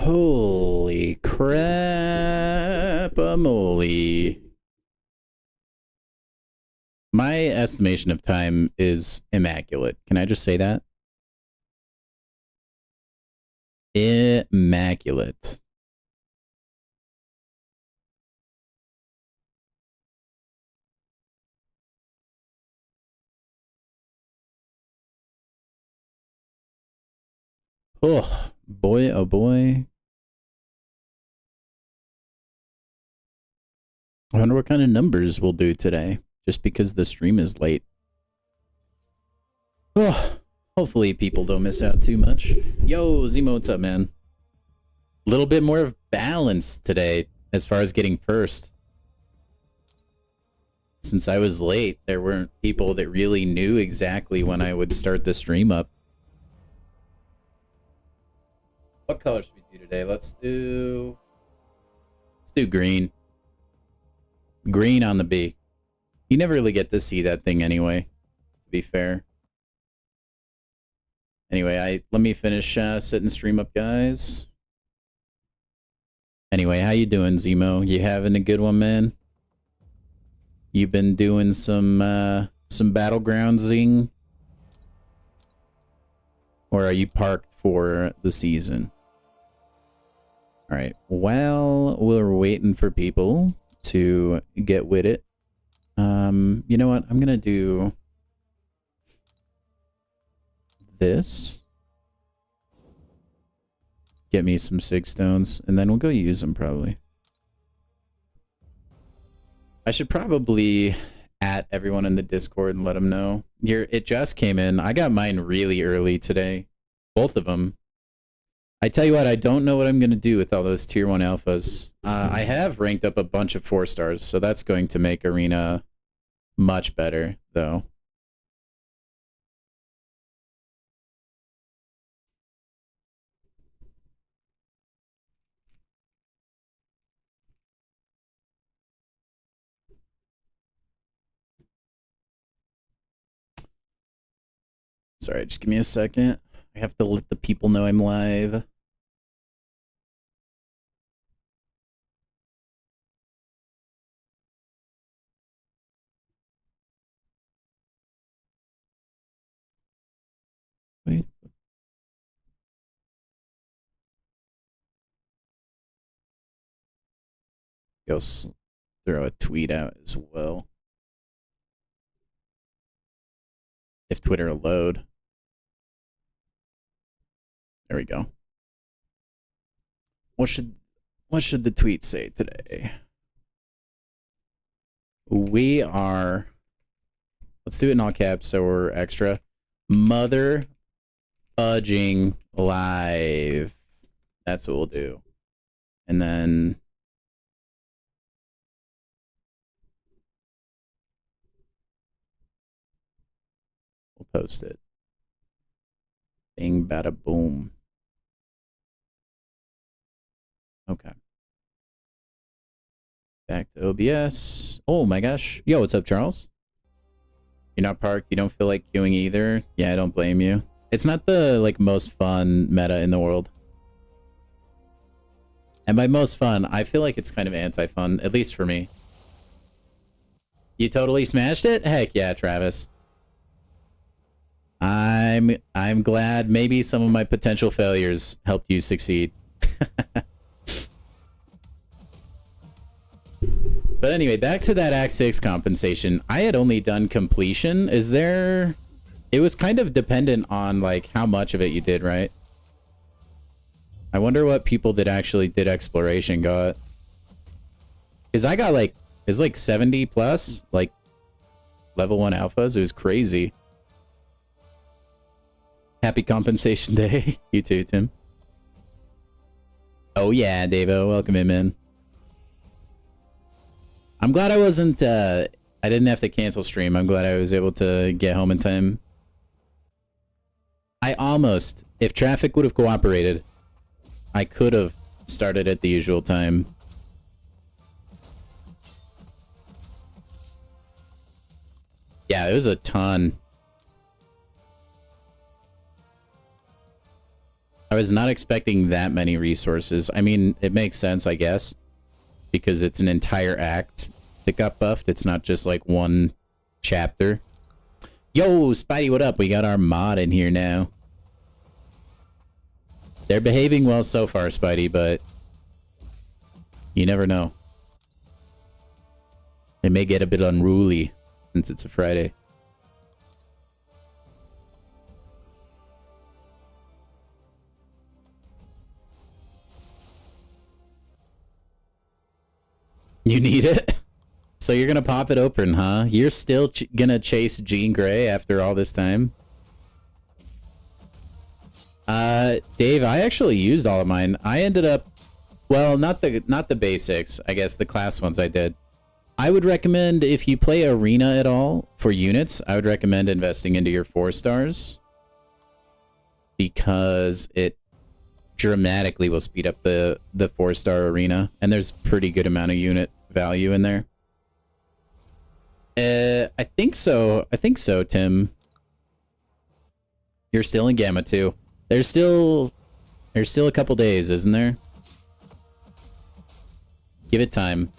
Holy crap-a-moly. My estimation of time is immaculate. Can I just say that? Immaculate. Oh, boy, oh boy. I wonder what kind of numbers we'll do today, just because the stream is late. Oh, hopefully people don't miss out too much. Yo, Zemo, what's up, man? A little bit more of balance today as far as getting first. Since I was late, there weren't people that really knew exactly when I would start the stream up. What color should we do today? Let's do green. Green on the B. You never really get to see that thing anyway, to be fair. Anyway, let me finish setting stream up, guys. Anyway, how you doing, Zemo? You having a good one, man? You've been doing some battlegroundsing? Or are you parked for the season? Alright, while we're waiting for people to get with it, you know what? I'm gonna do this. Get me some sig stones, and then we'll go use them probably. I should probably at everyone in the Discord and let them know. It just came in. I got mine really early today. Both of them. I tell you what, I don't know what I'm going to do with all those tier 1 alphas. I have ranked up a bunch of 4 stars, so that's going to make Arena much better, though. Sorry, just give me a second. I have to let the people know I'm live. Wait. Go throw a tweet out as well. If Twitter will load. There we go. What should the tweet say today? We are, let's do it in all caps so we're extra. Mother fudging live. That's what we'll do. And then we'll post it. Bing, bada, boom. Okay. Back to OBS. Oh my gosh. Yo, what's up, Charles? You're not parked. You don't feel like queuing either. Yeah, I don't blame you. It's not the most fun meta in the world. And by most fun, I feel like it's kind of anti-fun, at least for me. You totally smashed it? Heck yeah, Travis. I'm glad maybe some of my potential failures helped you succeed. But anyway, back to that Act 6 compensation. I had only done completion. Is there... It was kind of dependent on, how much of it you did, right? I wonder what people that actually did exploration got. Because I got, it's 70 plus, level 1 alphas. It was crazy. Happy compensation day. You too, Tim. Oh yeah, Davo. Welcome in, man. I'm glad I wasn't, I didn't have to cancel stream. I'm glad I was able to get home in time. I almost, if traffic would have cooperated, I could have started at the usual time. Yeah, it was a ton. I was not expecting that many resources. I mean, it makes sense, I guess, because it's an entire act that got buffed. It's not just like one chapter. Yo, Spidey, what up? We got our mod in here now. They're behaving well so far, Spidey, but you never know. They may get a bit unruly since it's a Friday. You need it? So you're gonna pop it open, huh? You're still gonna chase Jean Grey after all this time? Dave, I actually used all of mine. I ended up, well, not the basics. I guess the class ones I did. I would recommend, if you play Arena at all for units, I would recommend investing into your 4 stars. Because it dramatically will speed up the 4-star Arena. And there's pretty good amount of unit value in there. I think so. I think so, Tim. You're still in Gamma 2. There's still a couple days, isn't there? Give it time.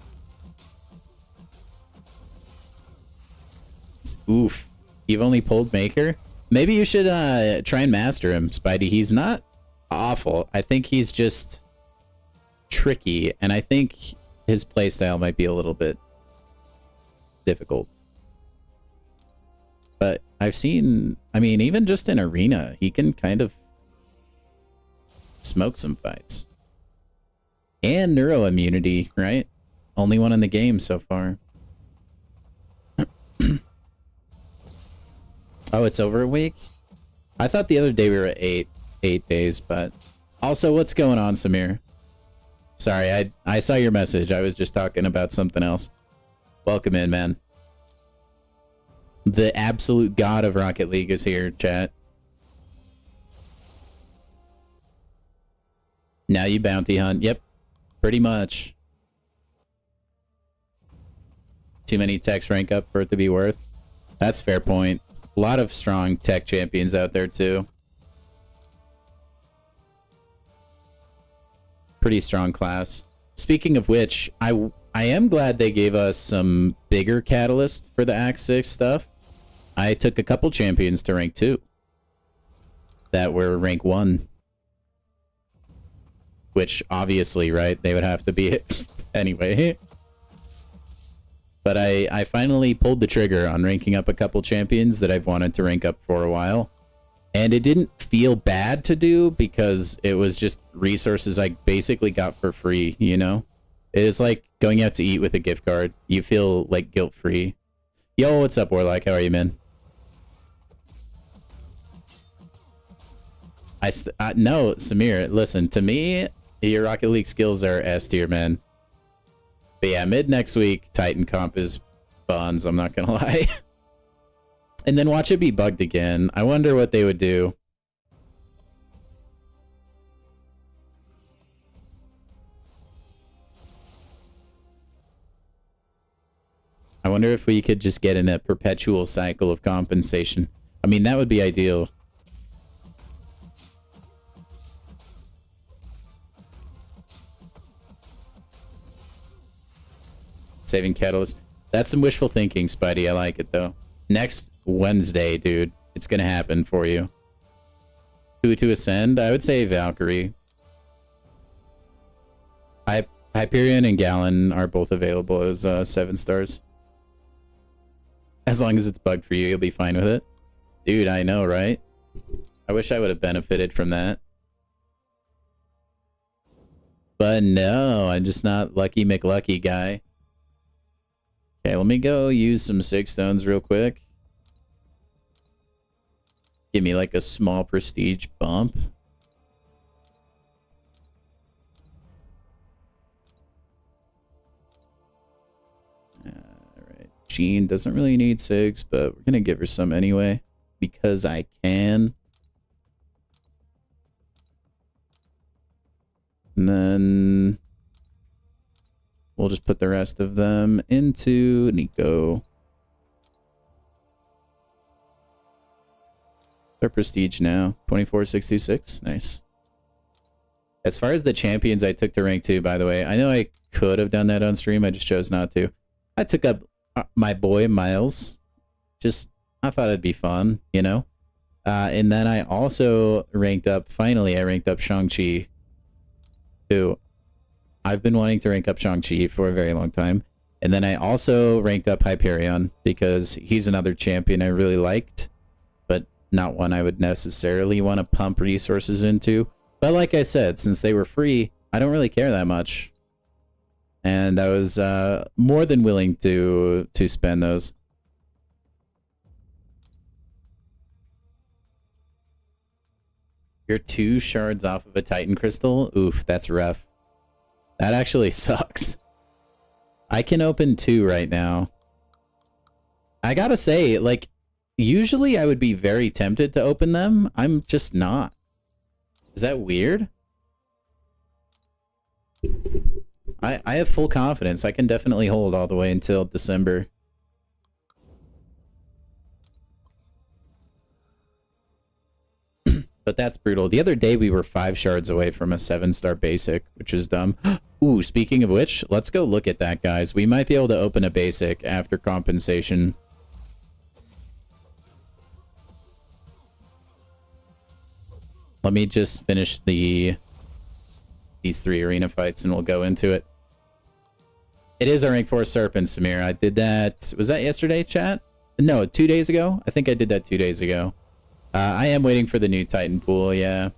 Oof. You've only pulled Maker? Maybe you should try and master him, Spidey. He's not awful. I think he's just tricky, and I think his playstyle might be a little bit difficult. But I've seen, I mean, even just in Arena, he can kind of smoke some fights. And neuro immunity, right? Only one in the game so far. Oh, it's over a week? I thought the other day we were at 8 days, but also, what's going on, Samir? Sorry, I saw your message. I was just talking about something else. Welcome in, man. The absolute god of Rocket League is here, chat. Now you bounty hunt. Yep, pretty much. Too many techs rank up for it to be worth. That's fair point. A lot of strong tech champions out there, too. Pretty strong class. Speaking of which, I am glad they gave us some bigger catalyst for the Act 6 stuff. I took a couple champions to rank 2 that were rank 1. Which, obviously, right, they would have to be it anyway. But I finally pulled the trigger on ranking up a couple champions that I've wanted to rank up for a while. And it didn't feel bad to do because it was just resources I basically got for free, you know? It is like going out to eat with a gift card. You feel like guilt-free. Yo, what's up, Warlock? How are you, man? No, Samir, listen, to me, your Rocket League skills are S tier, man. But yeah, mid next week, Titan comp is buns, I'm not gonna lie. And then watch it be bugged again. I wonder what they would do. I wonder if we could just get in a perpetual cycle of compensation. I mean, that would be ideal. Saving Catalyst. That's some wishful thinking, Spidey. I like it, though. Next Wednesday, dude. It's gonna happen for you. Who to ascend? I would say Valkyrie. Hyperion and Gallon are both available as 7 stars. As long as it's bugged for you, you'll be fine with it. Dude, I know, right? I wish I would have benefited from that. But no, I'm just not Lucky McLucky guy. Okay, let me go use some 6 stones real quick. Give me like a small prestige bump. Alright, Jean doesn't really need 6, but we're gonna give her some anyway. Because I can. And then we'll just put the rest of them into Nico. Their prestige now. 2466. Nice. As far as the champions I took to rank 2, by the way, I know I could have done that on stream. I just chose not to. I took up my boy Miles. Just, I thought it'd be fun, you know? And then I also ranked up, finally, I ranked up Shang-Chi, who I've been wanting to rank up Shang-Chi for a very long time. And then I also ranked up Hyperion because he's another champion I really liked, but not one I would necessarily want to pump resources into. But like I said, since they were free, I don't really care that much. And I was more than willing to spend those. You're 2 shards off of a Titan Crystal? Oof, that's rough. That actually sucks. I can open 2 right now. I gotta say, like, usually I would be very tempted to open them. I'm just not. Is that weird? I have full confidence. I can definitely hold all the way until December. But that's brutal. The other day we were 5 shards away from a 7-star basic, which is dumb. Ooh, speaking of which, let's go look at that, guys. We might be able to open a basic after compensation. Let me just finish these 3 arena fights and we'll go into it. It is a rank 4 Serpent, Samir. I did that. Was that yesterday, chat? No, 2 days ago? I think I did that 2 days ago. I am waiting for the new Titan pool, yeah.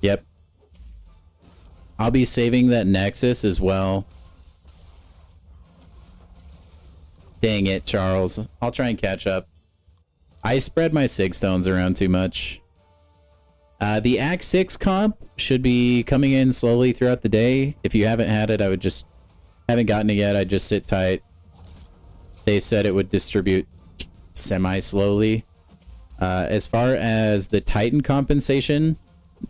Yep. I'll be saving that Nexus as well. Dang it, Charles. I'll try and catch up. I spread my Sig Stones around too much. The Act 6 comp should be coming in slowly throughout the day. If you haven't had it, I would just... Haven't gotten it yet, I'd just sit tight. They said it would distribute semi-slowly. As far as the Titan compensation,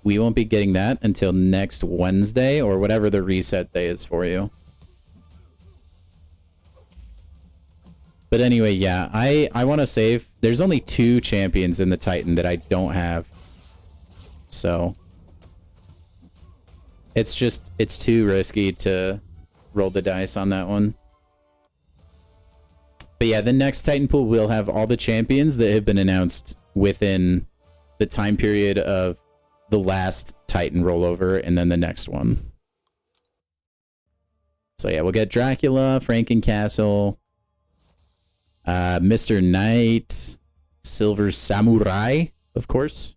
we won't be getting that until next Wednesday or whatever the reset day is for you. But anyway, yeah, I want to save. There's only 2 champions in the Titan that I don't have. So it's too risky to roll the dice on that one. But yeah, the next Titan pool will have all the champions that have been announced within the time period of the last Titan rollover and then the next one. So yeah, we'll get Dracula, Frankencastle, Mr. Knight, Silver Samurai, of course,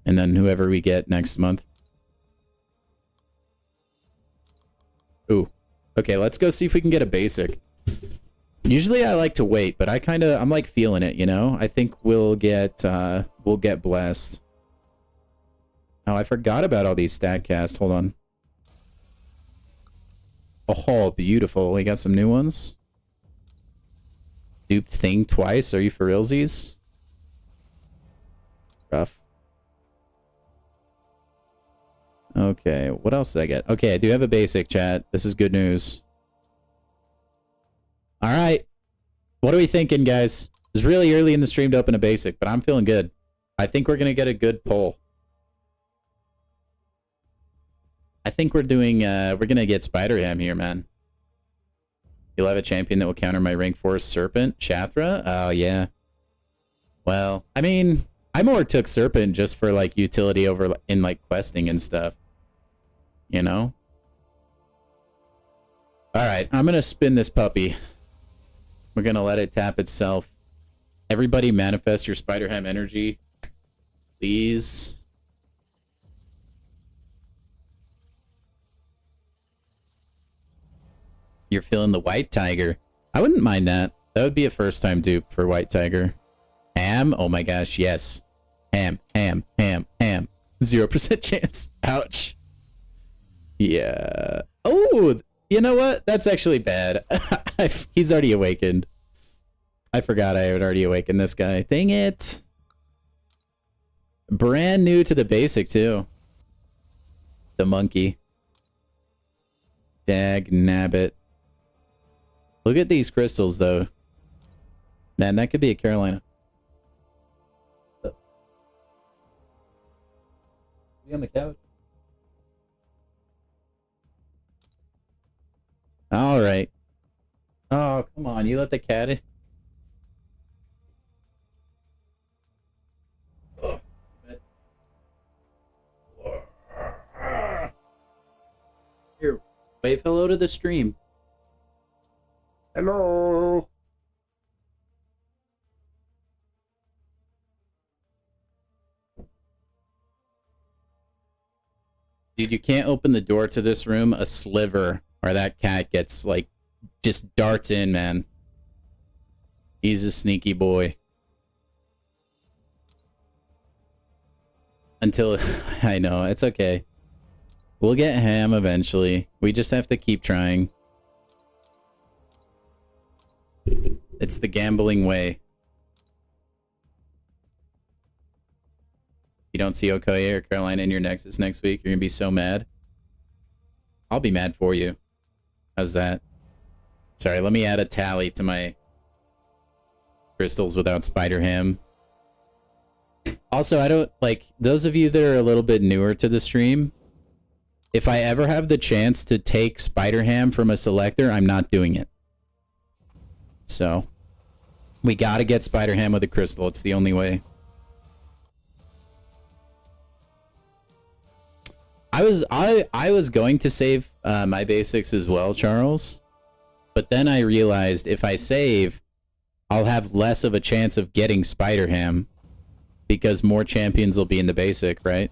and then whoever we get next month. Ooh. Okay, let's go see if we can get a basic. Usually I like to wait, but I'm like feeling it, you know? I think we'll get blessed. Oh, I forgot about all these StatCast. Hold on. Oh, beautiful. We got some new ones. Duped thing twice. Are you for realsies? Rough. Okay, what else did I get? Okay, I do have a basic, chat. This is good news. All right. What are we thinking, guys? It's really early in the stream to open a basic, but I'm feeling good. I think we're going to get a good pull. I think we're going to get Spider-Ham here, man. You'll have a champion that will counter my rank 4 Serpent. Shathra? Oh, yeah. Well, I mean, I more took Serpent just for, like, utility over in, like, questing and stuff. You know? Alright, I'm going to spin this puppy. We're going to let it tap itself. Everybody manifest your Spider-Ham energy. Please. You're feeling the White Tiger. I wouldn't mind that. That would be a first-time dupe for White Tiger. Ham? Oh my gosh, yes. Ham, ham, ham, ham. 0% chance. Ouch. Yeah. Oh, you know what? That's actually bad. He's already awakened. I forgot I had already awakened this guy. Dang it. Brand new to the basic, too. The monkey. Dag nabbit. Look at these crystals, though. Man, that could be a Carolina. Be on the couch. Right. Oh, come on. You let the cat in. Here, wave hello to the stream. Hello. Dude, you can't open the door to this room a sliver, or that cat gets, like, just darts in, man. He's a sneaky boy. Until... I know, it's okay. We'll get ham eventually. We just have to keep trying. It's the gambling way. You don't see Okoye or Carolina in your Nexus next week, you're gonna be so mad. I'll be mad for you. How's that? Sorry, let me add a tally to my crystals without Spider Ham. Also, I don't, like, those of you that are a little bit newer to the stream, if I ever have the chance to take Spider Ham from a selector, I'm not doing it. So, we gotta get Spider Ham with a crystal. It's the only way. I was going to save my basics as well, Charles. But then I realized if I save, I'll have less of a chance of getting Spider Ham. Because more champions will be in the basic, right?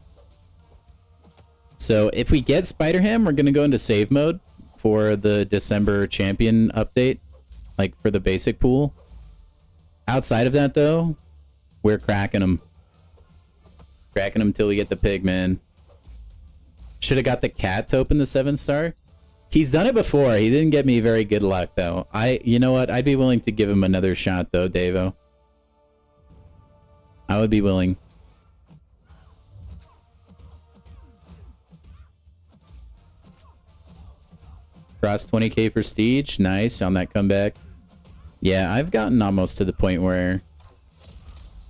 So if we get Spider Ham, we're going to go into save mode for the December champion update. Like for the basic pool. Outside of that though, we're cracking them. Cracking them till we get the pig, man. Should have got the cat to open the 7-star. He's done it before. He didn't get me very good luck, though. You know what? I'd be willing to give him another shot, though, Davo. I would be willing. Cross 20k prestige. Nice on that comeback. Yeah, I've gotten almost to the point where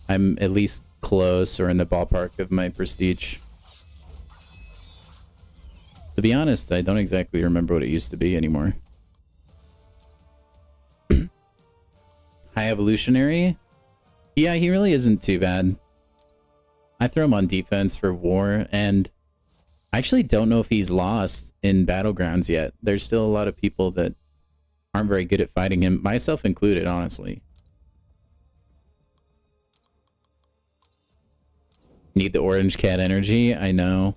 I'm at least close or in the ballpark of my prestige. To be honest, I don't exactly remember what it used to be anymore. High evolutionary? Yeah, he really isn't too bad. I throw him on defense for war, and I actually don't know if he's lost in Battlegrounds yet. There's still a lot of people that aren't very good at fighting him, myself included, honestly. Need the orange cat energy? I know.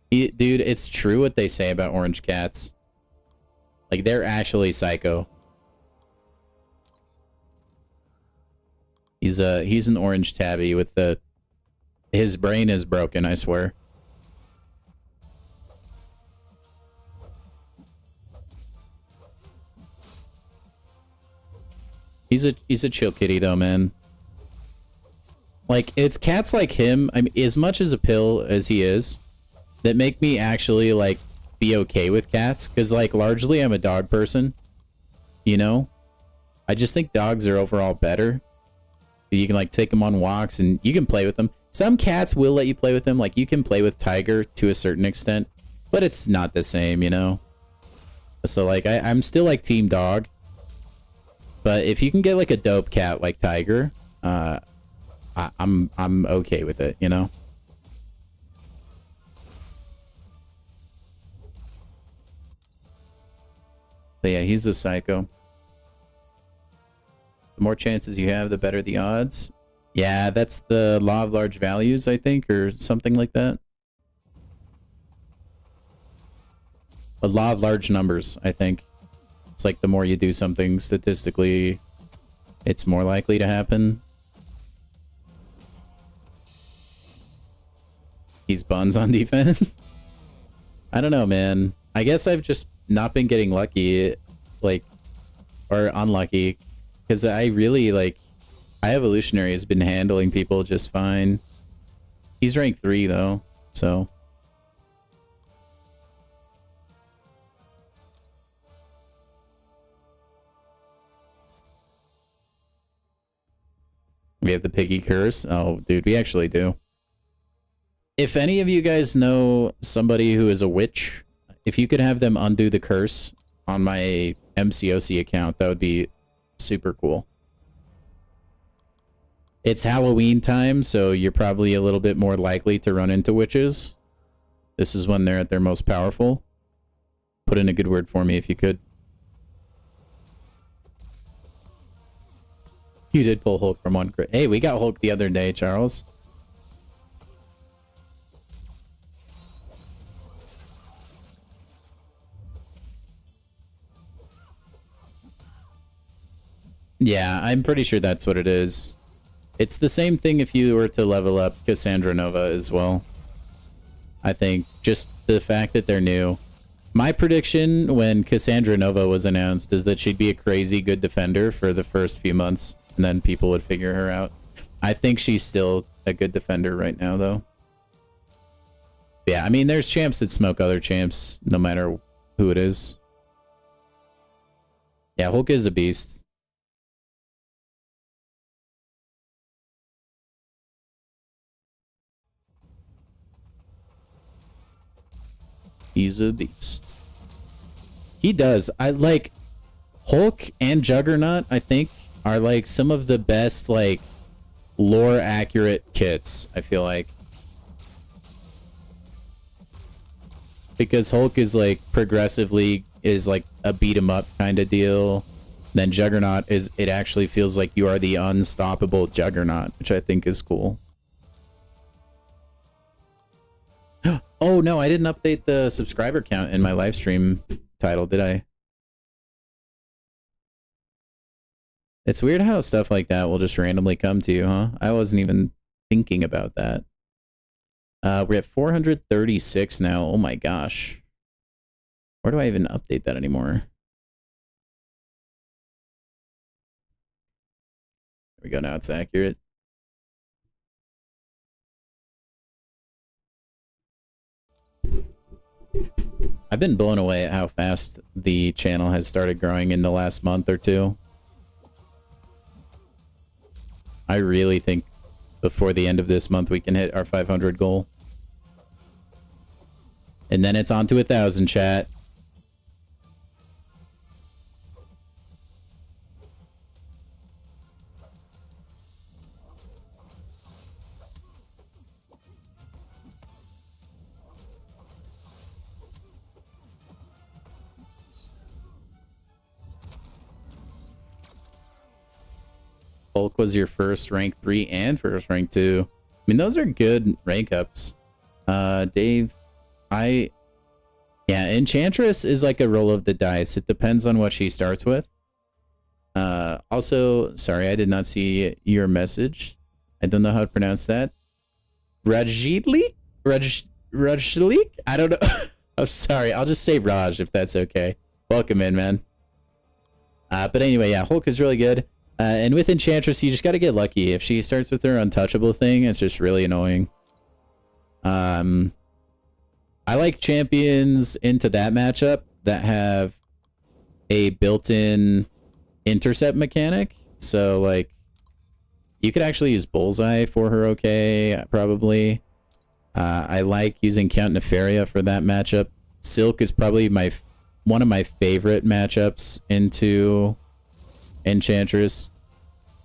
Dude, it's true what they say about orange cats. Like, they're actually psycho. He's an orange tabby with the... His brain is broken, I swear. He's a chill kitty though, man. Like, it's cats like him, I mean, as much as a pill as he is, that make me actually, like, be okay with cats. Because, like, largely I'm a dog person. You know? I just think dogs are overall better. You can, like, take them on walks and you can play with them. Some cats will let you play with them. Like, you can play with Tiger to a certain extent. But it's not the same, you know? So, like, I'm still, like, team dog. But if you can get, like, a dope cat like Tiger, I'm okay with it, you know? But yeah, he's a psycho. The more chances you have, the better the odds. Yeah, that's the law of large values, I think, or something like that. A law of large numbers, I think. It's like the more you do something statistically, it's more likely to happen. He's buns on defense. I don't know, man. I guess I've just not been getting lucky, like, or unlucky, because I really, like, High Evolutionary has been handling people just fine. He's rank 3, though, so... We have the piggy curse. Oh, dude, we actually do. If any of you guys know somebody who is a witch, if you could have them undo the curse on my MCOC account. That would be super cool. It's Halloween time, so you're probably a little bit more likely to run into witches. This is when they're at their most powerful. Put in a good word for me if you could. You did pull Hulk from one crit. Hey, we got Hulk the other day, Charles. Yeah, I'm pretty sure that's what it is. It's the same thing if you were to level up Cassandra Nova as well. I think just the fact that they're new. My prediction when Cassandra Nova was announced is that she'd be a crazy good defender for the first few months, and then people would figure her out. I think she's still a good defender right now, though. Yeah, I mean, there's champs that smoke other champs, no matter who it is. Yeah, Hulk is a beast. He's a beast. He does. I like Hulk and Juggernaut, I think, are like some of the best like lore accurate kits, I feel like. Because Hulk is like progressively is like a beat 'em up kind of deal. Then Juggernaut is, it actually feels like you are the unstoppable Juggernaut, which I think is cool. Oh no, I didn't update the subscriber count in my live stream title, did I? It's weird how stuff like that will just randomly come to you, huh? I wasn't even thinking about that. We're at 436 now. Oh my gosh. Where do I even update that anymore? There we go, now it's accurate. I've been blown away at how fast the channel has started growing in the last month or two. I really think before the end of this month we can hit our 500 goal. And then it's on to 1,000, chat. Hulk was your first rank 3 and first rank 2. I mean, those are good rank ups. Dave, yeah, Enchantress is like a roll of the dice. It depends on what she starts with. Also, sorry, I did not see your message. I don't know how to pronounce that. Rajitli? Rajlik? I don't know. I'm sorry. I'll just say Raj if that's okay. Welcome in, man. But anyway, yeah, Hulk is really good. And with Enchantress, you just got to get lucky. If she starts with her untouchable thing, it's just really annoying. I like champions into that matchup that have a built-in intercept mechanic. So, like, you could actually use Bullseye for her, okay, probably. I like using Count Nefaria for that matchup. Silk is probably one of my favorite matchups into Enchantress.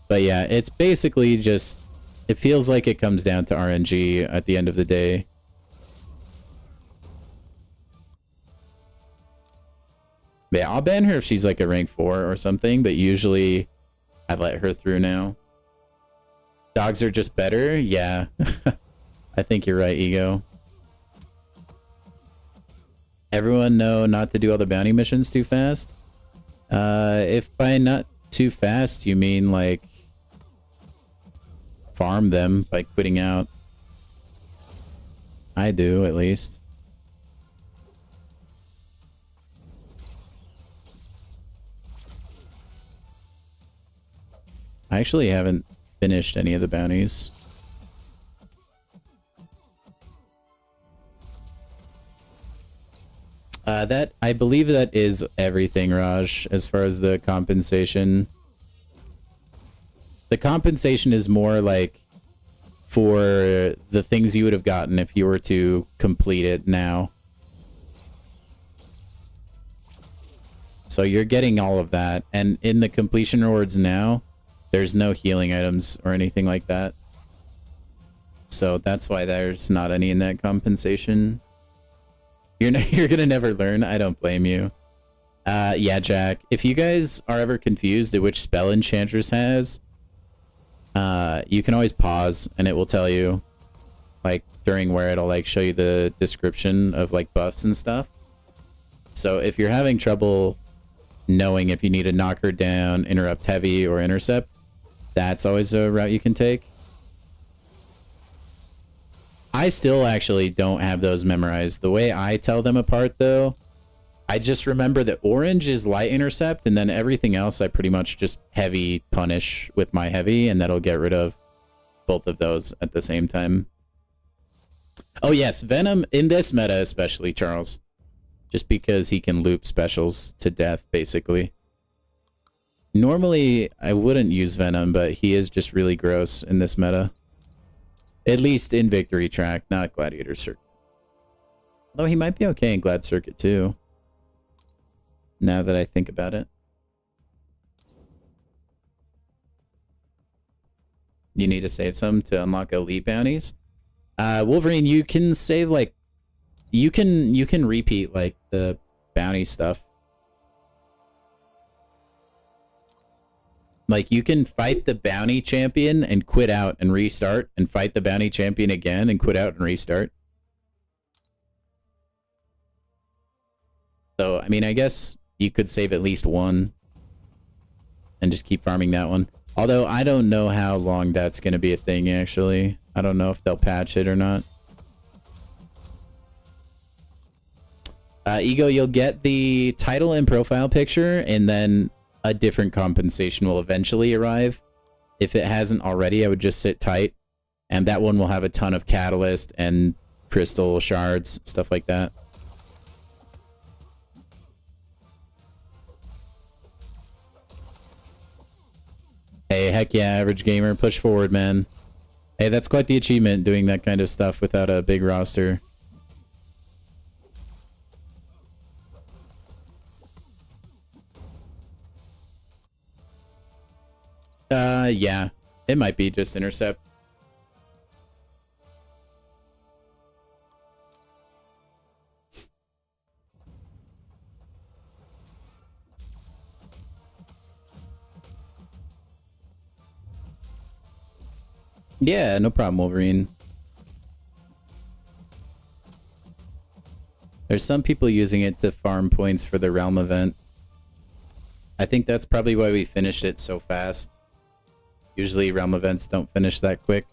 But yeah, it's basically just, it feels like it comes down to RNG at the end of the day. Yeah, I'll ban her if she's like a rank 4 or something, but usually I let her through now. Dogs are just better? Yeah. I think you're right, Ego. Everyone know not to do all the bounty missions too fast? If by not too fast you mean like farm them by quitting out. I do, at least. I actually haven't finished any of the bounties. That, I believe that is everything, Raj, as far as the compensation. The compensation is more like for the things you would have gotten if you were to complete it now. So you're getting all of that. And in the completion rewards now, there's no healing items or anything like that. So that's why there's not any in that compensation. You're gonna never learn. I don't blame you. Yeah, Jack. If you guys are ever confused at which spell Enchantress has, you can always pause and it will tell you, like, during where it'll, like, show you the description of, like, buffs and stuff. So if you're having trouble knowing if you need to knock her down, interrupt heavy, or intercept, that's always a route you can take. I still actually don't have those memorized. The way I tell them apart, though, I just remember that orange is light intercept, and then everything else I pretty much just heavy punish with my heavy, and that'll get rid of both of those at the same time. Oh yes, Venom in this meta especially, Charles. Just because he can loop specials to death, basically. Normally, I wouldn't use Venom, but he is just really gross in this meta. At least in Victory Track, not Gladiator Circuit. Though he might be okay in Glad Circuit, too. Now that I think about it. You need to save some to unlock elite bounties. Wolverine, you can save, like... You can repeat, like, the bounty stuff. Like, you can fight the bounty champion and quit out and restart, and fight the bounty champion again and quit out and restart. So, I mean, I guess you could save at least one and just keep farming that one. Although, I don't know how long that's going to be a thing, actually. I don't know if they'll patch it or not. Ego, you'll get the title and profile picture, and then a different compensation will eventually arrive. If it hasn't already, I would just sit tight, and that one will have a ton of catalyst and crystal shards, stuff like that. Hey, heck yeah, average gamer, push forward, man. Hey, that's quite the achievement, doing that kind of stuff without a big roster. Yeah. It might be just intercept. Yeah, no problem, Wolverine. There's some people using it to farm points for the Realm event. I think that's probably why we finished it so fast. Usually Realm events don't finish that quick.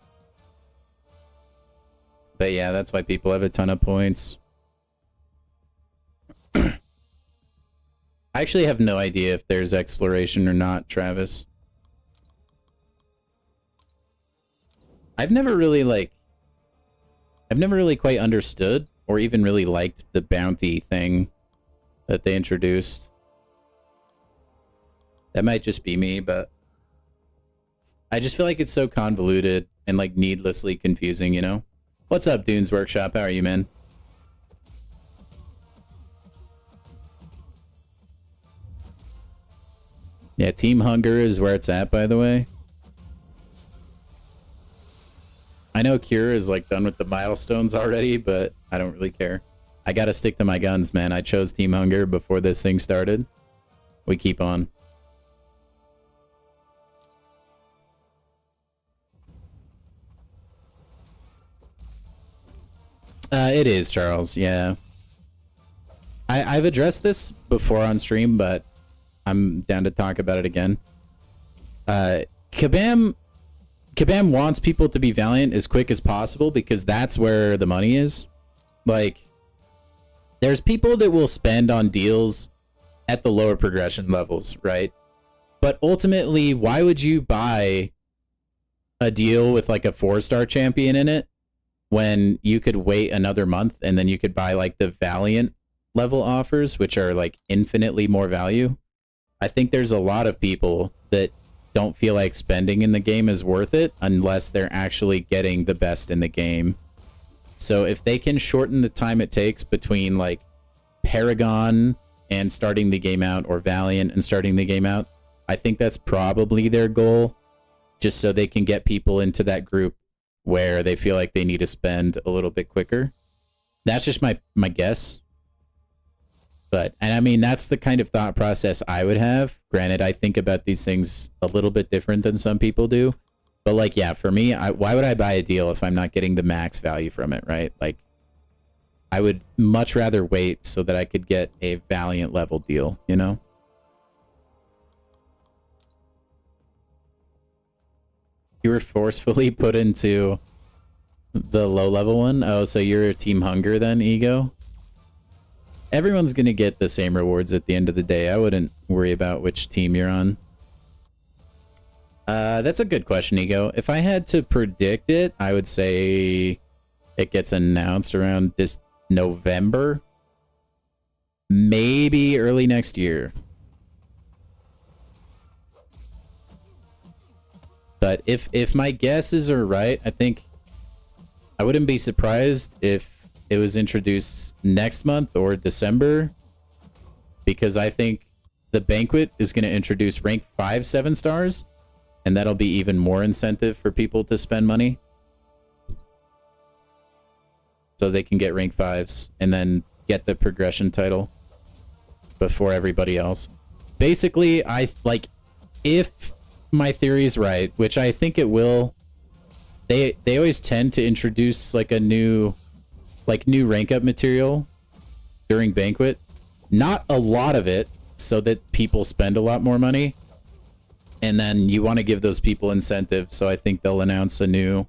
But yeah, that's why people have a ton of points. I actually have no idea if there's exploration or not, Travis. I've never really quite understood or even really liked the bounty thing that they introduced. That might just be me, but I just feel like it's so convoluted and, like, needlessly confusing, you know? What's up, Dunes Workshop? How are you, man? Yeah, Team Hunger is where it's at, by the way. I know Cure is, like, done with the milestones already, but I don't really care. I gotta stick to my guns, man. I chose Team Hunger before this thing started. We keep on. It is, Charles, yeah. I've addressed this before on stream, but I'm down to talk about it again. Kabam wants people to be Valiant as quick as possible because that's where the money is. Like, there's people that will spend on deals at the lower progression levels, right? But ultimately, why would you buy a deal with, like, a 4-star champion in it when you could wait another month and then you could buy, like, the Valiant level offers, which are, like, infinitely more value? I think there's a lot of people that don't feel like spending in the game is worth it unless they're actually getting the best in the game. So if they can shorten the time it takes between, like, Paragon and starting the game out, or Valiant and starting the game out. I think that's probably their goal, just so they can get people into that group where they feel like they need to spend a little bit quicker. That's just my guess. But, and I mean, that's the kind of thought process I would have. Granted, I think about these things a little bit different than some people do. But like, yeah, for me, why would I buy a deal if I'm not getting the max value from it, right? Like, I would much rather wait so that I could get a Valiant level deal, you know? You were forcefully put into the low level one? Oh, so you're Team Hunger then, Ego? Everyone's going to get the same rewards at the end of the day. I wouldn't worry about which team you're on. That's a good question, Ego. If I had to predict it, I would say it gets announced around this November. Maybe early next year. But if my guesses are right, I think I wouldn't be surprised if it was introduced next month or December, because I think the Banquet is going to introduce rank 5 7 stars, and that'll be even more incentive for people to spend money. So they can get rank 5s and then get the progression title before everybody else. Basically, if my theory is right, which I think it will, they always tend to introduce like a new rank up material during Banquet. Not a lot of it, so that people spend a lot more money. And then you want to give those people incentive, so I think they'll announce a new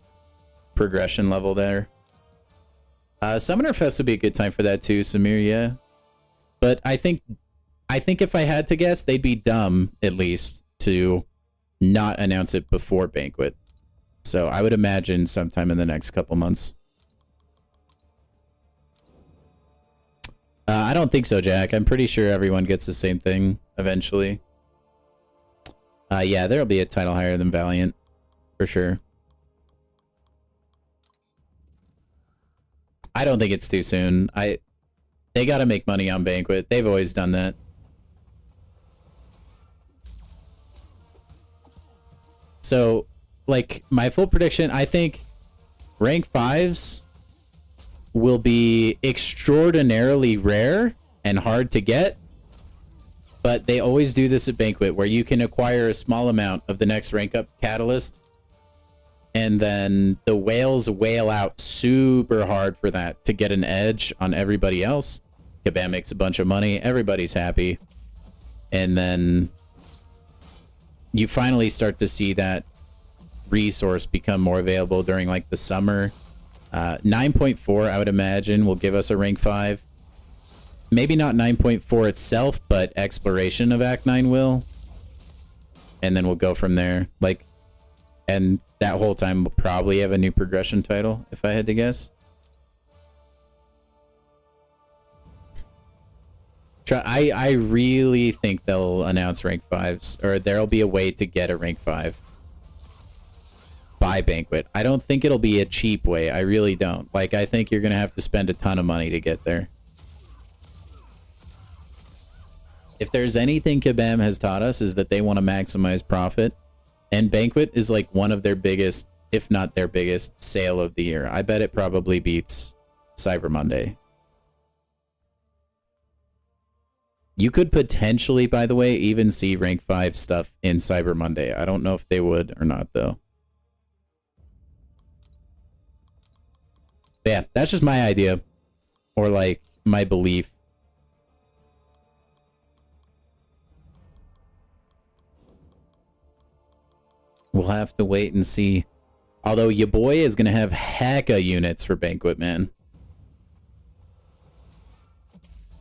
progression level there. Summoner Fest would be a good time for that too, Samir, yeah. But I think if I had to guess, they'd be dumb, at least, to not announce it before Banquet. So I would imagine sometime in the next couple months. I don't think so, Jack. I'm pretty sure everyone gets the same thing eventually. Yeah, there'll be a title higher than Valiant, for sure. I don't think it's too soon. They gotta make money on Banquet. They've always done that. So, like, my full prediction, I think rank 5s will be extraordinarily rare and hard to get, but they always do this at Banquet, where you can acquire a small amount of the next rank up catalyst, and then the whales whale out super hard for that to get an edge on everybody else. Kabam makes a bunch of money, everybody's happy, and then you finally start to see that resource become more available during like the summer. 9.4, I would imagine, will give us a rank 5. Maybe not 9.4 itself, but exploration of Act 9 will. And then we'll go from there. Like, and that whole time we'll probably have a new progression title, if I had to guess. I really think they'll announce rank 5s, or there'll be a way to get a rank 5 by Banquet. I don't think it'll be a cheap way. I really don't. Like, I think you're going to have to spend a ton of money to get there. If there's anything Kabam has taught us, is that they want to maximize profit. And Banquet is like one of their biggest, if not their biggest, sale of the year. I bet it probably beats Cyber Monday. You could potentially, by the way, even see rank 5 stuff in Cyber Monday. I don't know if they would or not, though. But yeah, that's just my idea. Or, like, my belief. We'll have to wait and see. Although, your boy is going to have hecka units for Banquet, man.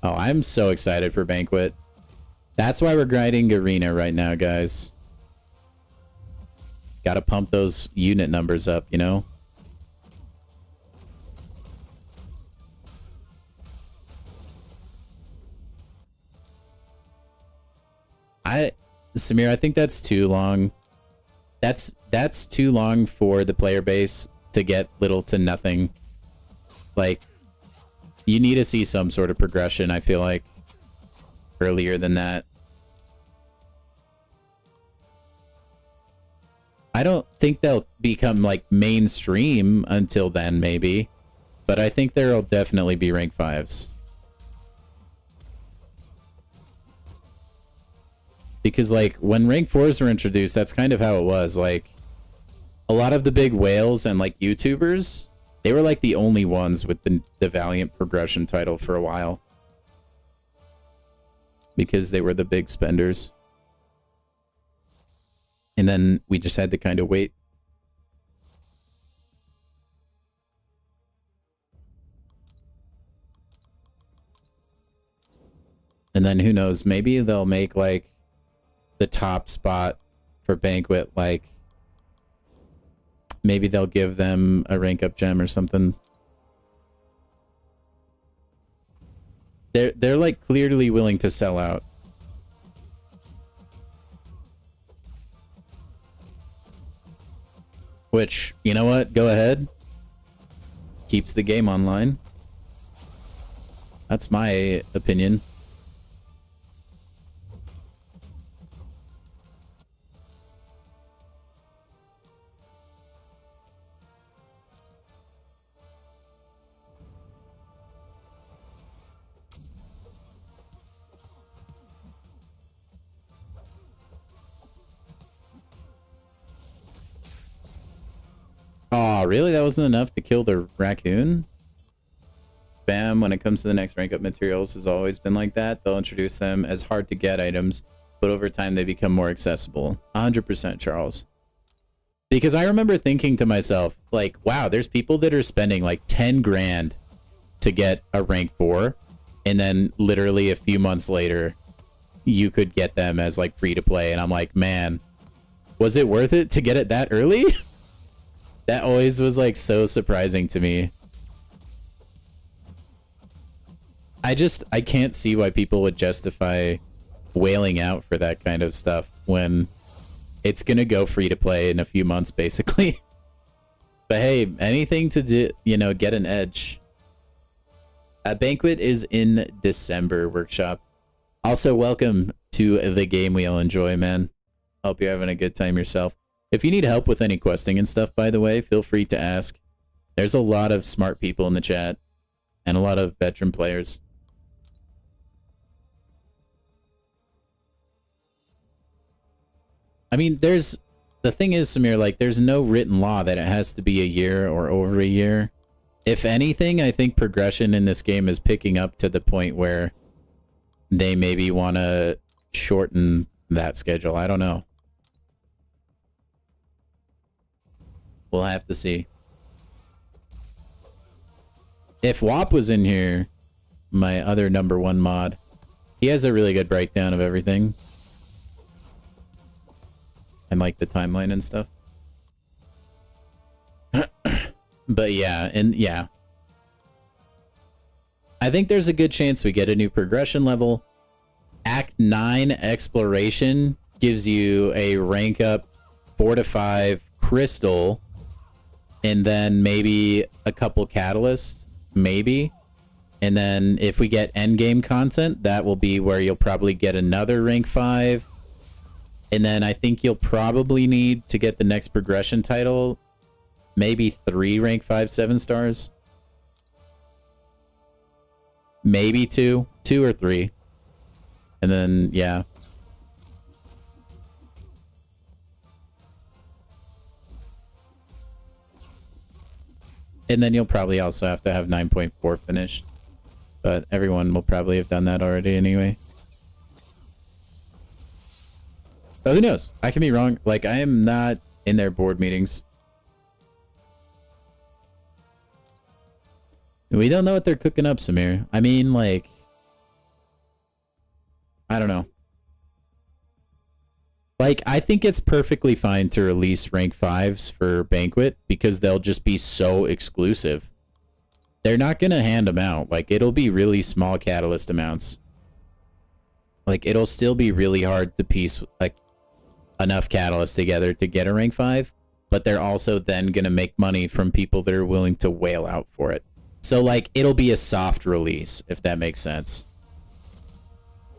Oh, I'm so excited for Banquet. That's why we're grinding Arena right now, guys. Gotta pump those unit numbers up, you know? Samir, I think that's too long. That's too long for the player base to get little to nothing. Like, you need to see some sort of progression, I feel like. earlier than that. I don't think they'll become like mainstream until then, maybe. But I think there'll definitely be rank 5s. Because like when rank 4s were introduced, that's kind of how it was. Like a lot of the big whales and like YouTubers, they were like the only ones with the Valiant progression title for a while. Because they were the big spenders. And then we just had to kind of wait. And then who knows, maybe they'll make like the top spot for Banquet, like maybe they'll give them a rank up gem or something. They're like clearly willing to sell out. Which, you know what? Go ahead. Keeps the game online. That's my opinion. Oh, really? That wasn't enough to kill the raccoon? Bam, when it comes to the next rank up materials, has always been like that. They'll introduce them as hard to get items, but over time they become more accessible. 100%, Charles. Because I remember thinking to myself, like, wow, there's people that are spending like 10 grand to get a rank 4, and then literally a few months later, you could get them as like free to play. And I'm like, man, was it worth it to get it that early? That always was like so surprising to me. I can't see why people would justify wailing out for that kind of stuff when it's gonna go free to play in a few months, basically. But hey, anything to do, you know, get an edge. Banquet is in December, Workshop. Also, welcome to the game we all enjoy, man. Hope you're having a good time yourself. If you need help with any questing and stuff, by the way, feel free to ask. There's a lot of smart people in the chat and a lot of veteran players. I mean, the thing is, Samir, like, there's no written law that it has to be a year or over a year. If anything, I think progression in this game is picking up to the point where they maybe want to shorten that schedule. I don't know. We'll have to see. If WAP was in here, my other #1 mod, he has a really good breakdown of everything. And like the timeline and stuff. But yeah, and yeah. I think there's a good chance we get a new progression level. Act 9 exploration gives you a rank up 4 to 5 crystal. And then maybe a couple catalysts, maybe. And then if we get endgame content, that will be where you'll probably get another rank 5. And then I think you'll probably need to get the next progression title, maybe 3 rank 5 7 stars. Maybe 2 or 3. And then, yeah. And then you'll probably also have to have 9.4 finished. But everyone will probably have done that already anyway. But who knows? I can be wrong. Like, I am not in their board meetings. We don't know what they're cooking up, Samir. I mean, like, I don't know. Like, I think it's perfectly fine to release rank 5s for Banquet because they'll just be so exclusive. They're not going to hand them out. Like, it'll be really small catalyst amounts. Like, it'll still be really hard to piece, like, enough catalysts together to get a rank 5. But they're also then going to make money from people that are willing to whale out for it. So, like, it'll be a soft release, if that makes sense.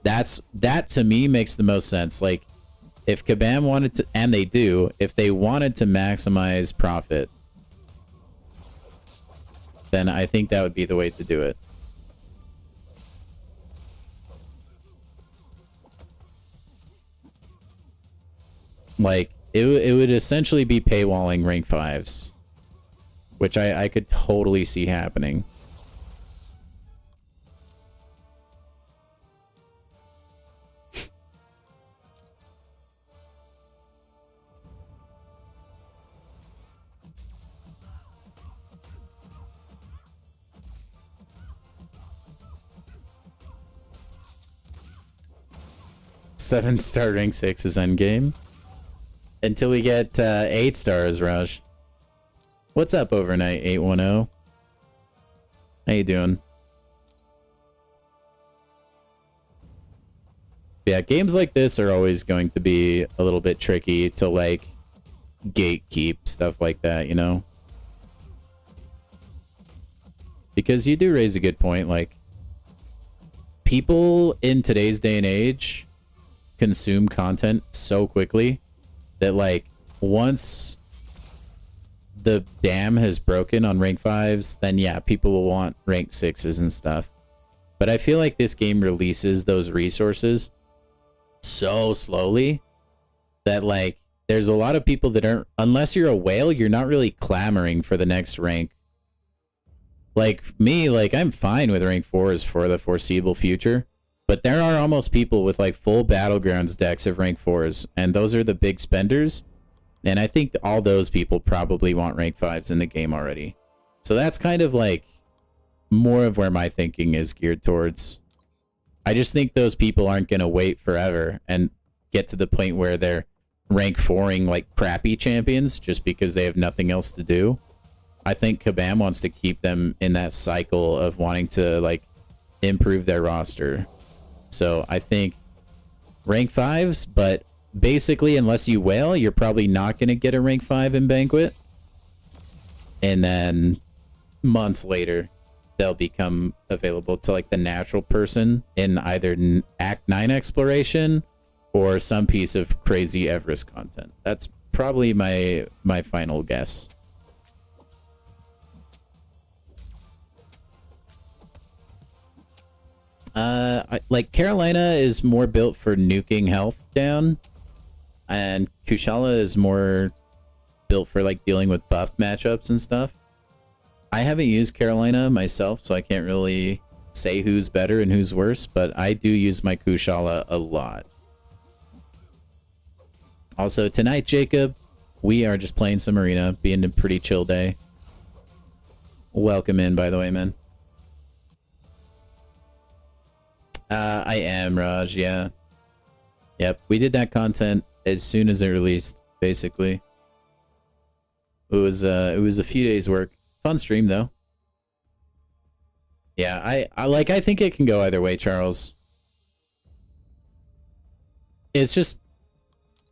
That to me makes the most sense. Like, if Kabam wanted to, and they do, if they wanted to maximize profit, then I think that would be the way to do it. Like, it would essentially be paywalling rank 5s, which I could totally see happening. Seven-star rank 6 is endgame. Until we get 8 stars, Raj. What's up, Overnight 810? How you doing? Yeah, games like this are always going to be a little bit tricky to, like, gatekeep, stuff like that, you know? Because you do raise a good point, like, people in today's day and age consume content so quickly that, like, once the dam has broken on rank 5s, then yeah, people will want rank 6s and stuff. But I feel like this game releases those resources so slowly that, like, there's a lot of people that aren't, unless you're a whale, you're not really clamoring for the next rank. Like me, like, I'm fine with rank 4s for the foreseeable future. But there are almost people with, like, full Battlegrounds decks of rank 4s, and those are the big spenders. And I think all those people probably want rank 5s in the game already. So that's kind of, like, more of where my thinking is geared towards. I just think those people aren't going to wait forever and get to the point where they're rank 4ing, like, crappy champions just because they have nothing else to do. I think Kabam wants to keep them in that cycle of wanting to, like, improve their roster. So I think rank 5s, but basically, unless you whale, you're probably not going to get a rank 5 in Banquet. And then months later, they'll become available to, like, the natural person in either Act 9 exploration or some piece of crazy Everest content. That's probably my final guess. Like, Carolina is more built for nuking health down, and Kushala is more built for, like, dealing with buff matchups and stuff. I haven't used Carolina myself, so I can't really say who's better and who's worse, but I do use my Kushala a lot. Also, tonight, Jacob, we are just playing some arena, being a pretty chill day. Welcome in, by the way, man. I am, Raj, yeah. Yep, we did that content as soon as it released, basically. It was a few days' work. Fun stream, though. Yeah, I think it can go either way, Charles. It's just,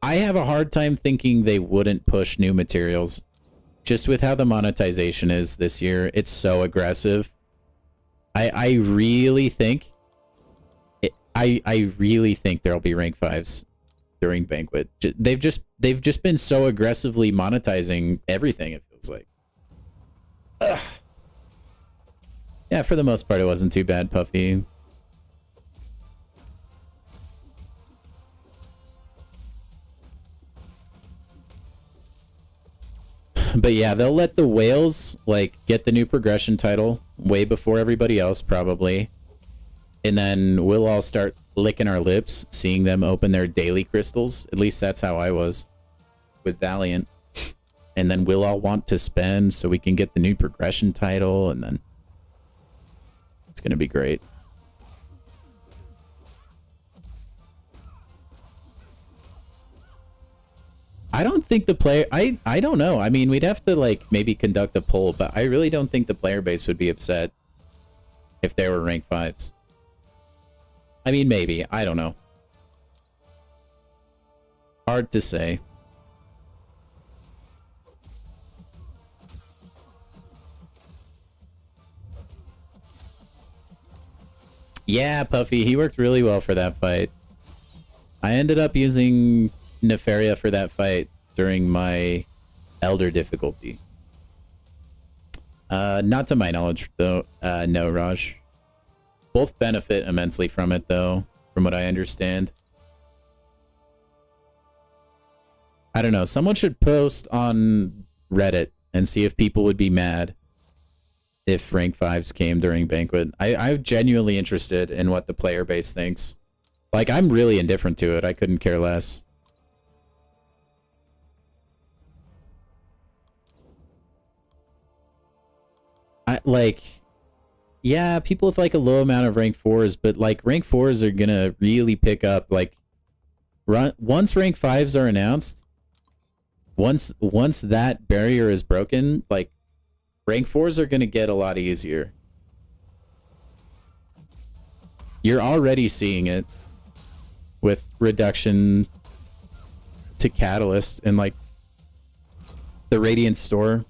I have a hard time thinking they wouldn't push new materials. Just with how the monetization is this year, it's so aggressive. I really think... I really think there'll be rank 5s during Banquet. They've just been so aggressively monetizing everything, it feels like. Ugh. Yeah, for the most part, it wasn't too bad, Puffy. But yeah, they'll let the whales, like, get the new progression title way before everybody else, probably. And then we'll all start licking our lips, seeing them open their daily crystals. At least that's how I was with Valiant. And then we'll all want to spend so we can get the new progression title, and then it's going to be great. I don't think the player... I don't know. I mean, we'd have to, like, maybe conduct a poll, but I really don't think the player base would be upset if they were rank 5s. I mean, maybe. I don't know. Hard to say. Yeah, Puffy, he worked really well for that fight. I ended up using Nefaria for that fight during my Elder difficulty. Not to my knowledge, though. No, Raj. Both benefit immensely from it, though, from what I understand. I don't know. Someone should post on Reddit and see if people would be mad if rank 5s came during Banquet. I'm genuinely interested in what the player base thinks. Like, I'm really indifferent to it. I couldn't care less. Yeah, people with like a low amount of rank 4s, but like rank 4s are gonna really pick up. Like, once rank 5s are announced, once that barrier is broken, like rank 4s are gonna get a lot easier. You're already seeing it with reduction to Catalyst and like the Radiant store.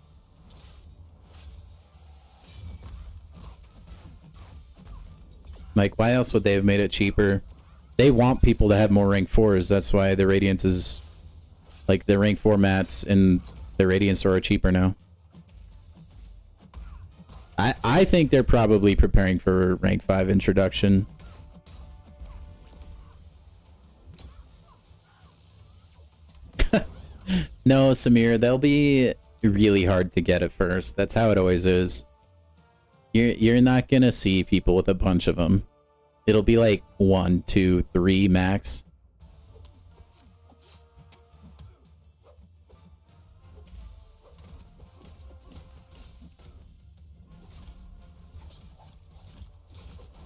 Like, why else would they have made it cheaper? They want people to have more rank 4s. That's why the Radiance is... Like, the rank 4 mats in the Radiant store are cheaper now. I think they're probably preparing for rank 5 introduction. No, Samir, they'll be really hard to get at first. That's how it always is. You're not gonna see people with a bunch of them. It'll be like 1, 2, 3 max.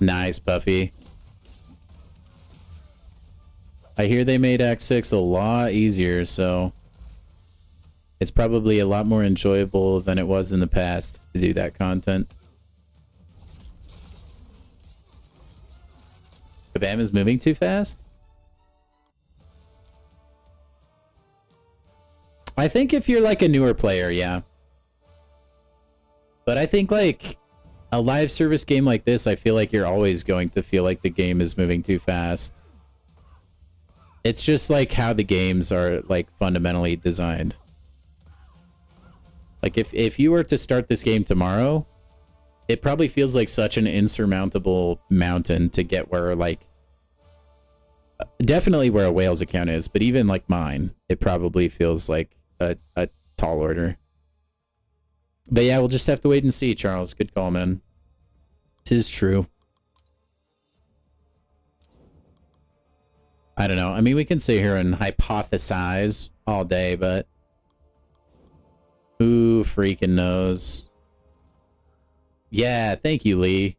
Nice, Buffy. I hear they made Act 6 a lot easier, so it's probably a lot more enjoyable than it was in the past to do that content. Kabam is moving too fast? I think if you're like a newer player, yeah. But I think like a live service game like this, I feel like you're always going to feel like the game is moving too fast. It's just like how the games are like fundamentally designed. Like if you were to start this game tomorrow, it probably feels like such an insurmountable mountain to get where, like, definitely where a whale's account is, but even like mine, it probably feels like a tall order. But yeah, we'll just have to wait and see, Charles. Good call, man. 'Tis true. I don't know. I mean, we can sit here and hypothesize all day, but who freaking knows? Yeah, thank you, Lee.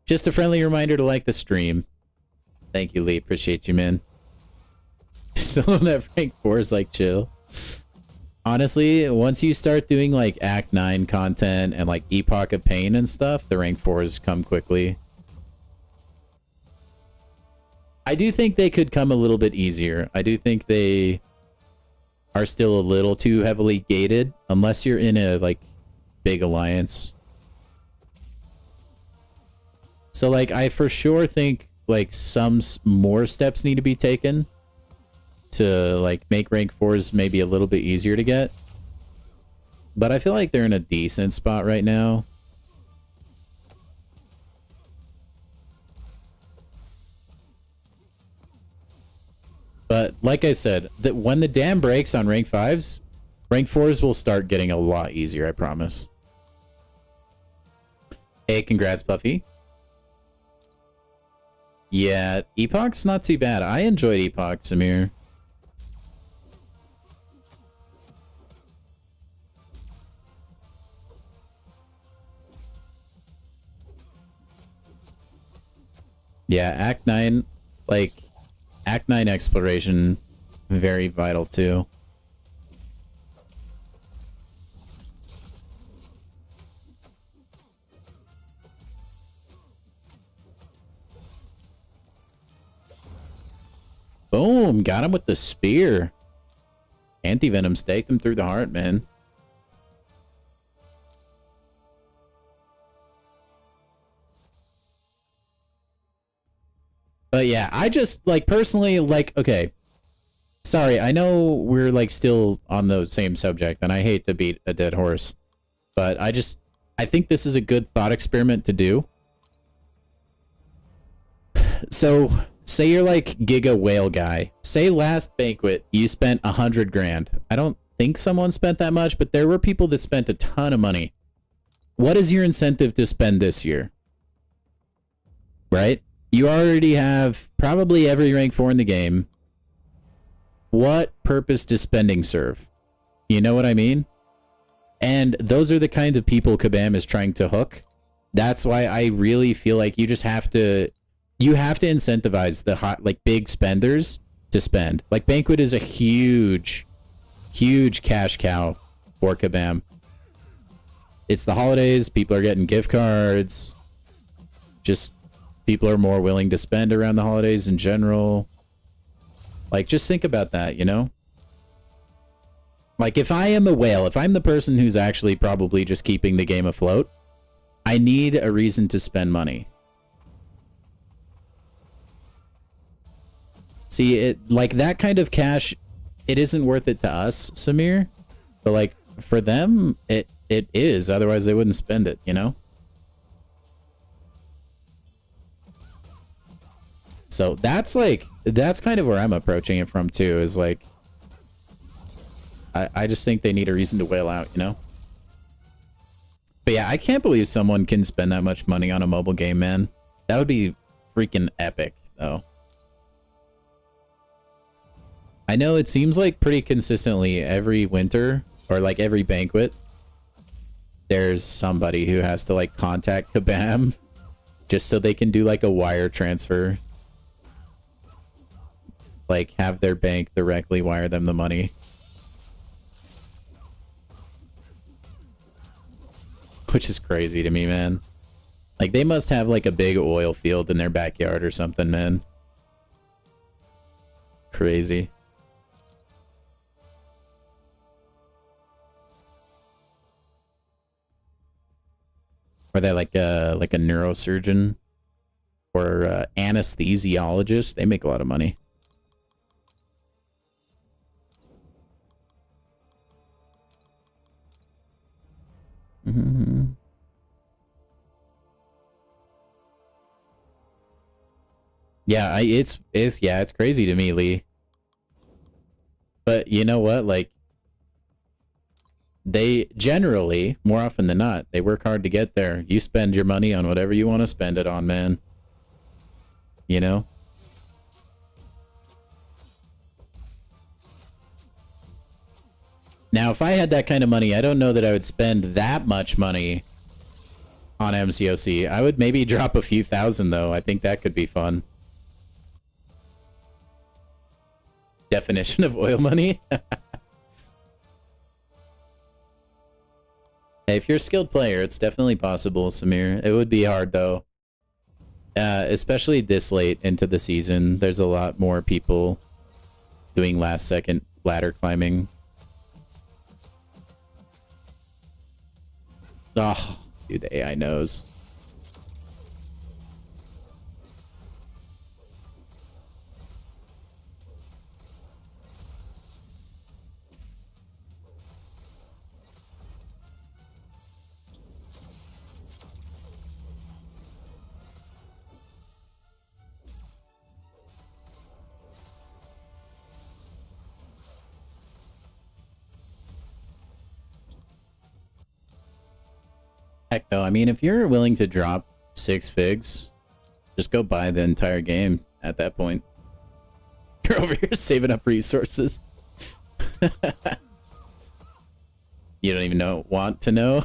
Just a friendly reminder to like the stream. Thank you, Lee. Appreciate you, man. Still on that rank 4 is like chill. Honestly, once you start doing like Act 9 content and like Epoch of Pain and stuff, the rank 4s come quickly. I do think they could come a little bit easier. I do think they are still a little too heavily gated, unless you're in a like big alliance. So like I for sure think like some more steps need to be taken to like make rank 4s maybe a little bit easier to get. But I feel like they're in a decent spot right now. But like I said, that when the dam breaks on rank 5s, rank 4s will start getting a lot easier, I promise. Hey, congrats, Buffy. Yeah, Epoch's not too bad. I enjoyed Epoch, Samir. Yeah, Act 9, like, Act 9 exploration, very vital too. Boom, got him with the spear. Anti-venom staked him through the heart, man. But yeah, I just like personally like okay. Sorry, I know we're like still on the same subject and I hate to beat a dead horse. But I think this is a good thought experiment to do. So, say you're like Giga Whale guy. Say last banquet you spent 100 grand. I don't think someone spent that much, but there were people that spent a ton of money. What is your incentive to spend this year? Right? You already have probably every rank 4 in the game. What purpose does spending serve? You know what I mean? And those are the kinds of people Kabam is trying to hook. That's why I really feel like you have to incentivize the hot, like big spenders to spend. Like Banquet is a huge cash cow for Kabam. It's the holidays, people are getting gift cards. Just people are more willing to spend around the holidays in general. Like just think about that, you know? Like, if I am a whale, if I'm the person who's actually probably just keeping the game afloat, I need a reason to spend money. See, it like that kind of cash, it isn't worth it to us, Samir. But like for them, it is. Otherwise, they wouldn't spend it, you know? So that's kind of where I'm approaching it from too, is like, I just think they need a reason to whale out, you know? But yeah, I can't believe someone can spend that much money on a mobile game, man. That would be freaking epic, though. I know it seems like pretty consistently every winter, or like every banquet, there's somebody who has to like contact Kabam just so they can do like a wire transfer. Like have their bank directly wire them the money. Which is crazy to me, man. Like, they must have, like, a big oil field in their backyard or something, man. Crazy. Or they're like a neurosurgeon or anesthesiologist. They make a lot of money. Mm-hmm. Yeah, it's crazy to me, Lee. But you know what? Like, they generally, more often than not, they work hard to get there. You spend your money on whatever you want to spend it on, man. You know? Now, if I had that kind of money, I don't know that I would spend that much money on MCOC. I would maybe drop a few thousand, though. I think that could be fun. Definition of oil money? Hey, if you're a skilled player, it's definitely possible, Samir. It would be hard, though. Especially this late into the season. There's a lot more people doing last-second ladder climbing. Oh, dude, the AI knows. Heck no, I mean, if you're willing to drop 6 figs, just go buy the entire game at that point. You're over here saving up resources. You don't even want to know?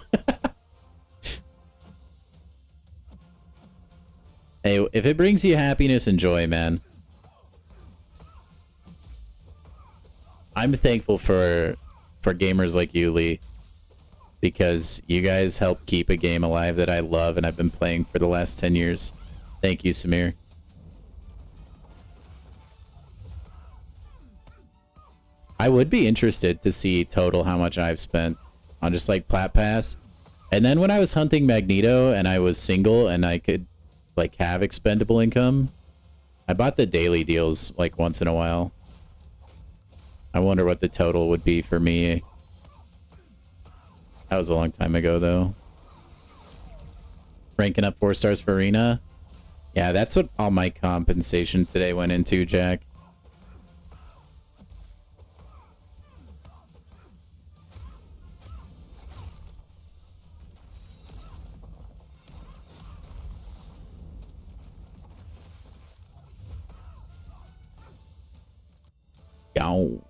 Hey, if it brings you happiness and joy, man. I'm thankful for gamers like you, Lee. Because you guys help keep a game alive that I love and I've been playing for the last 10 years. Thank you, Samir. I would be interested to see total how much I've spent on just like Plat Pass. And then when I was hunting Magneto and I was single and I could like have expendable income, I bought the daily deals like once in a while. I wonder what the total would be for me. That was a long time ago, though. Ranking up 4 stars for Arena. Yeah, that's what all my compensation today went into, Jack. Yow.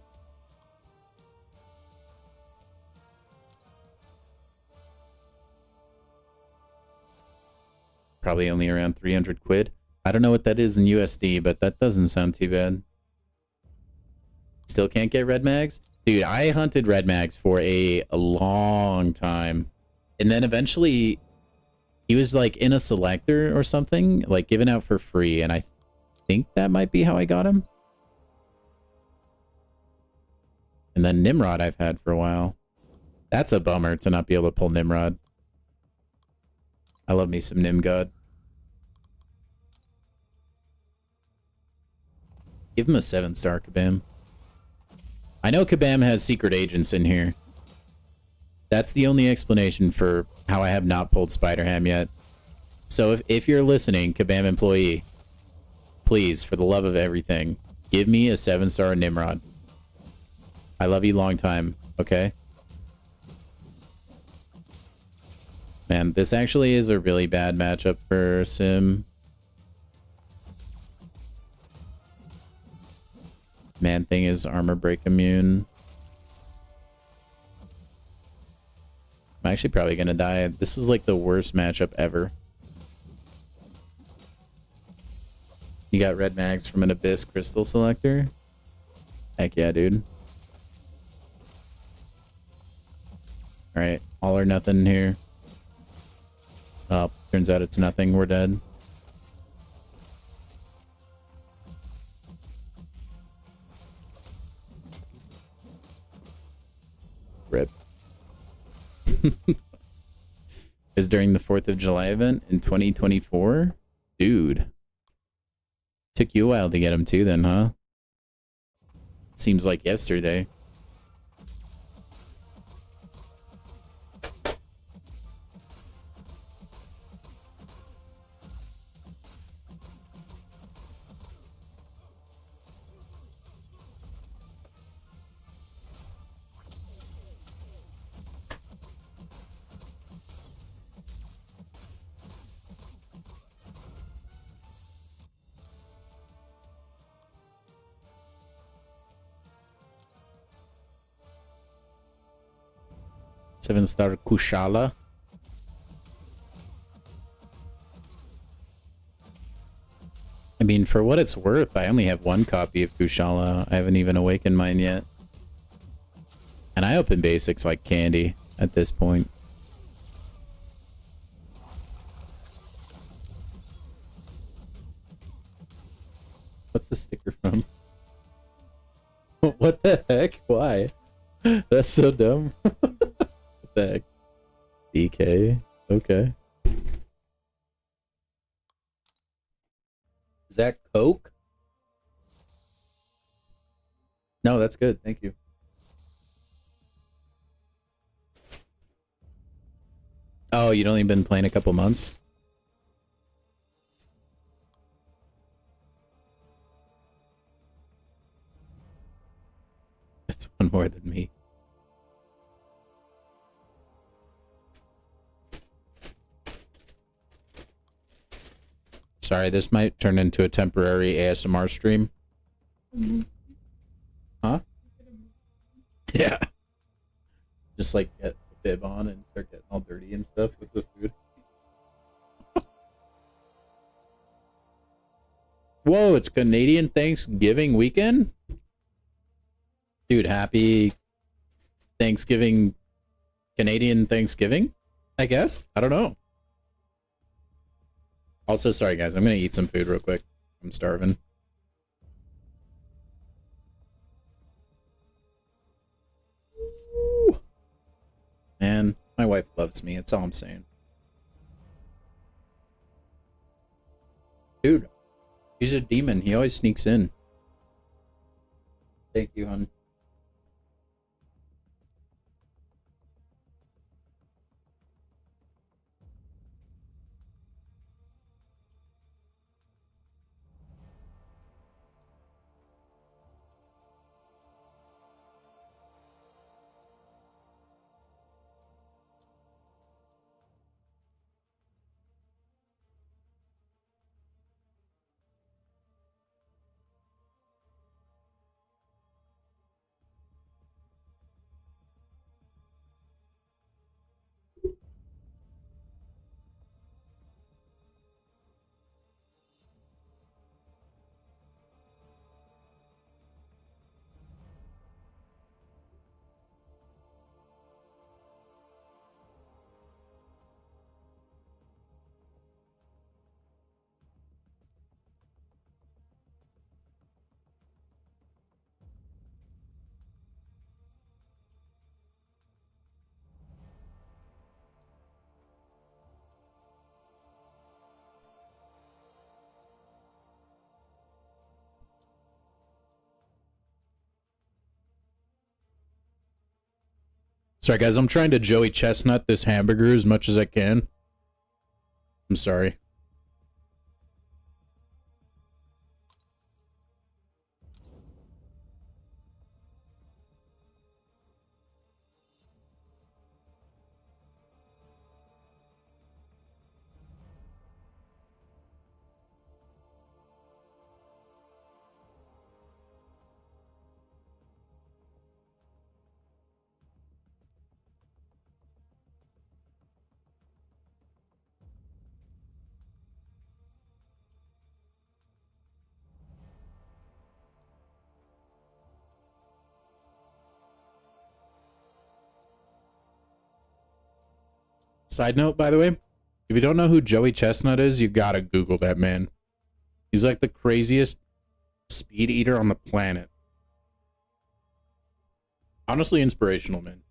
Probably only around 300 quid. I don't know what that is in USD, but that doesn't sound too bad. Still can't get red mags? Dude, I hunted red mags for a long time. And then eventually he was like in a selector or something, like given out for free. And I think that might be how I got him. And then Nimrod I've had for a while. That's a bummer to not be able to pull Nimrod. I love me some Nimgod. Give him a 7-star, Kabam. I know Kabam has secret agents in here. That's the only explanation for how I have not pulled Spider-Ham yet. So if you're listening, Kabam employee, please, for the love of everything, give me a 7-star Nimrod. I love you long time, okay? Man, this actually is a really bad matchup for Sim. Man thing is armor break immune. I'm actually probably gonna die. This is like the worst matchup ever. You got red mags from an Abyss Crystal Selector? Heck yeah, dude. Alright, all or nothing here. Oh, turns out it's nothing. We're dead. Rip. Is during the 4th of July event in 2024? Dude. Took you a while to get him too then, huh? Seems like yesterday. Seven-star Kushala. I mean, for what it's worth, I only have 1 copy of Kushala. I haven't even awakened mine yet. And I open basics like candy at this point. What's the sticker from? What the heck? Why? That's so dumb. The heck? DK. Okay. Is that Coke? No, that's good. Thank you. Oh, you'd only been playing a couple months? That's one more than me. Sorry, this might turn into a temporary ASMR stream. Huh? Yeah. Just like get the bib on and start getting all dirty and stuff with the food. Whoa, it's Canadian Thanksgiving weekend? Dude, happy Thanksgiving, Canadian Thanksgiving, I guess? I don't know. Also, sorry guys, I'm gonna eat some food real quick. I'm starving. Ooh. Man, my wife loves me, that's all I'm saying. Dude, He's a demon. He always sneaks in. Thank you, hon. Sorry, guys. I'm trying to Joey Chestnut this hamburger as much as I can. I'm sorry. Side note, by the way, if you don't know who Joey Chestnut is, you gotta Google that man. He's like the craziest speed eater on the planet. Honestly inspirational, man.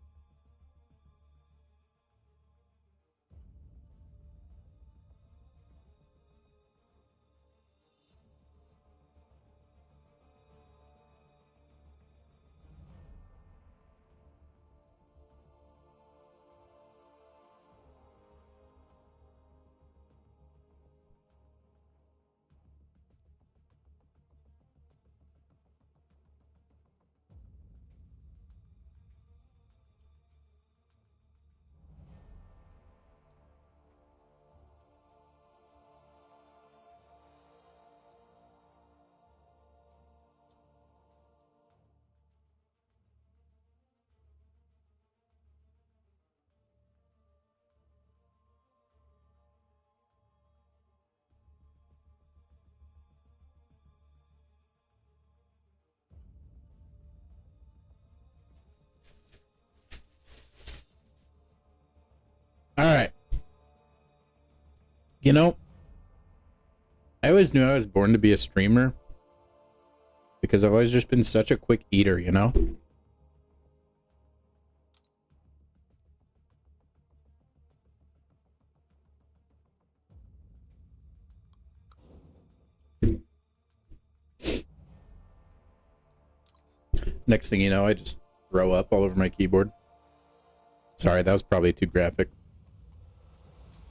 All right. You know, I always knew I was born to be a streamer because I've always just been such a quick eater, you know? Next thing you know, I just throw up all over my keyboard. Sorry, that was probably too graphic.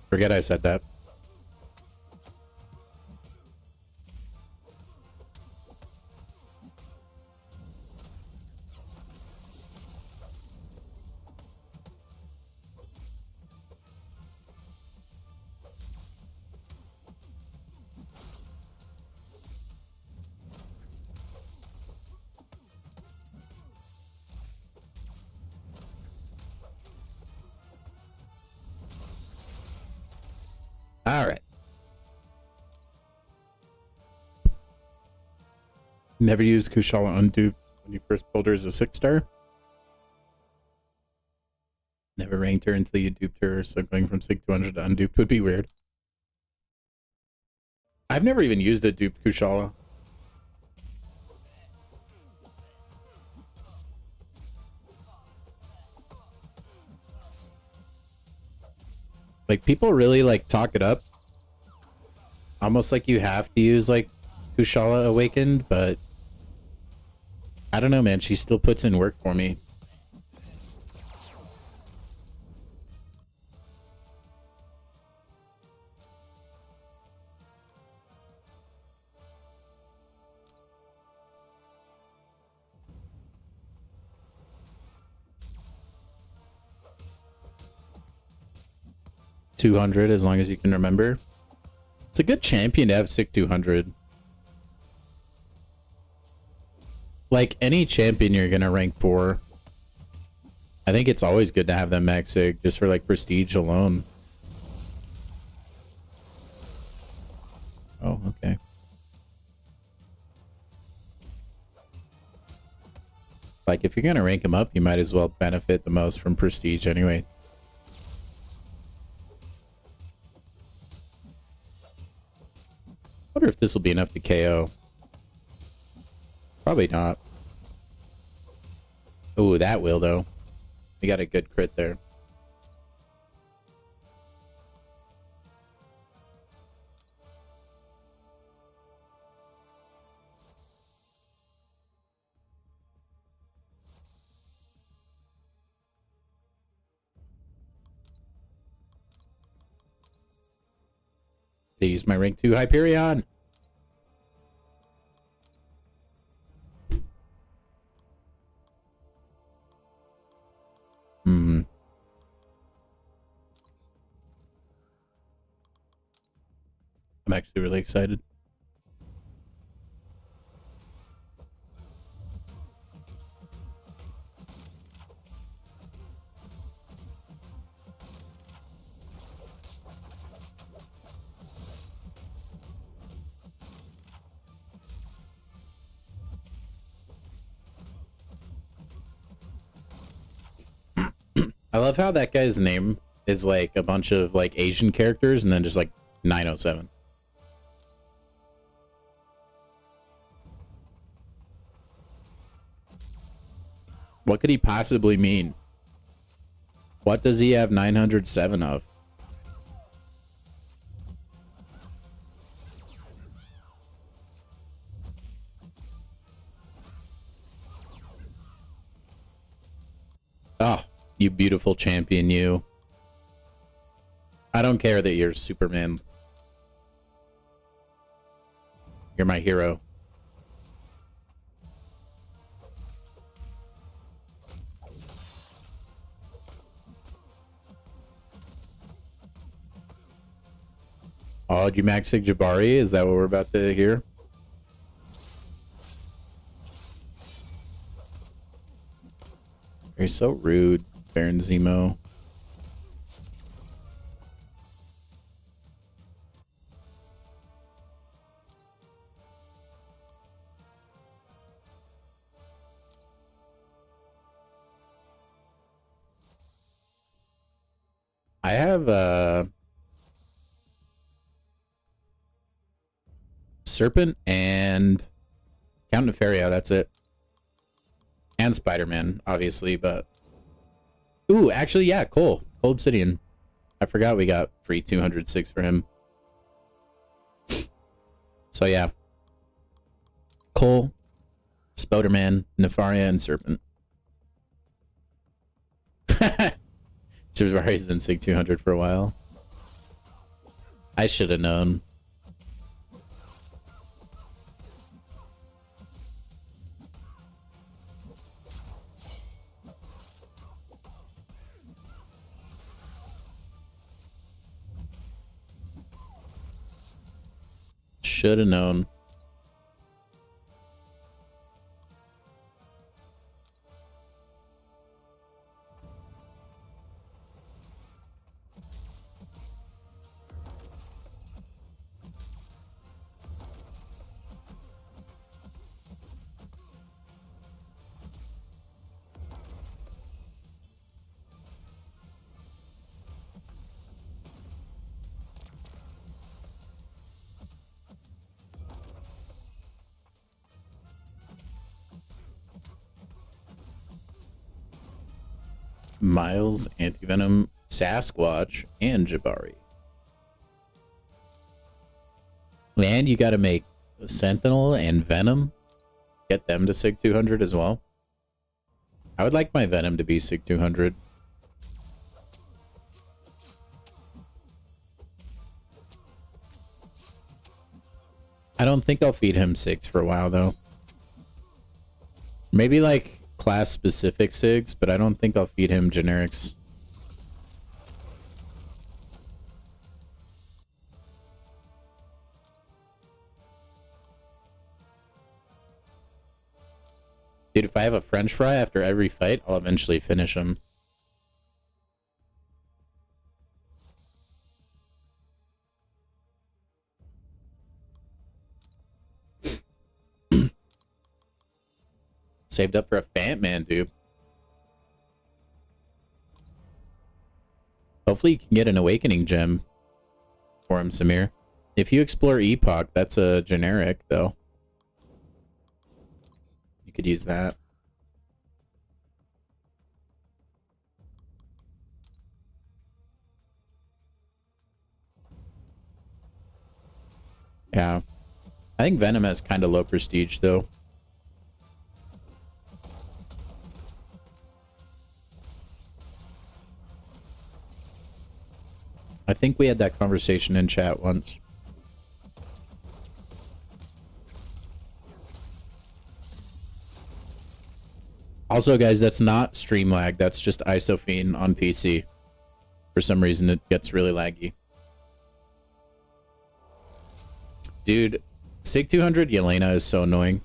Forget I said that. All right. Never used Kushala unduped when you first pulled her as a 6-star. Never ranked her until you duped her, so going from Sig 200 to unduped would be weird. I've never even used a duped Kushala. Like, people really, like, talk it up. Almost like you have to use, like, Kushala awakened, but I don't know, man. She still puts in work for me. $200 as long as you can remember. It's a good champion to have sick 200. Like any champion you're gonna rank 4, I think it's always good to have them max sig just for like prestige alone. Oh, okay. Like if you're gonna rank them up, you might as well benefit the most from prestige anyway. I wonder if this will be enough to KO. Probably not. Oh, that will though. We got a good crit there. They use my rank 2 Hyperion. I'm actually really excited. I love how that guy's name is like a bunch of like Asian characters and then just like 907. What could he possibly mean? What does he have 907 of? Oh, you beautiful champion, you. I don't care that you're Superman. You're my hero. Oh, did you max sig Jabari? Is that what we're about to hear? You're so rude, Baron Zemo. I have Serpent and Count Nefaria, that's it. And Spider-Man, obviously, but... Ooh, actually, yeah, Cole. Cole Obsidian. I forgot we got free 206 for him. So, yeah. Cole, Spider-Man, Nefaria, and Serpent. Jabari's been sig 200 for a while. I should have known. Should have known. Miles, Antivenom, Sasquatch, and Jabari. And you gotta make Sentinel and Venom. Get them to Sig 200 as well. I would like my Venom to be Sig 200. I don't think I'll feed him SIGs for a while, though. Maybe, like, class-specific SIGs, but I don't think I'll feed him generics. Dude, if I have a French fry after every fight, I'll eventually finish him. Saved up for a Fat Man, dude. Hopefully you can get an Awakening Gem for him, Samir. If you explore Epoch, that's a generic, though. You could use that. Yeah. I think Venom has kind of low prestige, though. I think we had that conversation in chat once. Also, guys, that's not stream lag. That's just Isophene on PC. For some reason, it gets really laggy. Dude, Sig 200 Yelena is so annoying.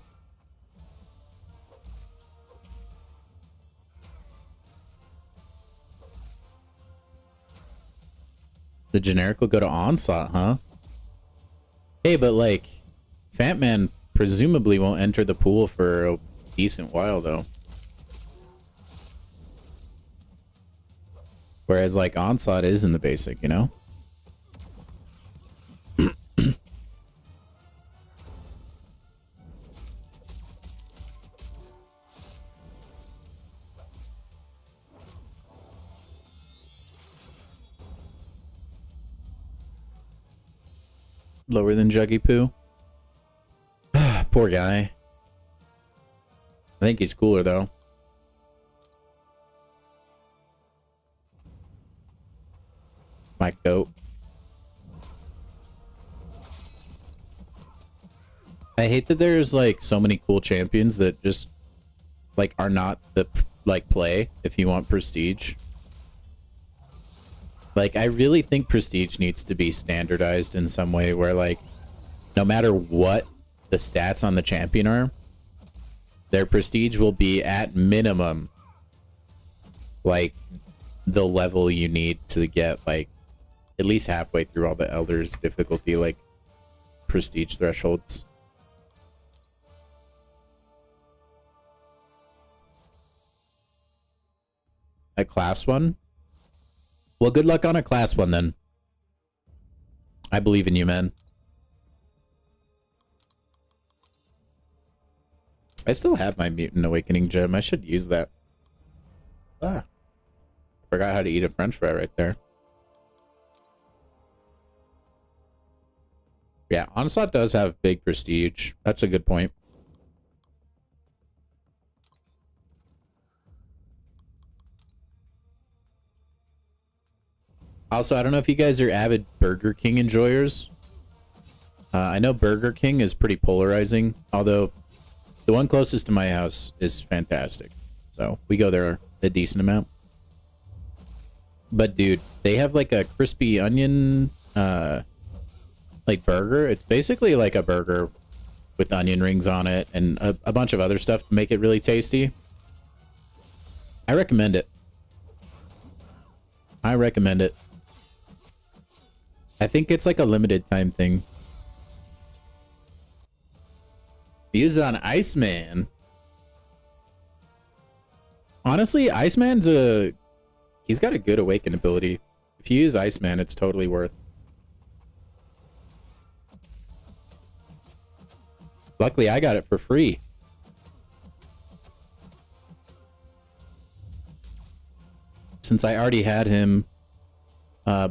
The generic will go to Onslaught, huh? Hey, but like, Fat Man presumably won't enter the pool for a decent while, though. Whereas, like, Onslaught is in the basic, you know? Lower than Juggy Poo. Poor guy. I think he's cooler, though. My goat. I hate that there's, like, so many cool champions that just, like, are not the, like, play if you want prestige. Like, I really think prestige needs to be standardized in some way where, like, no matter what the stats on the champion are, their prestige will be at minimum, like, the level you need to get, like, at least halfway through all the Elders difficulty, like, prestige thresholds. A class one? Well, good luck on a class one, then. I believe in you, man. I still have my Mutant Awakening Gem. I should use that. Ah. Forgot how to eat a French fry right there. Yeah, Onslaught does have big prestige. That's a good point. Also, I don't know if you guys are avid Burger King enjoyers. I know Burger King is pretty polarizing, although the one closest to my house is fantastic. So we go there a decent amount. But dude, they have like a crispy onion like burger. It's basically like a burger with onion rings on it and a bunch of other stuff to make it really tasty. I recommend it. I recommend it. I think it's like a limited time thing. Views on Iceman. Honestly, Iceman's he's got a good awaken ability. If you use Iceman, it's totally worth. Luckily, I got it for free. Since I already had him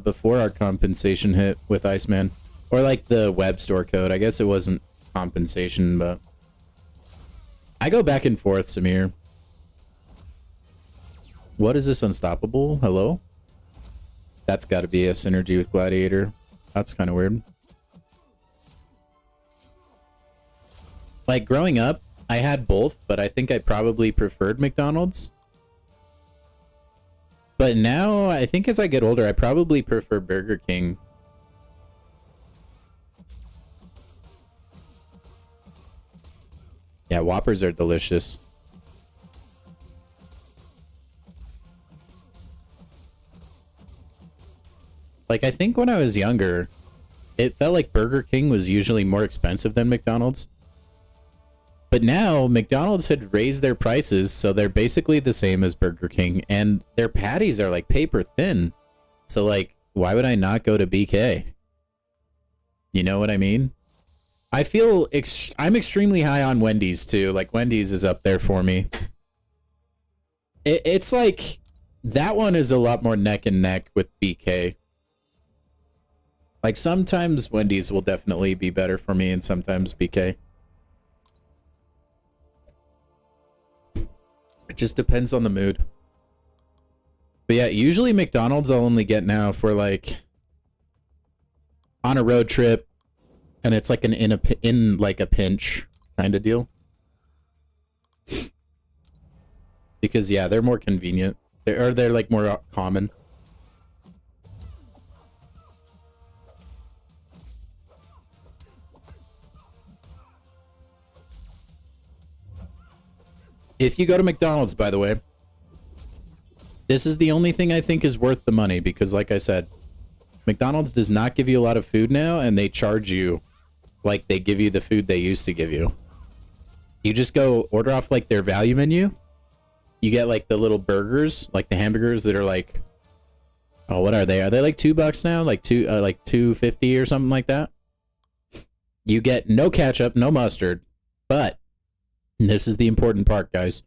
before our compensation hit with Iceman. Or like the web store code. I guess it wasn't compensation, but I go back and forth, Samir. What is this, Unstoppable? Hello? That's got to be a synergy with Gladiator. That's kind of weird. Like, growing up, I had both, but I think I probably preferred McDonald's. But now, I think as I get older, I probably prefer Burger King. Yeah, Whoppers are delicious. Like, I think when I was younger, it felt like Burger King was usually more expensive than McDonald's. But now, McDonald's had raised their prices, so they're basically the same as Burger King, and their patties are like paper thin. So, like, why would I not go to BK? You know what I mean? I feel I'm extremely high on Wendy's too. Like, Wendy's is up there for me. It's like that one is a lot more neck and neck with BK. Like, sometimes Wendy's will definitely be better for me, and sometimes BK. It just depends on the mood. But yeah, usually McDonald's I'll only get now for like on a road trip, and it's like an in like a pinch kind of deal. Because yeah, they're more convenient. They're like more common. If you go to McDonald's, by the way, this is the only thing I think is worth the money, because like I said, McDonald's does not give you a lot of food now, and they charge you like they give you the food they used to give you. You just go order off like their value menu. You get like the little burgers, like the hamburgers that are like, oh, what are they? Are they like $2 now? Like $2.50 or something like that? You get no ketchup, no mustard, but and this is the important part, guys.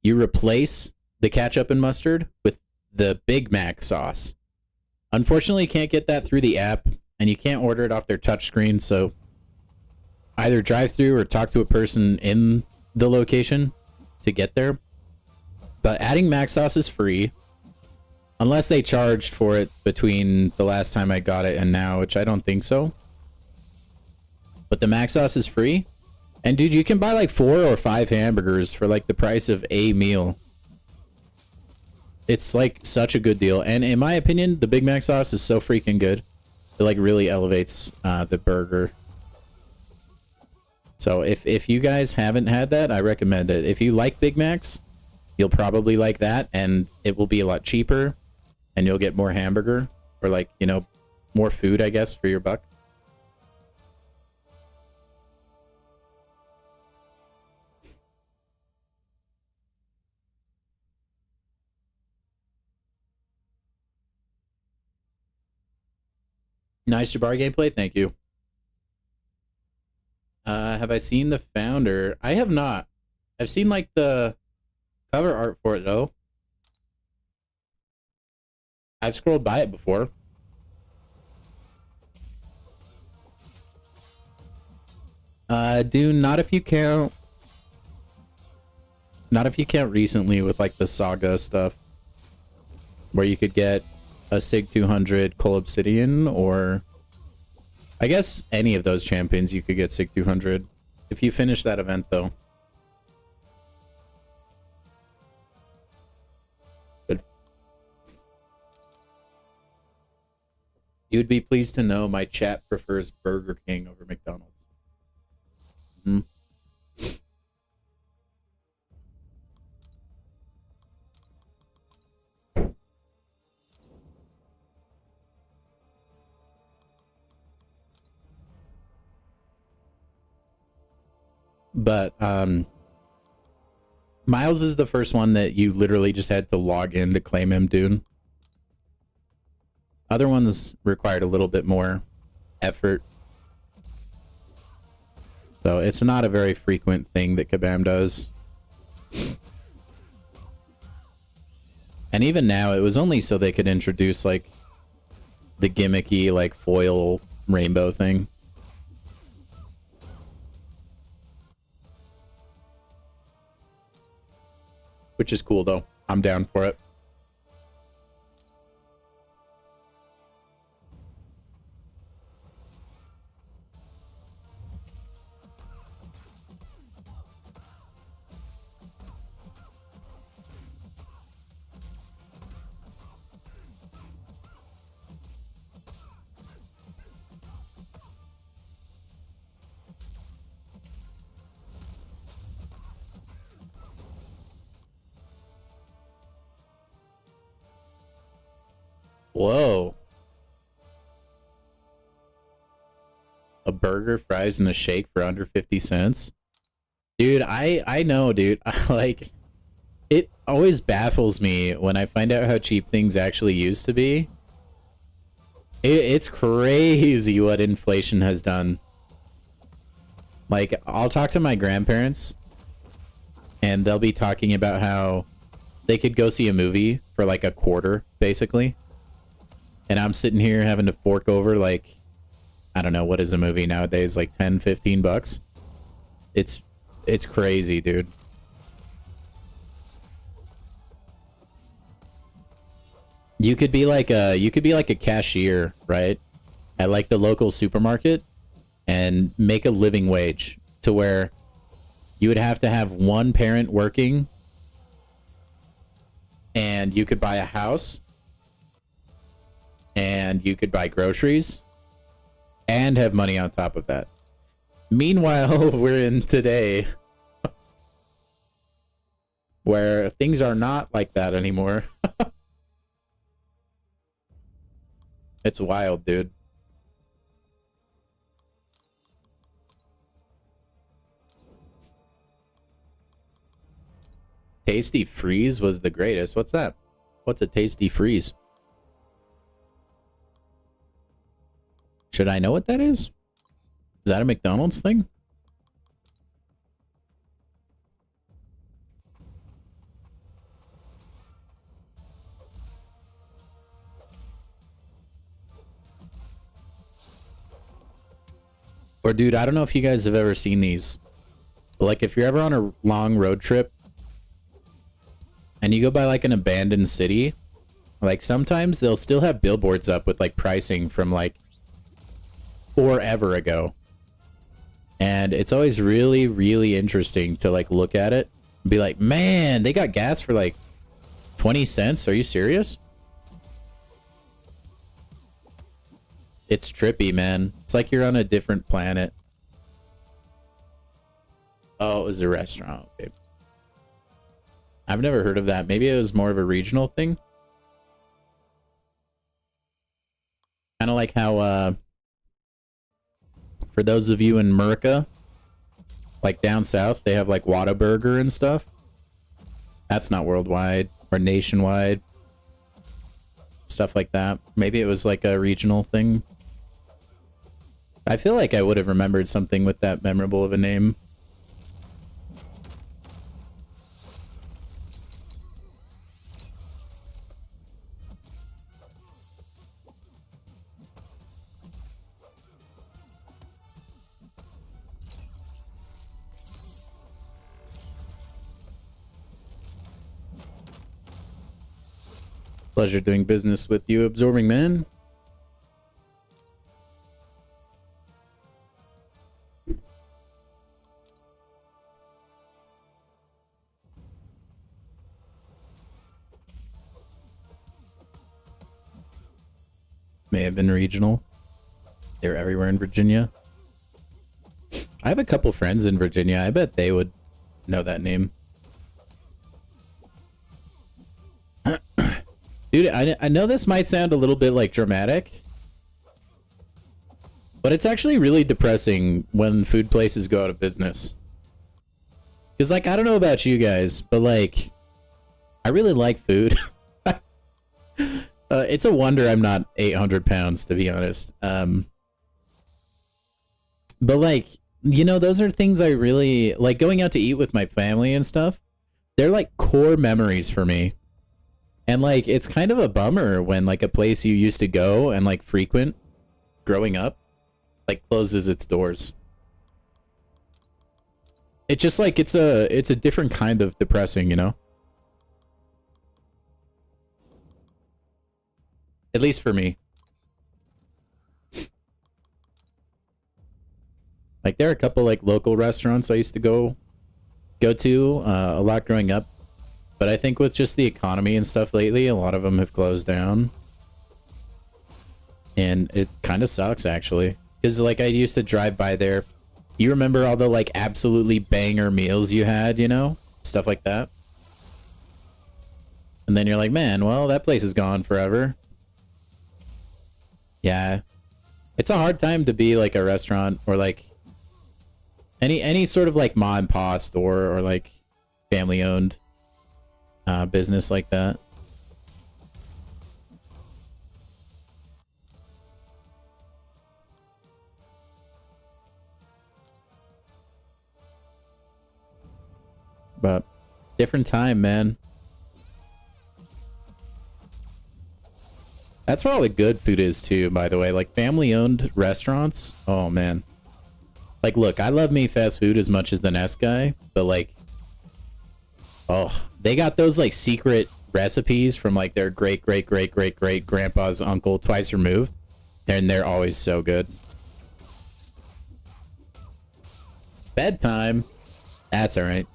You replace the ketchup and mustard with the Big Mac sauce. Unfortunately, you can't get that through the app, and you can't order it off their touchscreen, so either drive through or talk to a person in the location to get there. But adding Mac sauce is free, unless they charged for it between the last time I got it and now, which I don't think so. But the Mac sauce is free. And dude, you can buy like 4 or 5 hamburgers for like the price of a meal. It's like such a good deal. And in my opinion, the Big Mac sauce is so freaking good. It like really elevates the burger. So if you guys haven't had that, I recommend it. If you like Big Macs, you'll probably like that, and it will be a lot cheaper, and you'll get more hamburger, or like, you know, more food, I guess, for your buck. Nice Jabari gameplay, thank you. Have I seen the founder? I have not. I've seen like the cover art for it though. I've scrolled by it before. Dude, not if you count recently with like the Saga stuff, where you could get a Sig 200 Coal Obsidian, or I guess any of those champions you could get Sig 200 if you finish that event though. Good. You'd be pleased to know my chat prefers Burger King over McDonald's. Hmm. But Miles is the first one that you literally just had to log in to claim him, dude. Other ones required a little bit more effort. So it's not a very frequent thing that Kabam does. And even now, it was only so they could introduce like the gimmicky like foil rainbow thing. which is cool though. I'm down for it. Whoa. A burger, fries, and a shake for under 50 cents? Dude, I know, dude. Like, it always baffles me when I find out how cheap things actually used to be. It's crazy what inflation has done. Like, I'll talk to my grandparents, and they'll be talking about how they could go see a movie for like a quarter, basically. And I'm sitting here having to fork over like, I don't know, what is a movie nowadays? Like 10, 15 bucks? It's crazy, dude. You could be like a cashier, right? At like the local supermarket and make a living wage to where you would have to have one parent working and you could buy a house and you could buy groceries and have money on top of that. Meanwhile, we're in today where things are not like that anymore. It's wild, dude. Tasty freeze was the greatest. What's that? What's a tasty freeze? Should I know what that is? Is that a McDonald's thing? Or dude, I don't know if you guys have ever seen these. But like if you're ever on a long road trip and you go by like an abandoned city, like sometimes they'll still have billboards up with like pricing from like forever ago. And it's always really, really interesting to like look at it and be like, man, they got gas for like 20 cents. Are you serious? It's trippy, man. It's like you're on a different planet. Oh, it was a restaurant. Okay. I've never heard of that. Maybe it was more of a regional thing. Kind of like how, for those of you in America, like down south, they have like Whataburger and stuff. That's not worldwide or nationwide. Stuff like that. Maybe it was like a regional thing. I feel like I would have remembered something with that memorable of a name. Pleasure doing business with you, Absorbing Man. May have been regional. They're everywhere in Virginia. I have a couple friends in Virginia. I bet they would know that name. Dude, I know this might sound a little bit like dramatic, but it's actually really depressing when food places go out of business. Because, like, I don't know about you guys, but, like, I really like food. It's a wonder I'm not 800 pounds, to be honest. But, like, you know, those are things I really... Like, going out to eat with my family and stuff, they're, like, core memories for me. And, like, it's kind of a bummer when, like, a place you used to go and, like, frequent growing up, like, closes its doors. It just, like, it's a different kind of depressing, you know? At least for me. Like, there are a couple, like, local restaurants I used to go to a lot growing up. But I think with just the economy and stuff lately, a lot of them have closed down. And it kind of sucks, actually. Because, like, I used to drive by there. You remember all the, like, absolutely banger meals you had, you know? Stuff like that. And then you're like, man, well, that place is gone forever. Yeah. It's a hard time to be, like, a restaurant or, like, any sort of, like, ma and pa store or, like, family-owned business like that. But different time, man. That's where all the good food is too, by the way. Like, family-owned restaurants. Oh, man. Like, look, I love me fast food as much as the Nest guy, but, like, oh, they got those, like, secret recipes from, like, their great-great-great-great-great-grandpa's uncle twice removed, and they're always so good. Bedtime? That's alright.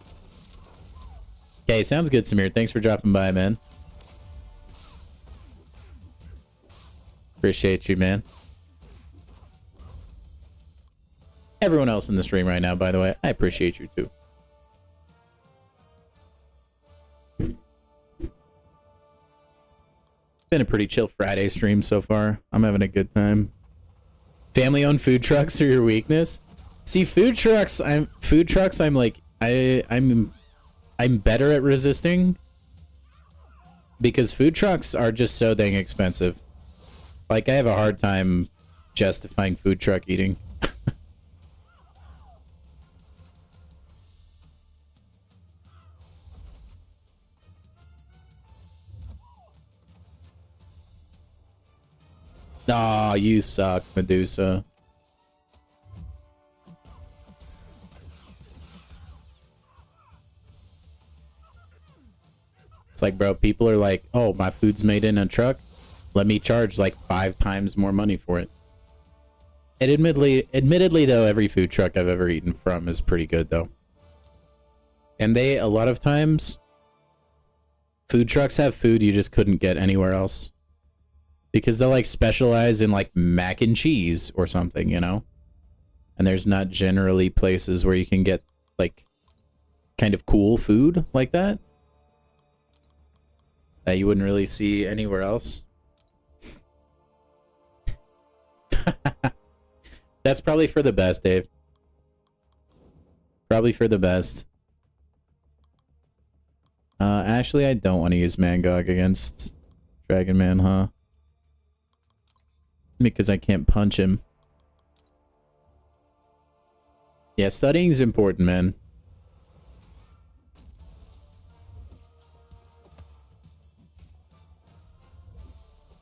Okay, sounds good, Samir. Thanks for dropping by, man. Appreciate you, man. Everyone else in the stream right now, by the way, I appreciate you too. Been a pretty chill Friday stream so far. I'm having a good time. Family-owned food trucks are your weakness? See, food trucks, I'm like, I'm better at resisting because food trucks are just so dang expensive. Like, I have a hard time justifying food truck eating. Aw, you suck, Medusa. It's like, bro, people are like, oh, my food's made in a truck. Let me charge like 5 times more money for it. And admittedly, though, every food truck I've ever eaten from is pretty good, though. And they, a lot of times, food trucks have food you just couldn't get anywhere else. Because they'll, like, specialize in, like, mac and cheese or something, you know? And there's not generally places where you can get, like, kind of cool food like that. That you wouldn't really see anywhere else. That's probably for the best, Dave. Probably for the best. Actually, I don't want to use Mangog against Dragon Man, huh? Because I can't punch him. Yeah, studying's important, man.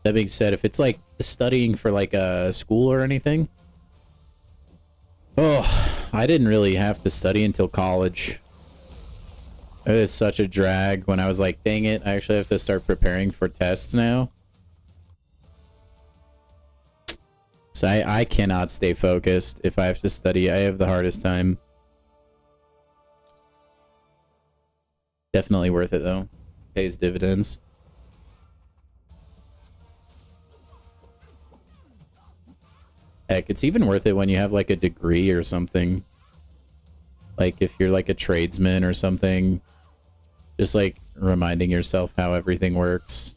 That being said, if it's like studying for like a school or anything, oh, I didn't really have to study until college. It was such a drag when I was like, dang it, I actually have to start preparing for tests now. So I cannot stay focused if I have to study. I have the hardest time. Definitely worth it though. Pays dividends. Heck, it's even worth it when you have like a degree or something. Like if you're like a tradesman or something. Just like reminding yourself how everything works.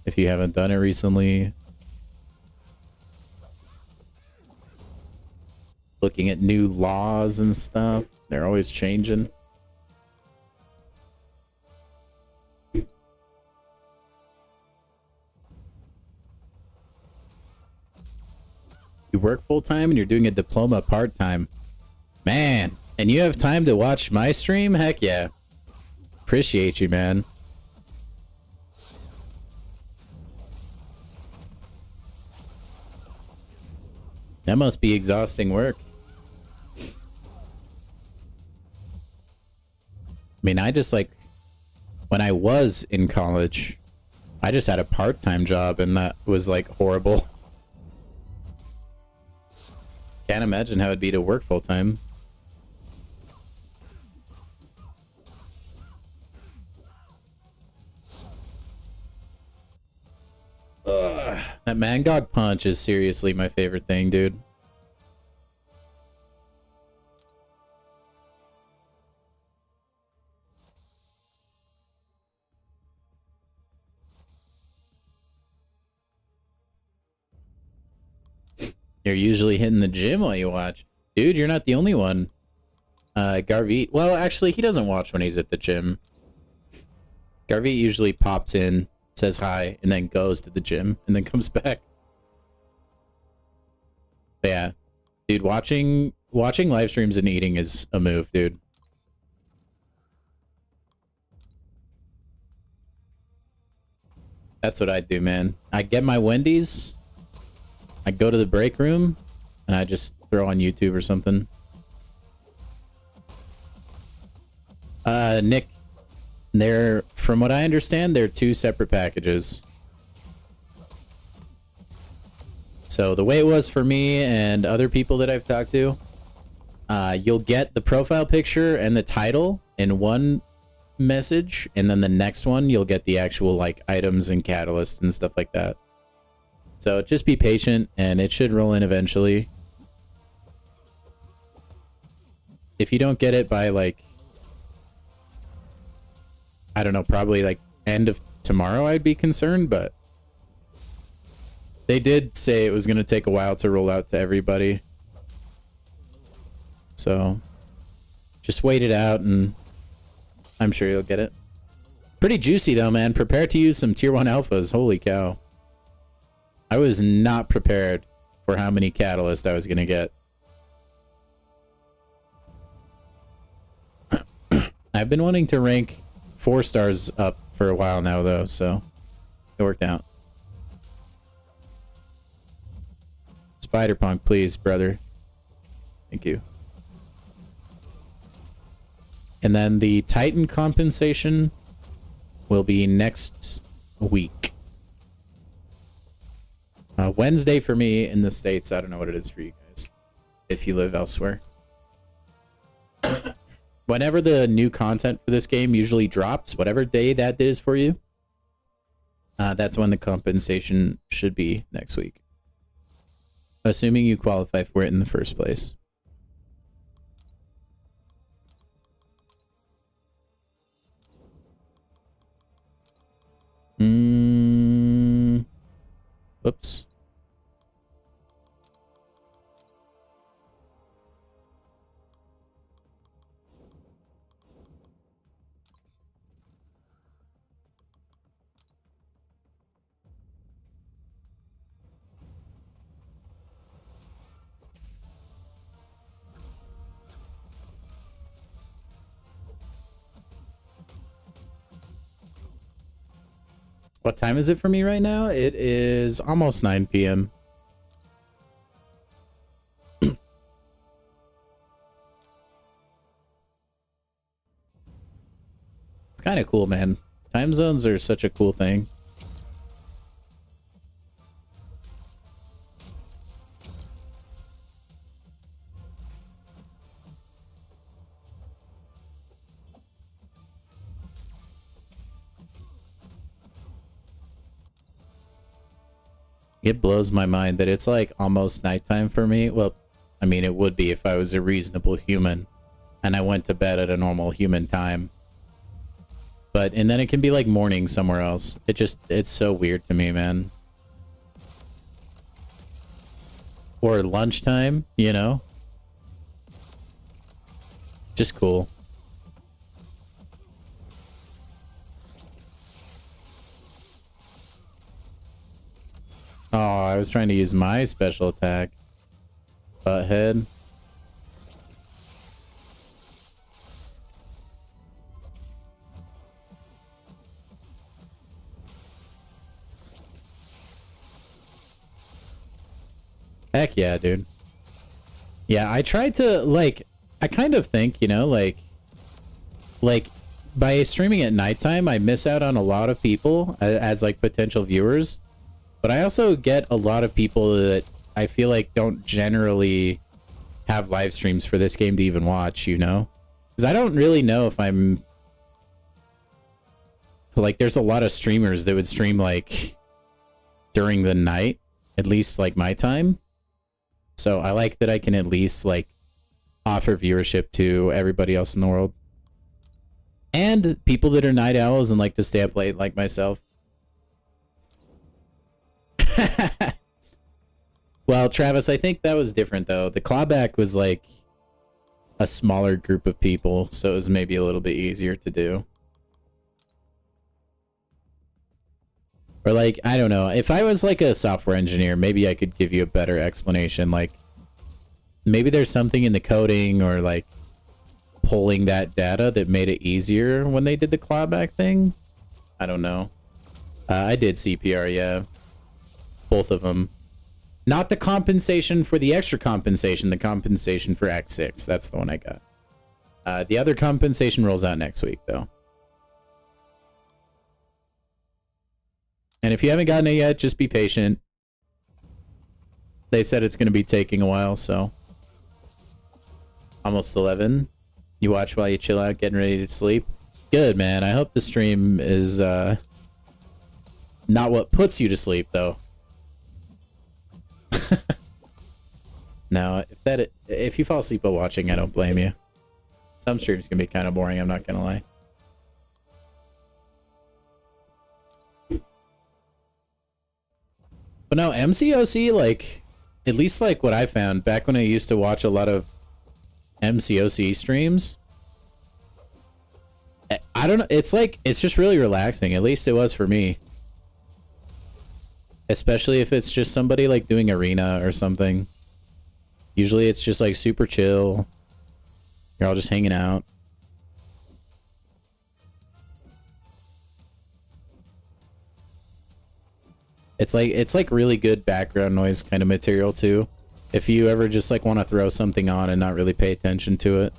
If you haven't done it recently. Looking at new laws and stuff. They're always changing. You work full-time and you're doing a diploma part-time. Man, and you have time to watch my stream? Heck yeah. Appreciate you, man. That must be exhausting work. I mean, I just like, when I was in college, I just had a part-time job and that was like horrible. Can't imagine how it'd be to work full-time. That Mangog punch is seriously my favorite thing, dude. You're usually hitting the gym while you watch. Dude, you're not the only one. Garvit, well, actually, he doesn't watch when he's at the gym. Garvit usually pops in, says hi, and then goes to the gym, and then comes back. But yeah. Dude, watching live streams and eating is a move, dude. That's what I do, man. I get my Wendy's, I go to the break room, and I just throw on YouTube or something. Nick, from what I understand, they're two separate packages. So the way it was for me and other people that I've talked to, you'll get the profile picture and the title in one message, and then the next one you'll get the actual like items and catalysts and stuff like that. So just be patient and it should roll in eventually. If you don't get it by like, I don't know, probably like end of tomorrow, I'd be concerned, but they did say it was going to take a while to roll out to everybody. So just wait it out and I'm sure you'll get it. Pretty juicy though, man. Prepare to use some tier 1 alphas. Holy cow. I was not prepared for how many catalysts I was going to get. I've been wanting to rank 4 stars up for a while now though, so it worked out. Spider-Punk, please, brother. Thank you. And then the Titan compensation will be next week. Wednesday for me in the States. I don't know what it is for you guys if you live elsewhere. Whenever the new content for this game usually drops, whatever day that is for you, that's when the compensation should be next week. Assuming you qualify for it in the first place. Whoops. What time is it for me right now? It is almost 9 p.m. It's kind of cool, man. Time zones are such a cool thing. It blows my mind that it's like almost nighttime for me. Well, I mean, it would be if I was a reasonable human and I went to bed at a normal human time. And then it can be like morning somewhere else. It's so weird to me, man. Or lunchtime, you know? Just cool. Oh, I was trying to use my special attack. Butthead. Heck yeah, dude. Yeah, I tried to, like, I kind of think, you know, like, by streaming at nighttime, I miss out on a lot of people as like potential viewers. But I also get a lot of people that I feel like don't generally have live streams for this game to even watch, you know? Because I don't really know if I'm... Like, there's a lot of streamers that would stream, like, during the night, at least, like, my time. So I like that I can at least, like, offer viewership to everybody else in the world. And people that are night owls and like to stay up late, like myself. Well, Travis, I think that was different, though. The clawback was, like, a smaller group of people, so it was maybe a little bit easier to do. Or, like, I don't know. If I was, like, a software engineer, maybe I could give you a better explanation. Like, maybe there's something in the coding or, like, pulling that data that made it easier when they did the clawback thing. I don't know. I did CPR, yeah. Both of them. Not the compensation for the extra compensation, the compensation for Act 6. That's the one I got. The other compensation rolls out next week, though. And if you haven't gotten it yet, just be patient. They said it's going to be taking a while, so... Almost 11. You watch while you chill out, getting ready to sleep. Good, man. I hope the stream is not what puts you to sleep, though. No, if you fall asleep while watching, I don't blame you. Some streams can be kind of boring, I'm not gonna lie. But no, MCOC, like, at least like what I found back when I used to watch a lot of MCOC streams, I don't know, it's like, it's just really relaxing. At least it was for me. Especially if it's just somebody like doing arena or something. Usually it's just like super chill. You're all just hanging out. It's like really good background noise kind of material too. If you ever just like want to throw something on and not really pay attention to it.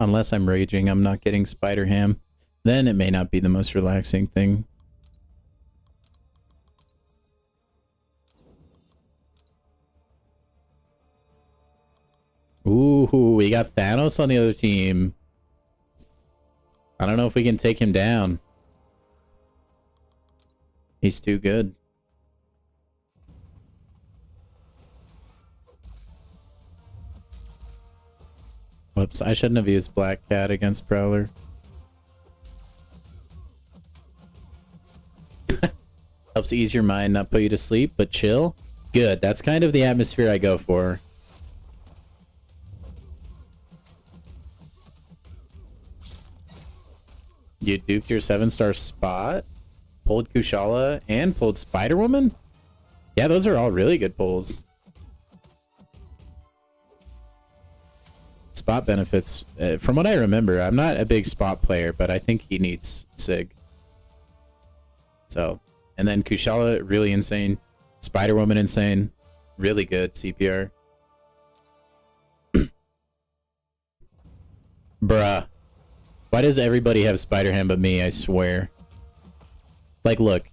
Unless I'm raging, I'm not getting spider ham. Then it may not be the most relaxing thing. Ooh, we got Thanos on the other team. I don't know if we can take him down. He's too good. Whoops, I shouldn't have used Black Cat against Prowler. Helps ease your mind, not put you to sleep, but chill. Good, that's kind of the atmosphere I go for. You duped your 7-star spot, pulled Kushala, and pulled Spider-Woman? Yeah, those are all really good pulls. Spot benefits, from what I remember, I'm not a big spot player, but I think he needs Sig. So, and then Kushala, really insane. Spider-Woman, insane. Really good CPR. Bruh. Why does everybody have Spider-Ham but me, I swear? Like, look.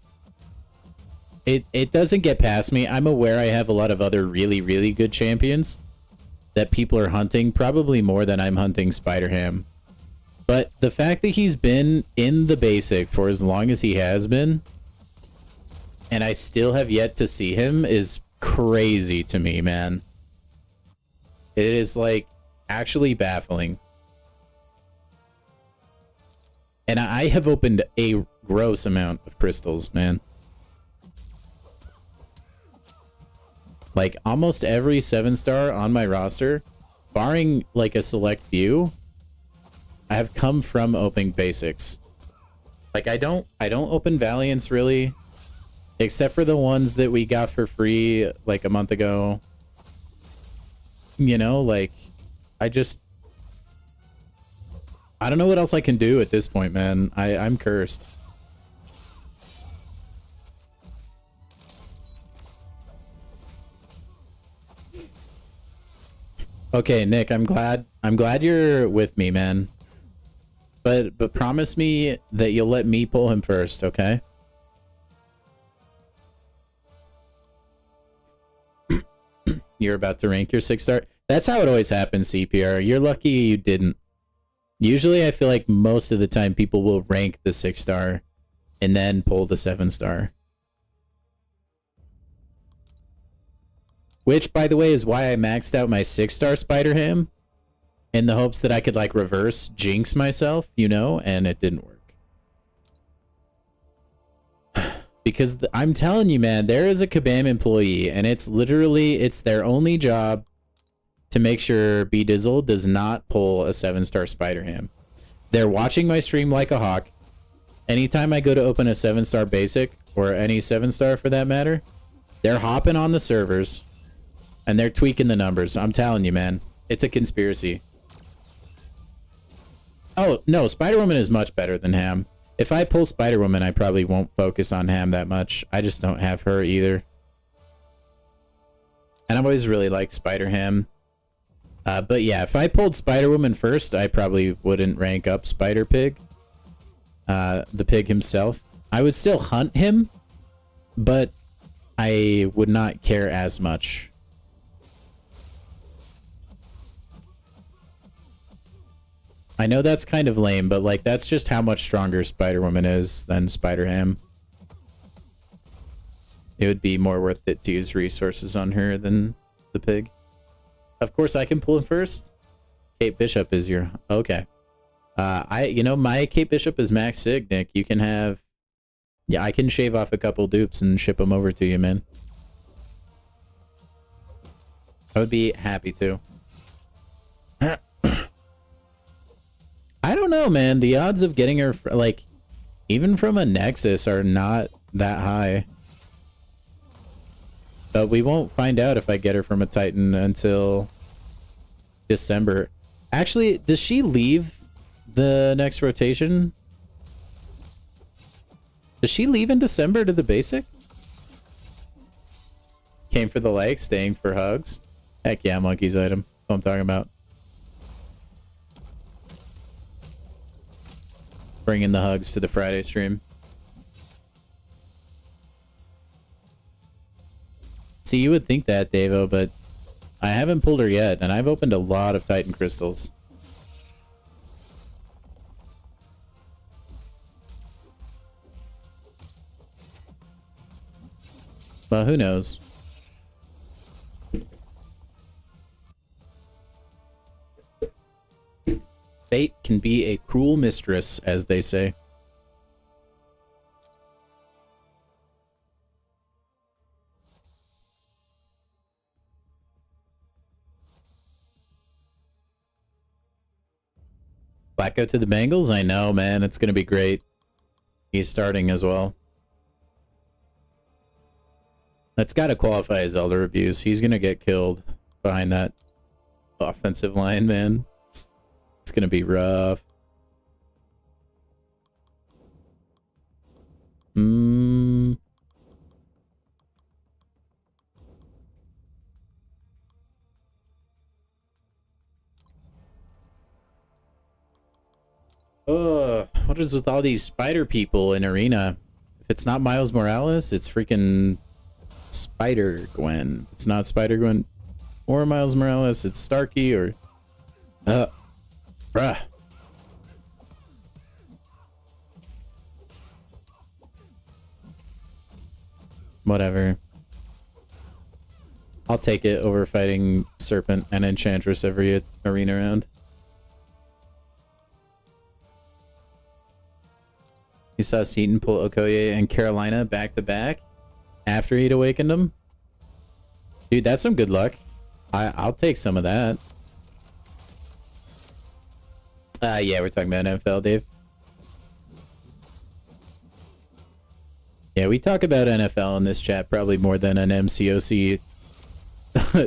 It doesn't get past me. I'm aware I have a lot of other really, really good champions that people are hunting, probably more than I'm hunting Spider-Ham. But the fact that he's been in the basic for as long as he has been, and I still have yet to see him, is crazy to me, man. It is, like, actually baffling. And I have opened a gross amount of crystals, man. Like, almost every 7-star on my roster, barring, like, a select few, I have come from opening basics. Like, I don't open Valiants, really. Except for the ones that we got for free, like, a month ago. You know, like, I don't know what else I can do at this point, man. I'm cursed. Okay, Nick, I'm glad you're with me, man. But promise me that you'll let me pull him first, okay? You're about to rank your 6-star. That's how it always happens, CPR. You're lucky you didn't. Usually I feel like most of the time people will rank the 6-star and then pull the 7-star. Which, by the way, is why I maxed out my 6-star Spider-Ham in the hopes that I could, like, reverse jinx myself, you know, and it didn't work. Because I'm telling you, man, there is a Kabam employee, and it's literally, it's their only job to make sure B-Dizzle does not pull a 7-star Spider-Ham. They're watching my stream like a hawk. Anytime I go to open a 7-star basic, or any 7-star for that matter, they're hopping on the servers, and they're tweaking the numbers. I'm telling you, man. It's a conspiracy. Oh, no, Spider-Woman is much better than Ham. If I pull Spider-Woman, I probably won't focus on Ham that much. I just don't have her either. And I've always really liked Spider-Ham. But yeah, if I pulled Spider-Woman first, I probably wouldn't rank up Spider-Pig. The pig himself. I would still hunt him, but I would not care as much. I know that's kind of lame, but like that's just how much stronger Spider-Woman is than Spider-Ham. It would be more worth it to use resources on her than the pig. Of course, I can pull him first. Kate Bishop is your... Okay. You know, my Kate Bishop is max sig, Nick. You can have... Yeah, I can shave off a couple dupes and ship them over to you, man. I would be happy to. I don't know, man. The odds of getting her, like, even from a Nexus are not that high. But we won't find out if I get her from a Titan until December. Actually, does she leave the next rotation? Does she leave in December to the basic? Came for the likes, staying for hugs. Heck yeah, monkey's item. That's what I'm talking about. Bringing the hugs to the Friday stream. See, you would think that, Davo, but I haven't pulled her yet, and I've opened a lot of Titan crystals. Well, who knows? Fate can be a cruel mistress, as they say. Blackout to the Bengals? I know, man. It's going to be great. He's starting as well. That's got to qualify as elder abuse. He's going to get killed behind that offensive line, man. It's going to be rough. What is with all these spider people in Arena? If it's not Miles Morales, it's freaking Spider-Gwen. If it's not Spider-Gwen or Miles Morales, it's Starkey or... Bruh. Whatever. I'll take it over fighting Serpent and Enchantress every arena round. You saw Seaton pull Okoye and Carolina back to back after he'd awakened them. Dude, that's some good luck. I'll take some of that. Yeah, we're talking about NFL, Dave. Yeah, we talk about NFL in this chat probably more than an MCOC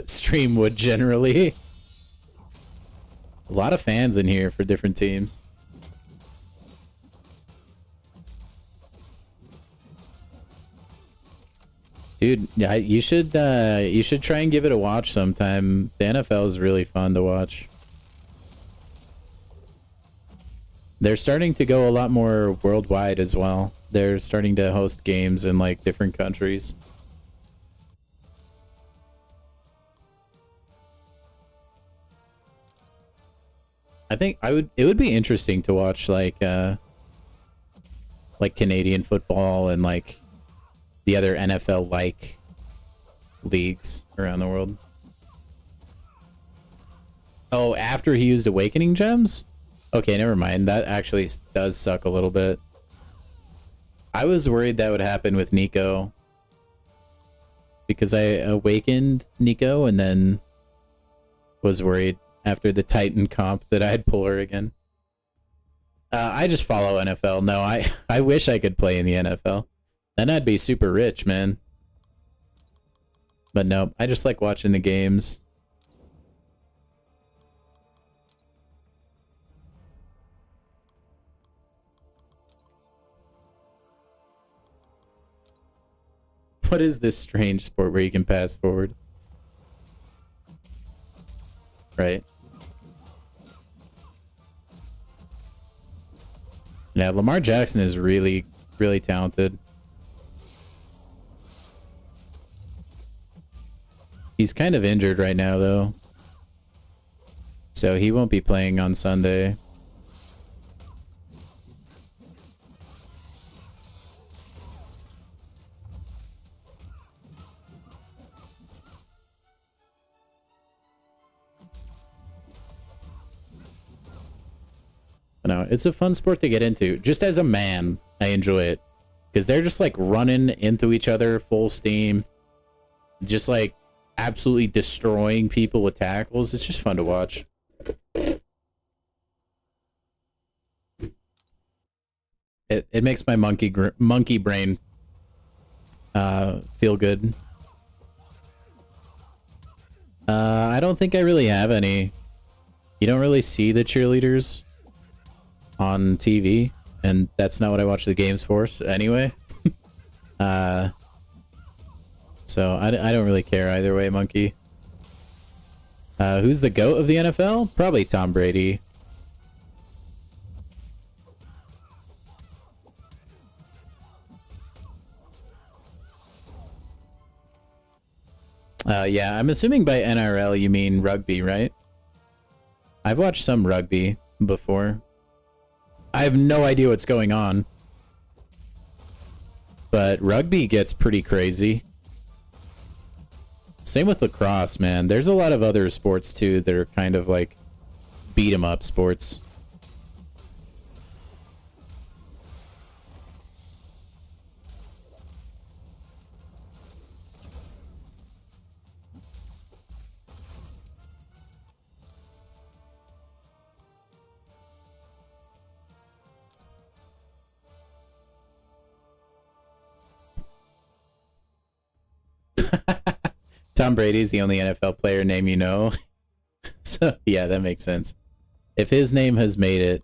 stream would generally. A lot of fans in here for different teams. Dude, yeah, you should try and give it a watch sometime. The NFL is really fun to watch. They're starting to go a lot more worldwide as well. They're starting to host games in like different countries. I think it would be interesting to watch like Canadian football and like the other NFL like leagues around the world. Oh, after he used Awakening Gems? Okay, never mind. That actually does suck a little bit. I was worried that would happen with Nico. Because I awakened Nico and then was worried after the Titan comp that I'd pull her again. I just follow NFL. No, I wish I could play in the NFL. Then I'd be super rich, man. But no, I just like watching the games. What is this strange sport where you can pass forward? Right. Yeah, Lamar Jackson is really, really talented. He's kind of injured right now, though. So he won't be playing on Sunday. No, it's a fun sport to get into. Just as a man, I enjoy it. Because they're just like running into each other full steam. Just like absolutely destroying people with tackles. It's just fun to watch. It makes my monkey brain feel good. I don't think I really have any. You don't really see the cheerleaders on TV, and that's not what I watch the games for anyway. So I don't really care either way, monkey. Who's the GOAT of the NFL? Probably Tom Brady. Yeah, I'm assuming by NRL you mean rugby, right? I've watched some rugby before. I have no idea what's going on. But rugby gets pretty crazy. Same with lacrosse, man. There's a lot of other sports, too, that are kind of like beat-em-up sports. Tom Brady's the only NFL player name you know. So, yeah, that makes sense. If his name has made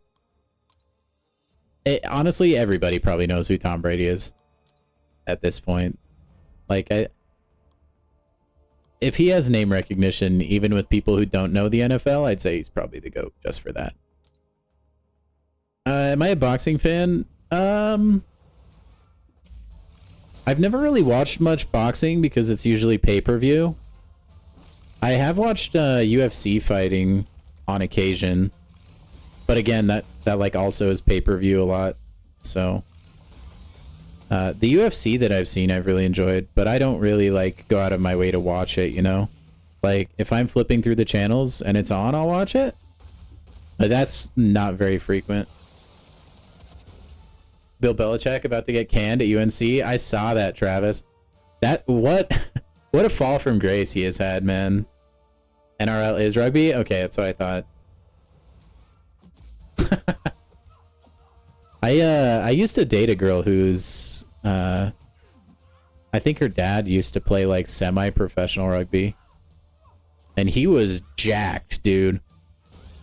it, honestly, everybody probably knows who Tom Brady is at this point. Like, if he has name recognition, even with people who don't know the NFL, I'd say he's probably the GOAT just for that. Am I a boxing fan? I've never really watched much boxing because it's usually pay-per-view. I have watched UFC fighting on occasion. But again, that like also is pay-per-view a lot. So the UFC that I've seen I've really enjoyed, but I don't really like go out of my way to watch it, you know? Like if I'm flipping through the channels and it's on, I'll watch it. But that's not very frequent. Bill Belichick about to get canned at UNC. I saw that, Travis. What a fall from grace he has had, man. NRL is rugby? Okay, that's what I thought. I used to date a girl who's I think her dad used to play like semi-professional rugby. And he was jacked, dude.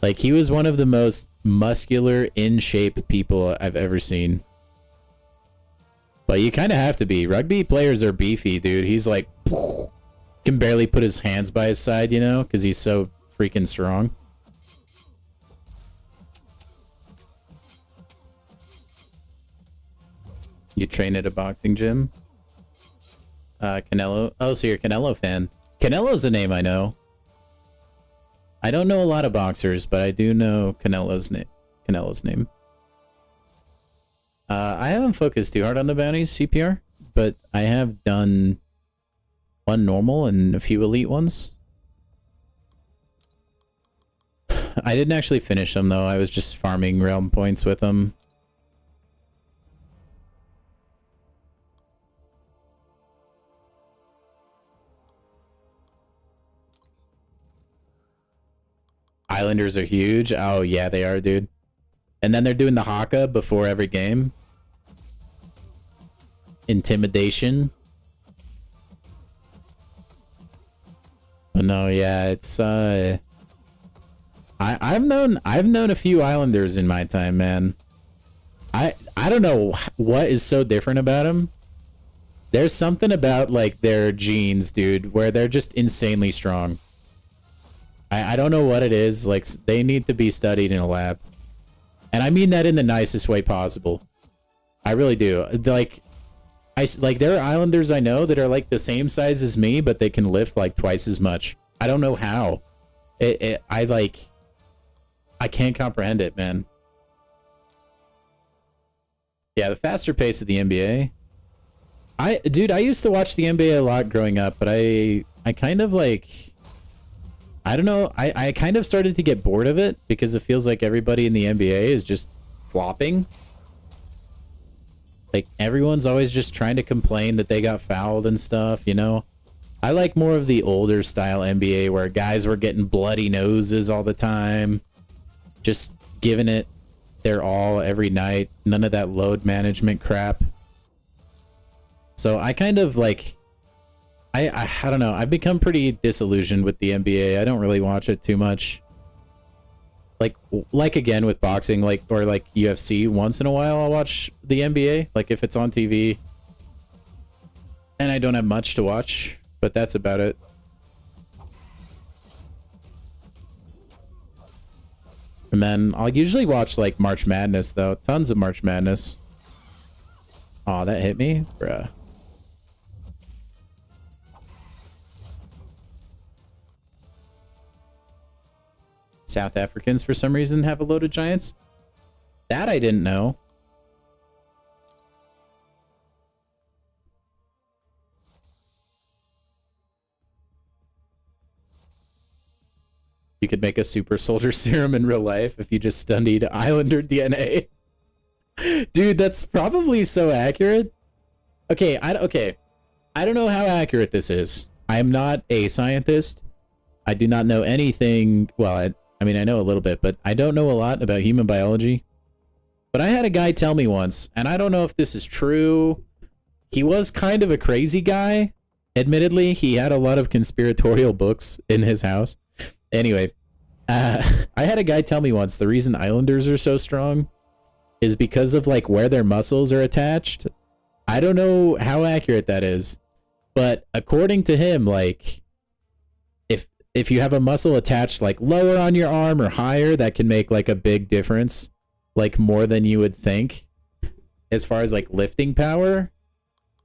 Like he was one of the most muscular, in shape people I've ever seen. But you kind of have to be. Rugby players are beefy, dude. He's like, can barely put his hands by his side, you know, because he's so freaking strong. You train at a boxing gym? Canelo. Oh, so you're a Canelo fan. Canelo's a name I know. I don't know a lot of boxers, but I do know Canelo's name. I haven't focused too hard on the bounties, CPR, but I have done one normal and a few elite ones. I didn't actually finish them, though. I was just farming realm points with them. Islanders are huge. Oh, yeah, they are, dude. And then they're doing the haka before every game. Intimidation. But no, yeah, it's I've known a few Islanders in my time, man. I don't know what is so different about them. There's something about like their genes, dude, where they're just insanely strong. I don't know what it is. Like, they need to be studied in a lab. And I mean that in the nicest way possible. I really do. Like, there are Islanders I know that are like the same size as me, but they can lift like twice as much. I don't know how. I can't comprehend it, man. Yeah, the faster pace of the NBA. Dude, I used to watch the NBA a lot growing up, but I kind of like... I don't know. I kind of started to get bored of it because it feels like everybody in the NBA is just flopping. Like, everyone's always just trying to complain that they got fouled and stuff, you know? I like more of the older style NBA where guys were getting bloody noses all the time. Just giving it their all every night. None of that load management crap. So I kind of like... I don't know. I've become pretty disillusioned with the NBA. I don't really watch it too much. Like again with boxing, or like UFC. Once in a while, I'll watch the NBA. Like if it's on TV, and I don't have much to watch, but that's about it. And then I'll usually watch like March Madness, though. Tons of March Madness. Aw, that hit me, bruh. South Africans, for some reason, have a load of giants. That I didn't know. You could make a super soldier serum in real life if you just studied Islander DNA. Dude, that's probably so accurate. Okay, I don't know how accurate this is. I am not a scientist. I do not know anything. Well, I mean, I know a little bit, but I don't know a lot about human biology. But I had a guy tell me once, and I don't know if this is true. He was kind of a crazy guy. Admittedly, he had a lot of conspiratorial books in his house. Anyway, I had a guy tell me once the reason Islanders are so strong is because of like where their muscles are attached. I don't know how accurate that is, but according to him, like, if you have a muscle attached like lower on your arm or higher, that can make like a big difference, like more than you would think as far as like lifting power.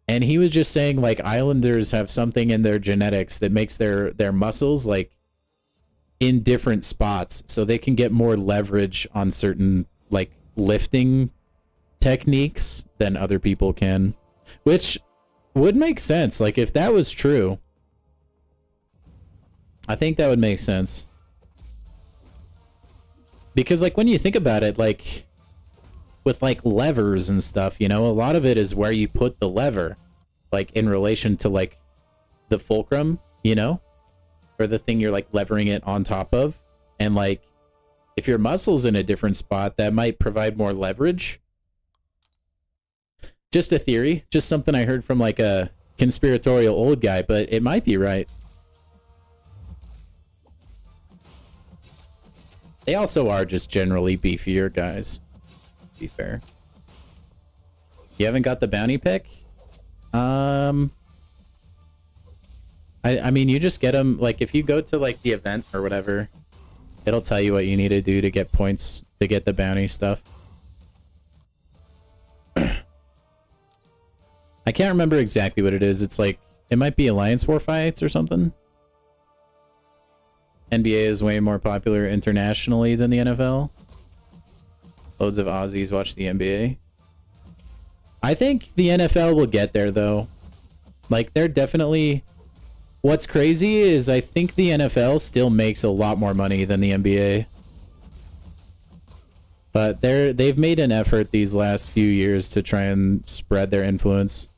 And he was just saying like Islanders have something in their genetics that makes their muscles like in different spots so they can get more leverage on certain like lifting techniques than other people can, which would make sense. Like if that was true, I think that would make sense. Because like when you think about it, like with like levers and stuff, you know, a lot of it is where you put the lever, like in relation to like the fulcrum, you know, or the thing you're like levering it on top of. And like if your muscle's in a different spot, that might provide more leverage. Just a theory, just something I heard from like a conspiratorial old guy, but it might be right. They also are just generally beefier guys, to be fair. You haven't got the bounty pick? I mean, you just get them, like, if you go to, like, the event or whatever, it'll tell you what you need to do to get points to get the bounty stuff. I can't remember exactly what it is. It's like, it might be Alliance War fights or something. NBA is way more popular internationally than the NFL. Loads of Aussies watch the NBA. I think the NFL will get there, though. Like, they're definitely... What's crazy is I think the NFL still makes a lot more money than the NBA. But they've made an effort these last few years to try and spread their influence.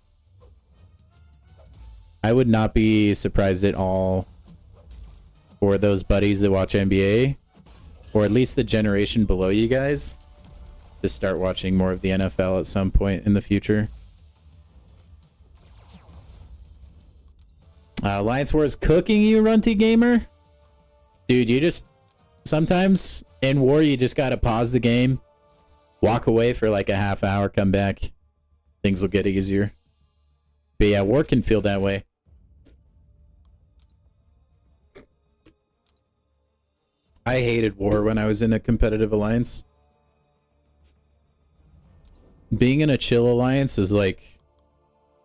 I would not be surprised at all for those buddies that watch NBA, or at least the generation below you guys, to start watching more of the NFL at some point in the future. Alliance War is cooking you, Runty Gamer? Dude, you just... Sometimes in War, you just gotta pause the game, walk away for like a half hour, come back. Things will get easier. But yeah, War can feel that way. I hated War when I was in a competitive alliance. Being in a chill alliance is like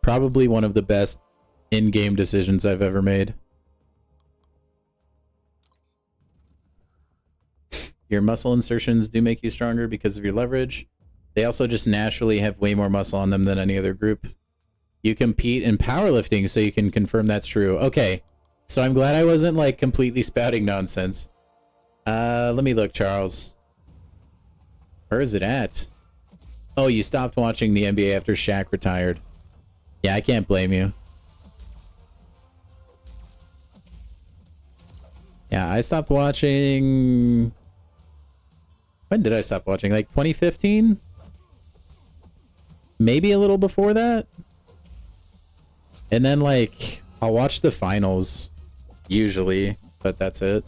probably one of the best in-game decisions I've ever made. Your muscle insertions do make you stronger because of your leverage. They also just naturally have way more muscle on them than any other group. You compete in powerlifting, so you can confirm that's true. Okay, so I'm glad I wasn't like completely spouting nonsense. Let me look, Charles. Where is it at? Oh, you stopped watching the NBA after Shaq retired. Yeah, I can't blame you. Yeah, I stopped watching... When did I stop watching? Like 2015? Maybe a little before that? And then, like, I'll watch the finals, usually, but that's it.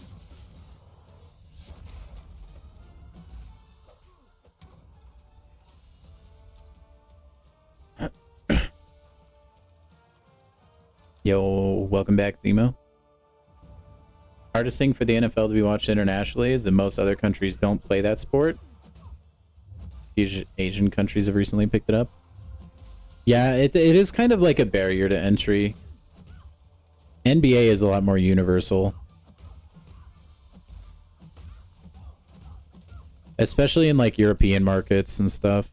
Yo, welcome back, Zemo. Hardest thing for the NFL to be watched internationally is that most other countries don't play that sport. Asian countries have recently picked it up. Yeah, it is kind of like a barrier to entry. NBA is a lot more universal. Especially in like European markets and stuff.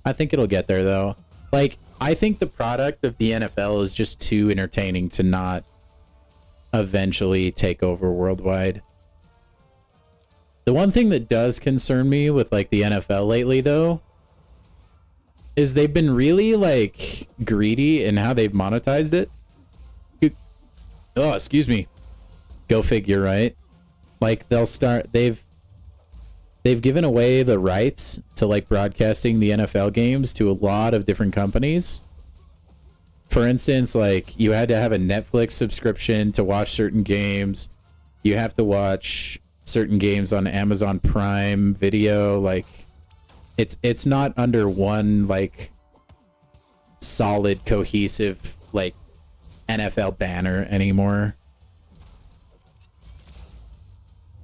I think it'll get there though. Like, I think the product of the NFL is just too entertaining to not eventually take over worldwide. The one thing that does concern me with like the NFL lately though is they've been really like greedy in how they've monetized it. Oh, excuse me. Go figure, right? Like they've given away the rights to like broadcasting the NFL games to a lot of different companies. For instance, like you had to have a Netflix subscription to watch certain games. You have to watch certain games on Amazon Prime Video. Like it's not under one like solid cohesive like NFL banner anymore.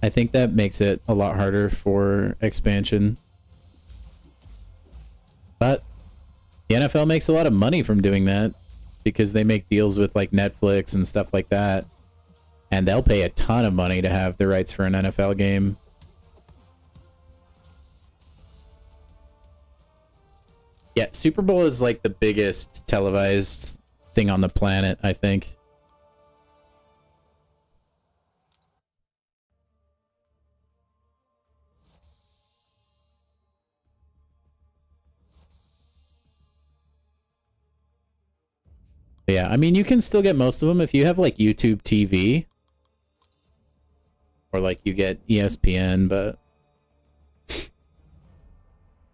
I think that makes it a lot harder for expansion. But the NFL makes a lot of money from doing that because they make deals with like Netflix and stuff like that. And they'll pay a ton of money to have the rights for an NFL game. Yeah, Super Bowl is like the biggest televised thing on the planet, I think. Yeah, I mean, you can still get most of them if you have like YouTube TV. Or like you get ESPN, but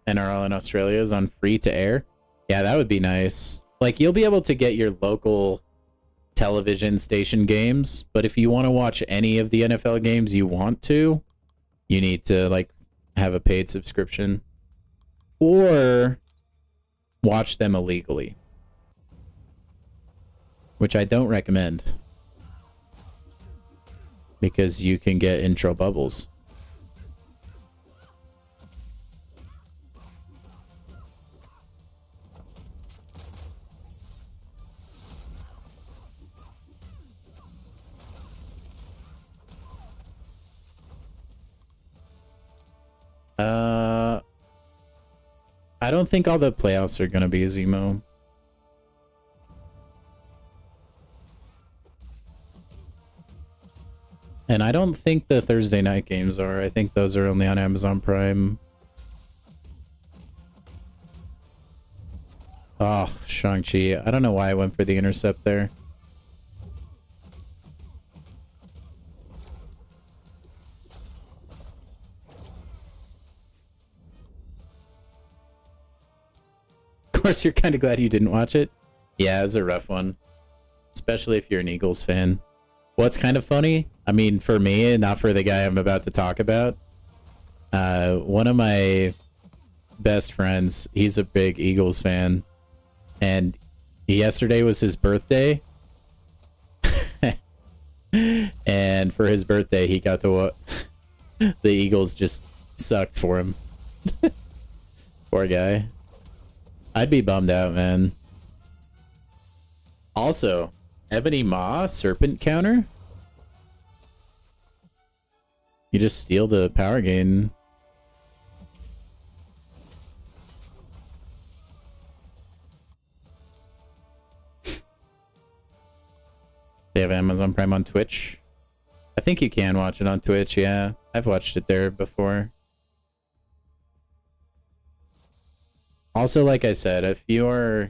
NRL in Australia is on free to air. Yeah, that would be nice. Like you'll be able to get your local television station games, but if you want to watch any of the NFL games you want to, you need to like have a paid subscription or watch them illegally, which I don't recommend because you can get intro bubbles. I don't think all the playouts are gonna be a Zemo. And I don't think the Thursday night games are. I think those are only on Amazon Prime. Oh, Shang-Chi. I don't know why I went for the intercept there. Of course, you're kind of glad you didn't watch it. Yeah, it was a rough one. Especially if you're an Eagles fan. What's kind of funny, I mean, for me, not for the guy I'm about to talk about, one of my best friends, he's a big Eagles fan, and yesterday was his birthday, and for his birthday, he got to the Eagles just sucked for him. Poor guy. I'd be bummed out, man. Also, Ebony Maw, Serpent counter? You just steal the power gain. They have Amazon Prime on Twitch? I think you can watch it on Twitch, yeah. I've watched it there before. Also, like I said, if you're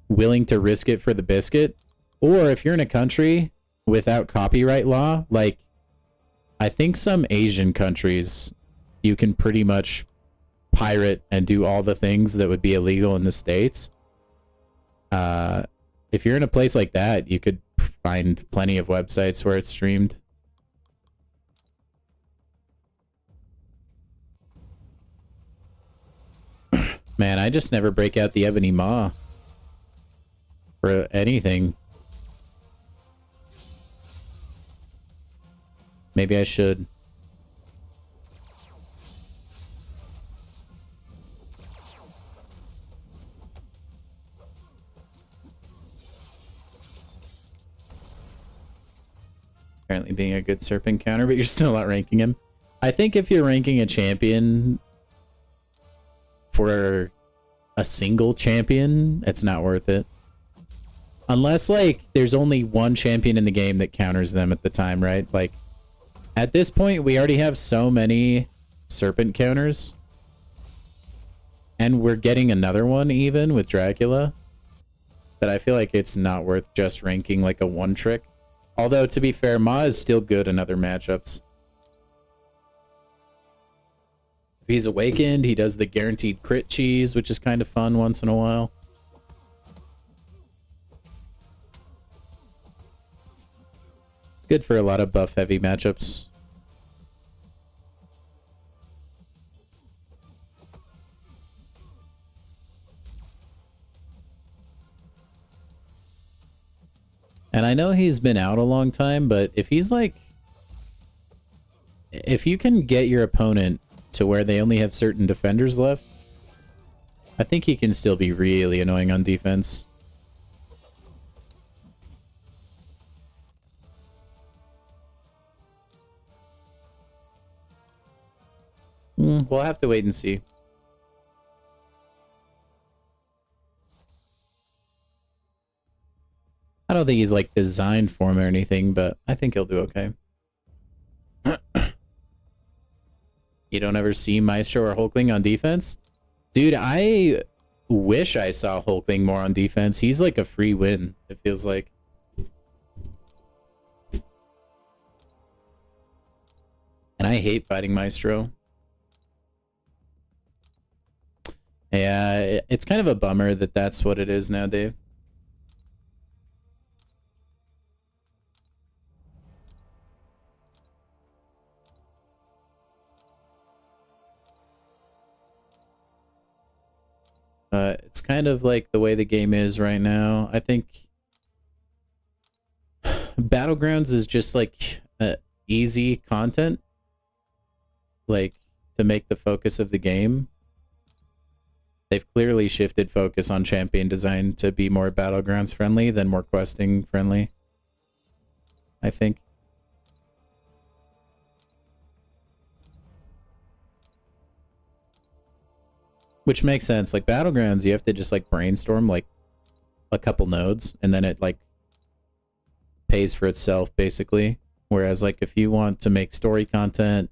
willing to risk it for the biscuit, or if you're in a country without copyright law, like I think some Asian countries, you can pretty much pirate and do all the things that would be illegal in the States. If you're in a place like that, you could find plenty of websites where it's streamed. Man, I just never break out the Ebony Maw for anything. Maybe I should. Apparently being a good Serpent counter, but you're still not ranking him. I think if you're ranking a champion for a single champion, it's not worth it. Unless, like, there's only one champion in the game that counters them at the time, right? Like, at this point, we already have so many Serpent counters. And we're getting another one, even, with Dracula. That I feel like it's not worth just ranking, like, a one-trick. Although, to be fair, Ma is still good in other matchups. If he's awakened, he does the guaranteed crit cheese, which is kind of fun once in a while. Good for a lot of buff-heavy matchups. And I know he's been out a long time, but if he's like... If you can get your opponent to where they only have certain defenders left, I think he can still be really annoying on defense. We'll have to wait and see. I don't think he's like designed for him or anything, but I think he'll do okay. You don't ever see Maestro or Hulkling on defense? Dude, I wish I saw Hulkling more on defense. He's like a free win, it feels like. And I hate fighting Maestro. Yeah, it's kind of a bummer that that's what it is now, Dave. It's kind of like the way the game is right now. I think Battlegrounds is just like easy content, like to make the focus of the game. They've clearly shifted focus on champion design to be more Battlegrounds friendly than more questing friendly, I think. Which makes sense. Like Battlegrounds, you have to just like brainstorm like a couple nodes and then it like pays for itself basically. Whereas like if you want to make story content,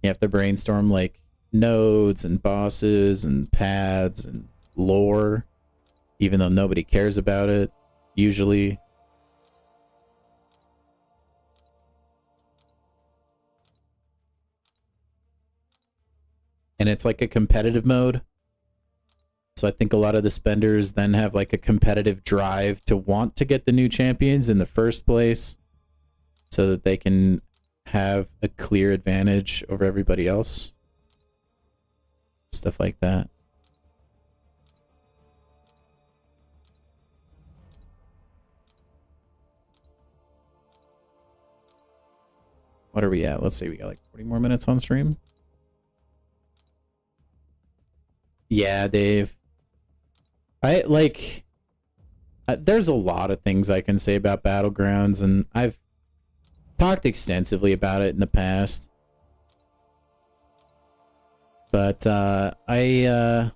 you have to brainstorm like nodes and bosses and paths and lore, even though nobody cares about it usually. And it's like a competitive mode. So I think a lot of the spenders then have like a competitive drive to want to get the new champions in the first place so that they can have a clear advantage over everybody else. Stuff like that. What are we at? Let's see, we got like 40 more minutes on stream. Yeah, Dave. I like there's a lot of things I can say about Battlegrounds, and I've talked extensively about it in the past. But I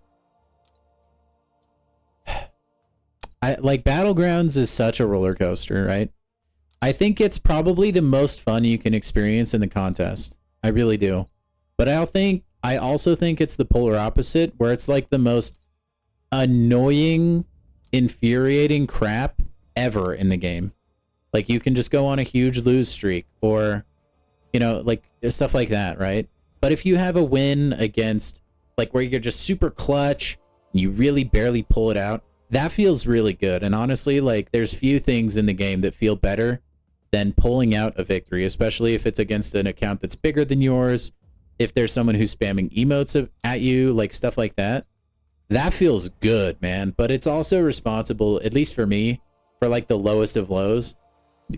like Battlegrounds is such a roller coaster, right? I think it's probably the most fun you can experience in the contest. I really do. But I also think it's the polar opposite, where it's like the most annoying, infuriating crap ever in the game. Like you can just go on a huge lose streak or, you know, like stuff like that, right? But if you have a win against like where you're just super clutch, and you really barely pull it out, that feels really good. And honestly, like there's few things in the game that feel better than pulling out a victory, especially if it's against an account that's bigger than yours. If there's someone who's spamming emotes at you, like stuff like that, that feels good, man. But it's also responsible, at least for me, for like the lowest of lows.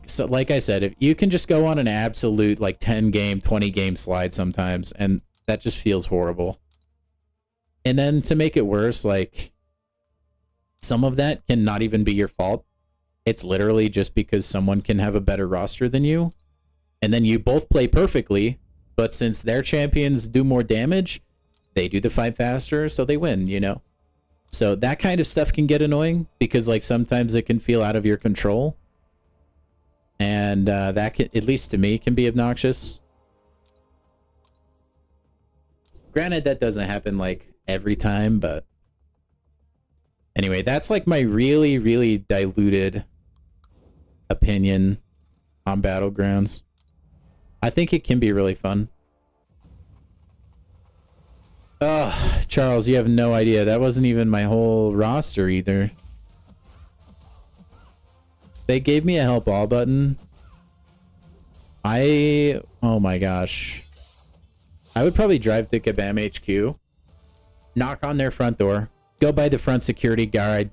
So like I said, if you can just go on an absolute like 10 game, 20 game slide sometimes, and that just feels horrible. And then to make it worse, like some of that can not even be your fault. It's literally just because someone can have a better roster than you. And then you both play perfectly, but since their champions do more damage, they do the fight faster, so they win, you know? So that kind of stuff can get annoying because like sometimes it can feel out of your control. And that can, at least to me, can be obnoxious. Granted, that doesn't happen like every time, but anyway, that's like my really, really diluted opinion on Battlegrounds. I think it can be really fun. Oh, Charles, you have no idea. That wasn't even my whole roster either. They gave me a help all button. Oh my gosh. I would probably drive to Kabam HQ, knock on their front door, go by the front security guard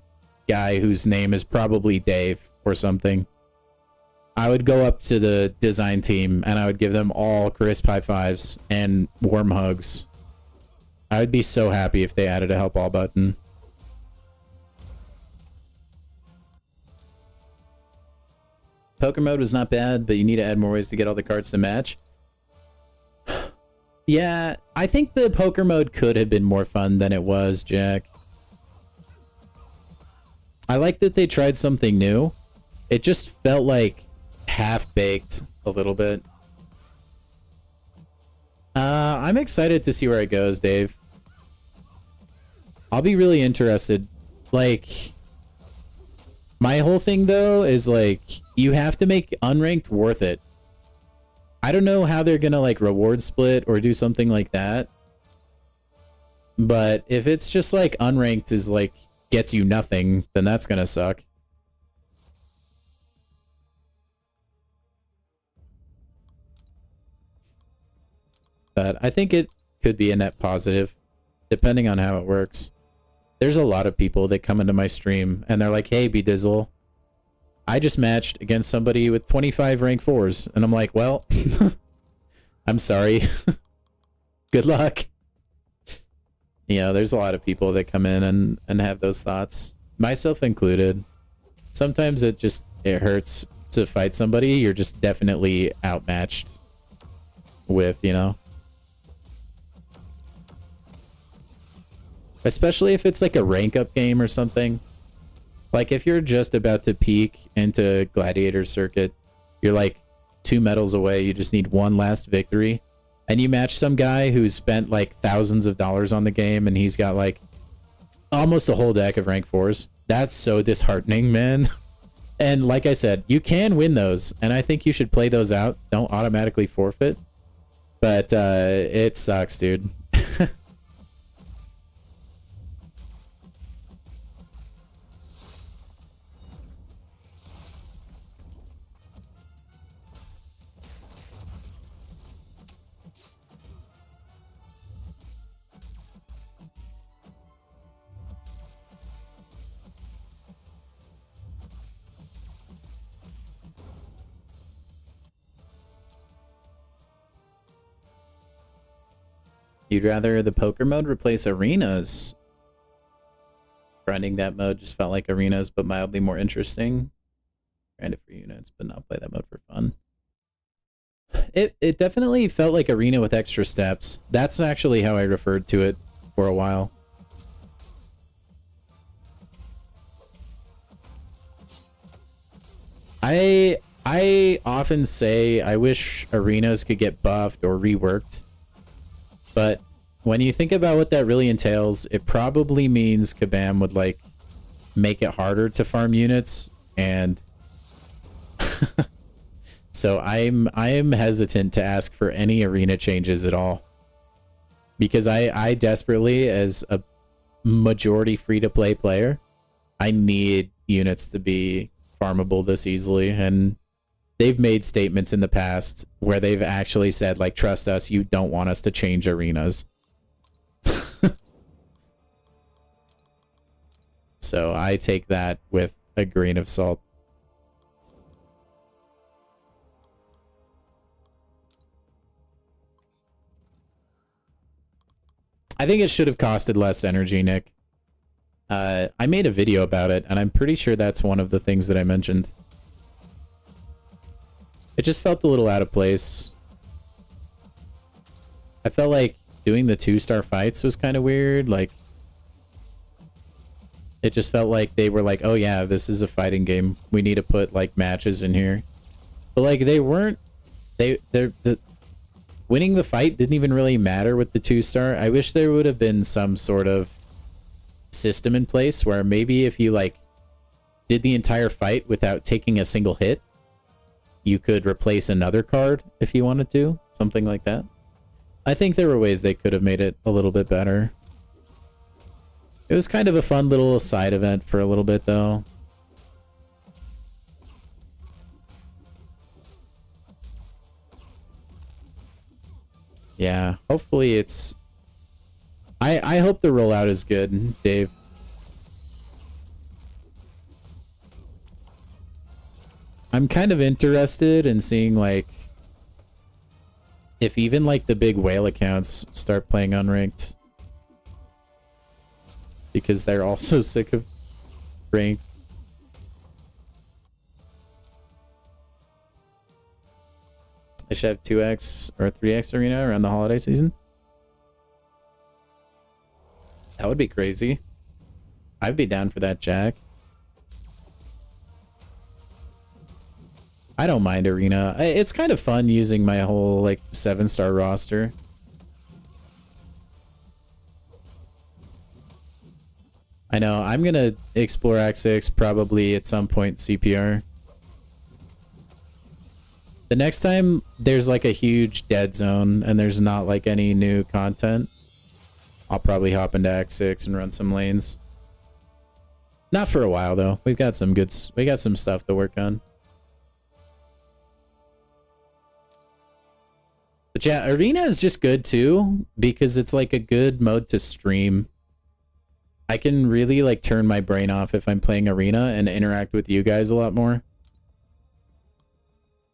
guy whose name is probably Dave or something. I would go up to the design team and I would give them all crisp high fives and warm hugs. I would be so happy if they added a help all button. Poker mode was not bad, but you need to add more ways to get all the cards to match. Yeah, I think the poker mode could have been more fun than it was, Jack. I like that they tried something new. It just felt like half-baked a little bit. I'm excited to see where it goes, Dave. I'll be really interested. Like, my whole thing, though, is, like, you have to make unranked worth it. I don't know how they're gonna, like, reward split or do something like that. But if it's just, like, unranked is, like, gets you nothing, then that's gonna suck. But I think it could be a net positive, depending on how it works. There's a lot of people that come into my stream and they're like, hey, B-Dizzle, I just matched against somebody with 25 rank 4s. And I'm like, well, I'm sorry. Good luck. You know, there's a lot of people that come in and have those thoughts, myself included. Sometimes it hurts to fight somebody you're just definitely outmatched with, you know? Especially if it's like a rank up game or something. Like if you're just about to peak into Gladiator Circuit, you're like 2 medals away, you just need one last victory, and you match some guy who's spent like thousands of dollars on the game and he's got like almost a whole deck of rank 4s. That's so disheartening, man. And like I said, you can win those, and I think you should play those out. Don't automatically forfeit. But it sucks, dude. You'd rather the poker mode replace arenas? Grinding that mode just felt like arenas, but mildly more interesting. Grind it for units, but not play that mode for fun. It definitely felt like arena with extra steps. That's actually how I referred to it for a while. I often say I wish arenas could get buffed or reworked. But when you think about what that really entails, it probably means Kabam would like make it harder to farm units, and so I'm hesitant to ask for any arena changes at all, because I desperately, as a majority free-to-play player, I need units to be farmable this easily, and they've made statements in the past where they've actually said, like, trust us, you don't want us to change arenas. So I take that with a grain of salt. I think it should have costed less energy, Nick. I made a video about it, and I'm pretty sure that's one of the things that I mentioned. It just felt a little out of place. I felt like doing the 2-star fights was kind of weird. Like, it just felt like they were like, oh yeah, this is a fighting game. We need to put like matches in here. But like they weren't, winning the fight didn't even really matter with the 2-star. I wish there would have been some sort of system in place where maybe if you like did the entire fight without taking a single hit, you could replace another card if you wanted to. Something like that. I think there were ways they could have made it a little bit better. It was kind of a fun little side event for a little bit, though. Yeah, hopefully it's... I hope the rollout is good, Dave. I'm kind of interested in seeing, like, if even, like, the big whale accounts start playing unranked. Because they're also sick of ranked. I should have 2x or 3x arena around the holiday season. That would be crazy. I'd be down for that, Jack. I don't mind arena. It's kind of fun using my whole like 7-star roster. I know, I'm gonna explore X6 probably at some point CPR. The next time there's like a huge dead zone and there's not like any new content, I'll probably hop into X6 and run some lanes. Not for a while though. We got some stuff to work on. But yeah, arena is just good too because it's like a good mode to stream. I can really like turn my brain off if I'm playing arena and interact with you guys a lot more.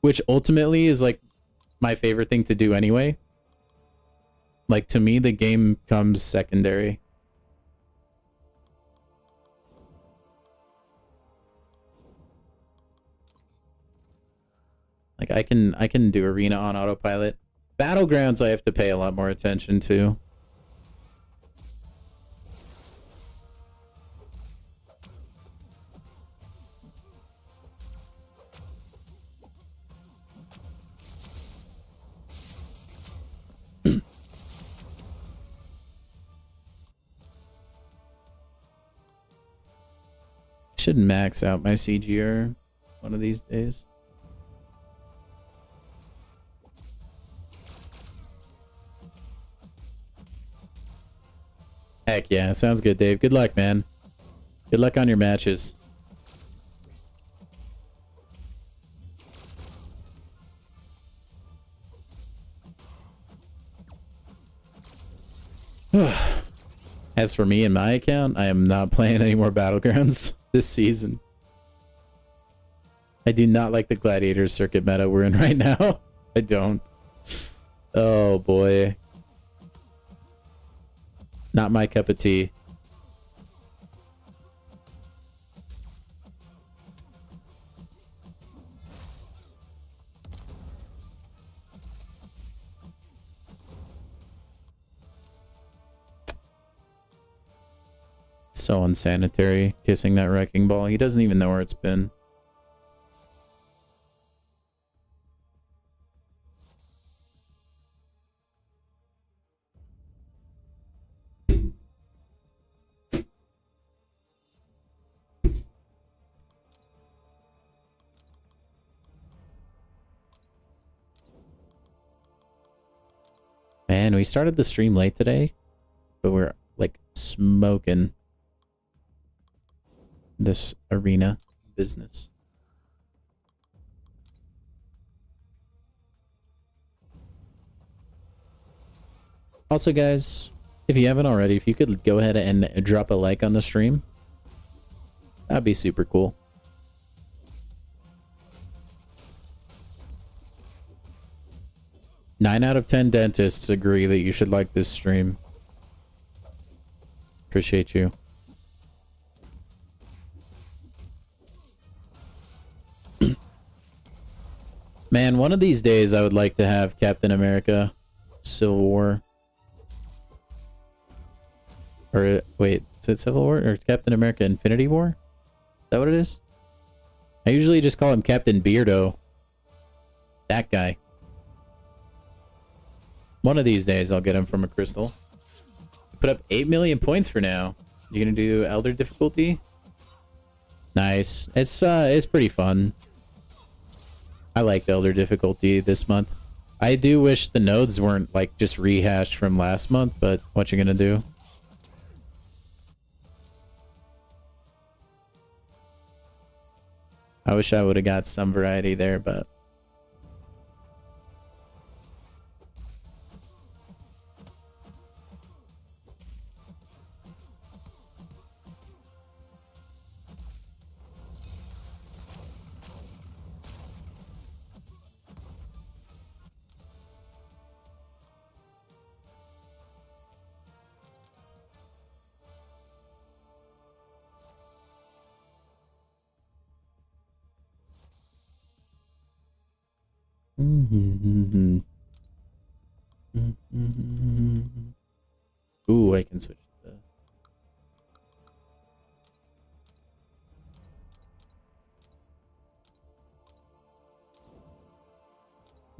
Which ultimately is like my favorite thing to do anyway. Like to me, the game comes secondary. Like I can do arena on autopilot. Battlegrounds I have to pay a lot more attention to. Should max out my CGR one of these days. Heck yeah, sounds good, Dave. Good luck, man. Good luck on your matches. As for me and my account, I am not playing any more Battlegrounds this season. I do not like the Gladiator circuit meta we're in right now. I don't. Oh boy. Not my cup of tea. So unsanitary, kissing that wrecking ball. He doesn't even know where it's been. Man, we started the stream late today, but we're like smoking this arena business. Also, guys, if you haven't already, if you could go ahead and drop a like on the stream, that'd be super cool. Nine out of 10 dentists agree that you should like this stream. Appreciate you. Man, one of these days I would like to have Captain America Civil War. Or, wait, is it Civil War? Or Captain America Infinity War? Is that what it is? I usually just call him Captain Beardo. That guy. One of these days I'll get him from a crystal. Put up 8 million points for now. You gonna do Elder difficulty? Nice. It's pretty fun. I like the Elder difficulty this month. I do wish the nodes weren't like just rehashed from last month, but what you gonna do? I wish I would have got some variety there, but ooh, I can switch to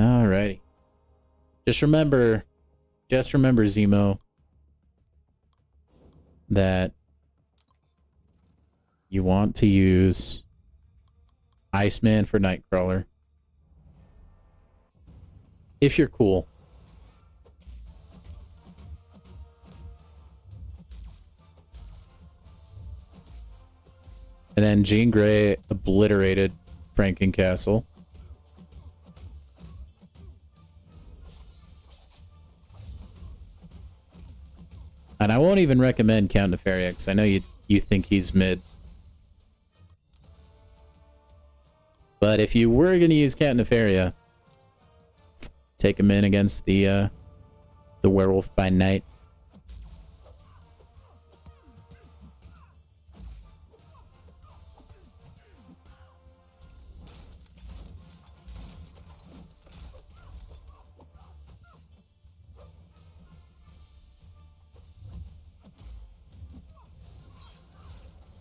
alrighty. Just remember, Zemo, that you want to use Iceman for Nightcrawler. If you're cool. And then Jean Grey obliterated Frankencastle. And I won't even recommend Count Nefaria, because I know you think he's mid. But if you were going to use Count Nefaria, take him in against the Werewolf by Night.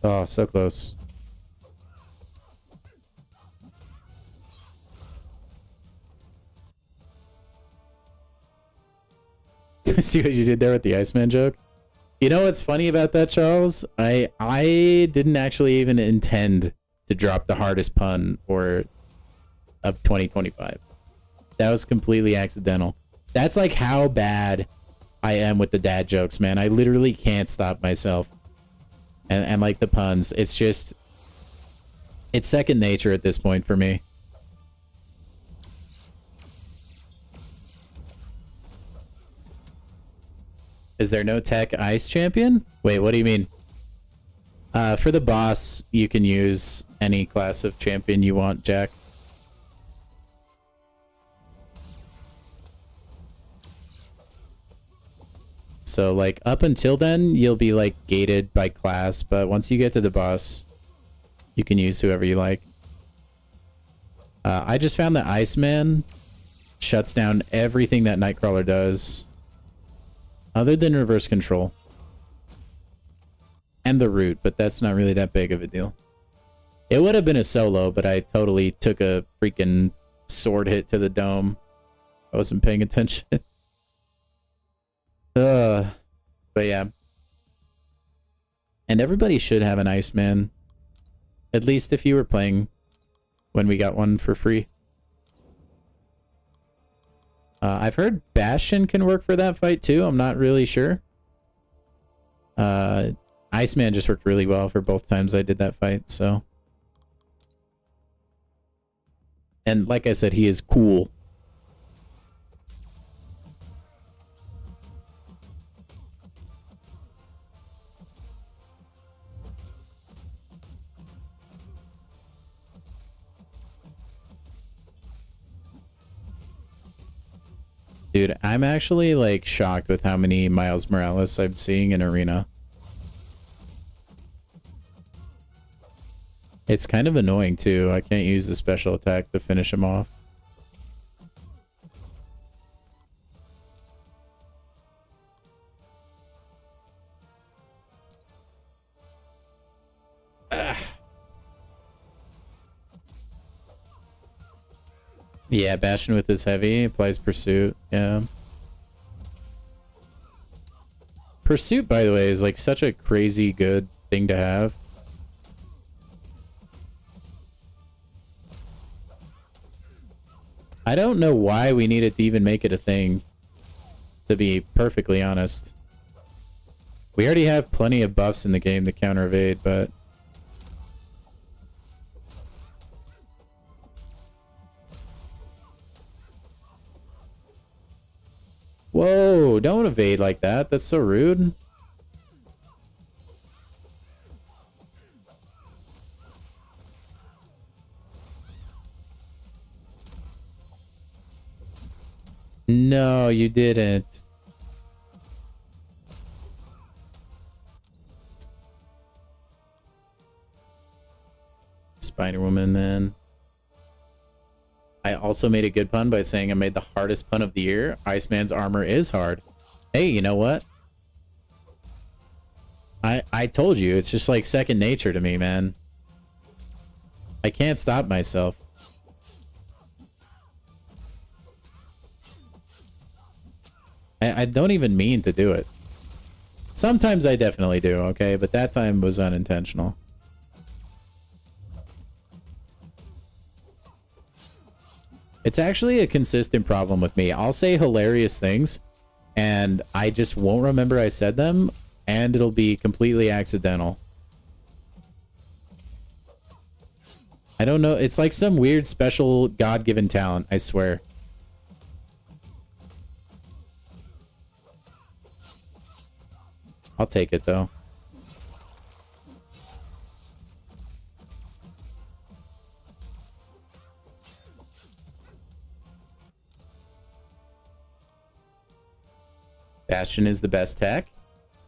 Oh, so close. See what you did there with the Iceman joke? You know what's funny about that, Charles? I didn't actually even intend to drop the hardest pun of 2025. That was completely accidental. That's like how bad I am with the dad jokes, man. I literally can't stop myself. And like the puns, it's just, it's second nature at this point for me. Is there no tech ice champion? Wait, what do you mean? For the boss, you can use any class of champion you want, Jack. So, like, up until then, you'll be, like, gated by class, but once you get to the boss, you can use whoever you like. I just found that Iceman shuts down everything that Nightcrawler does, other than reverse control. And the root, but that's not really that big of a deal. It would have been a solo, but I totally took a freaking sword hit to the dome. I wasn't paying attention. But yeah. And everybody should have an Iceman. At least if you were playing when we got one for free. I've heard Bastion can work for that fight too. I'm not really sure. Iceman just worked really well for both times I did that fight, so. And like I said, he is cool. Dude, I'm actually, like, shocked with how many Miles Morales I'm seeing in Arena. It's kind of annoying, too. I can't use the special attack to finish him off. Yeah, Bastion with his heavy applies Pursuit. Yeah. Pursuit, by the way, is like such a crazy good thing to have. I don't know why we needed to even make it a thing, to be perfectly honest. We already have plenty of buffs in the game to counter evade, but... Whoa, don't evade like that. That's so rude. No, you didn't. Spider-Woman, then. I also made a good pun by saying I made the hardest pun of the year. Iceman's armor is hard. Hey, you know what? I told you, it's just like second nature to me, man. I can't stop myself. I don't even mean to do it. Sometimes I definitely do, okay? But that time was unintentional. It's actually a consistent problem with me. I'll say hilarious things, and I just won't remember I said them, and it'll be completely accidental. I don't know. It's like some weird, special, God-given talent, I swear. I'll take it though. Bastion is the best tech.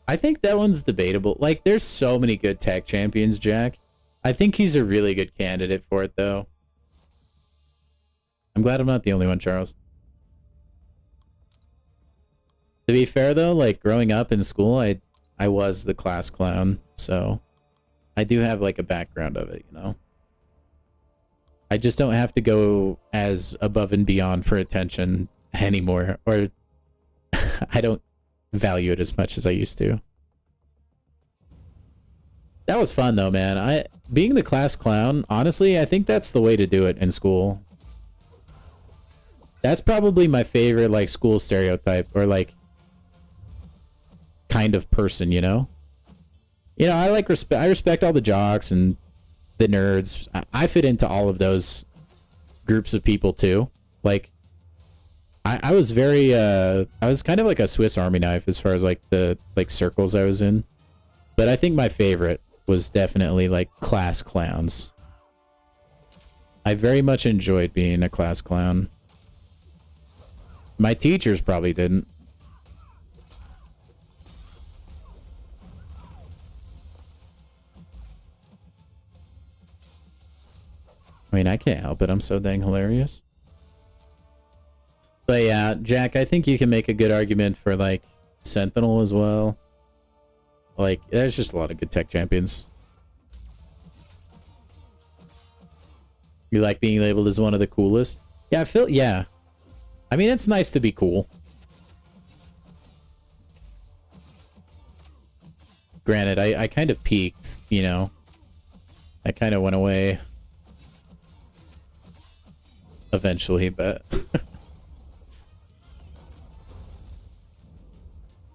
I think that one's debatable. Like, there's so many good tech champions, Jack. I think he's a really good candidate for it, though. I'm glad I'm not the only one, Charles. To be fair, though, like, growing up in school, I was the class clown, so I do have, like, a background of it, you know? I just don't have to go as above and beyond for attention anymore, or I don't value it as much as I used to. That was fun though, man. Being the class clown, honestly, I think that's the way to do it in school. That's probably my favorite like school stereotype or like kind of person, you know? You know, I respect all the jocks and the nerds. I fit into all of those groups of people too. Like I was very I was kind of like a Swiss Army knife as far as like the circles I was in. But I think my favorite was definitely like class clowns. I very much enjoyed being a class clown. My teachers probably didn't. I mean, I can't help it. I'm so dang hilarious. But yeah, Jack, I think you can make a good argument for, like, Sentinel as well. Like, there's just a lot of good tech champions. You like being labeled as one of the coolest? Yeah, yeah. I mean, it's nice to be cool. Granted, I kind of peaked, you know. I kind of went away eventually, but...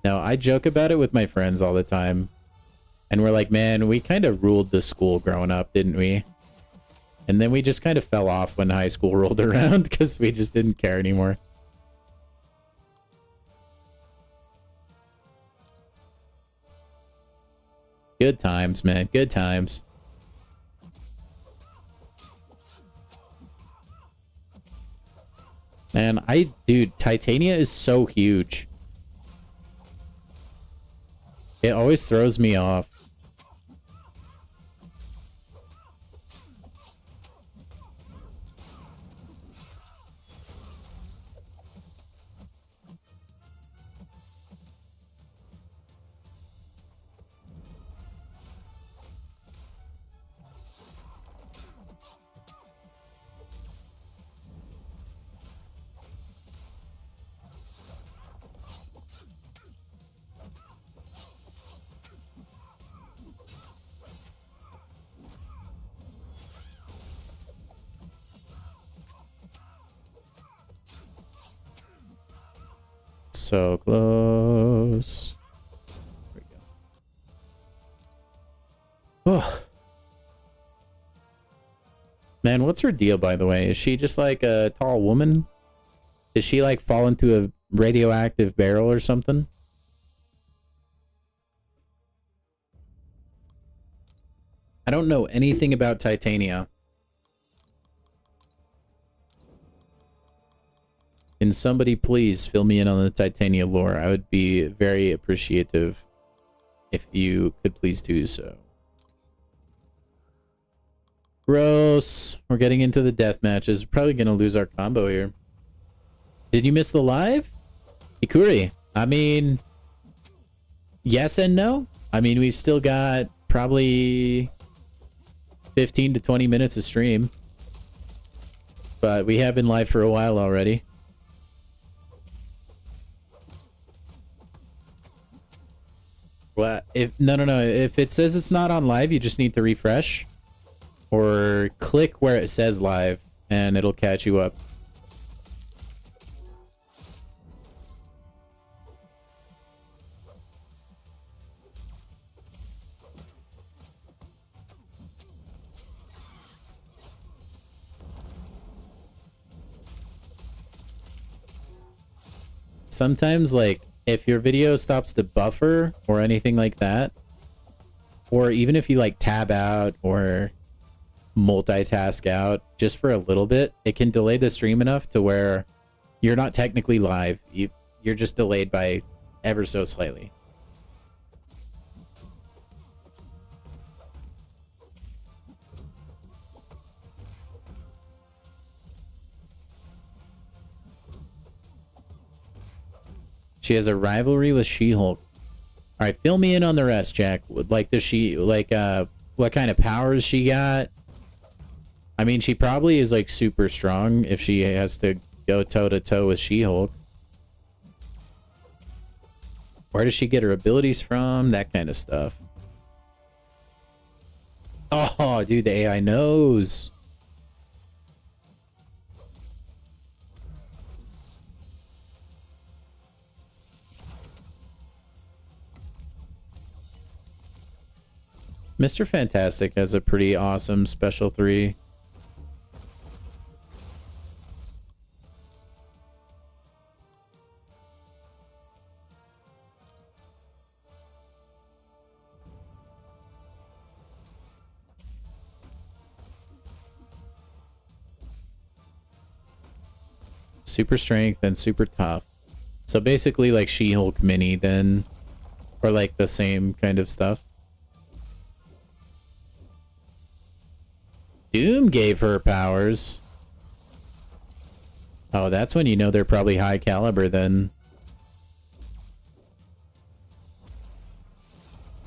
No, I joke about it with my friends all the time. And we're like, man, we kind of ruled the school growing up, didn't we? And then we just kind of fell off when high school rolled around because we just didn't care anymore. Good times, man. Good times. Man, dude, Titania is so huge. It always throws me off. So close. There we go. Oh. Man, what's her deal, by the way? Is she just like a tall woman? Does she like fall into a radioactive barrel or something? I don't know anything about Titania. Can somebody please fill me in on the Titania lore? I would be very appreciative if you could please do so. Gross. We're getting into the death matches. Probably going to lose our combo here. Did you miss the live? Ikuri. I mean, yes and no. I mean, we've still got probably 15 to 20 minutes of stream. But we have been live for a while already. What? No. If it says it's not on live, you just need to refresh. Or click where it says live, and it'll catch you up. Sometimes, like, if your video stops to buffer or anything like that, or even if you like tab out or multitask out just for a little bit, it can delay the stream enough to where you're not technically live. You're just delayed by ever so slightly. She has a rivalry with She-Hulk. All right, fill me in on the rest, Jack. Like, does she like what kind of powers she got? I mean, she probably is like super strong if she has to go toe to toe with She-Hulk. Where does she get her abilities from? That kind of stuff. Oh, dude, the AI knows. Mr. Fantastic has a pretty awesome special 3. Super strength and super tough. So basically like She-Hulk mini then, or like the same kind of stuff. Doom gave her powers. Oh, that's when you know they're probably high caliber then.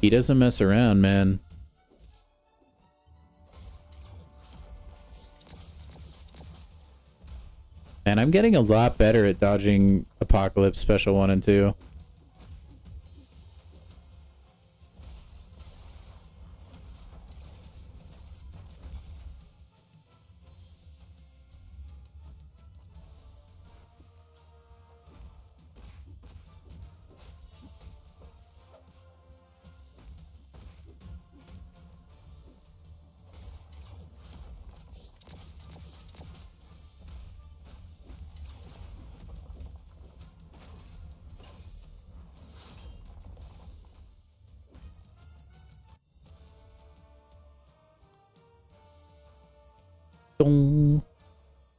He doesn't mess around, man. And I'm getting a lot better at dodging Apocalypse Special 1 and 2.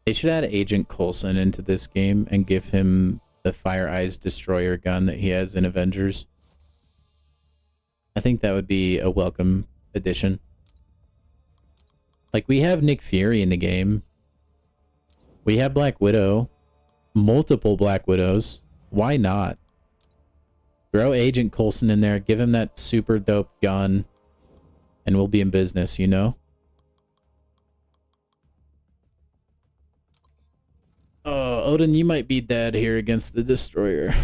They should add Agent Coulson into this game and give him the Fire Eyes Destroyer gun that he has in Avengers. I think that would be a welcome addition. Like, we have Nick Fury in the game. We have Black Widow. Multiple Black Widows. Why not? Throw Agent Coulson in there, give him that super dope gun, and we'll be in business, you know? Oh, Odin, you might be dead here against the Destroyer.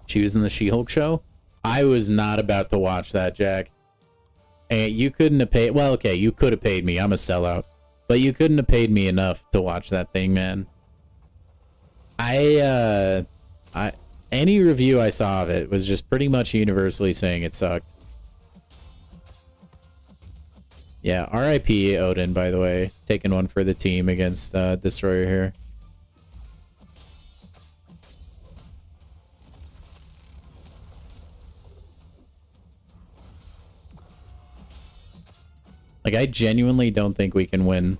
She was in the She-Hulk show. I was not about to watch that, Jack. And you couldn't have paid... Well, okay, you could have paid me. I'm a sellout. But you couldn't have paid me enough to watch that thing, man. Any review I saw of it was just pretty much universally saying it sucked. Yeah, RIP Odin, by the way. Taking one for the team against Destroyer here. Like, I genuinely don't think we can win.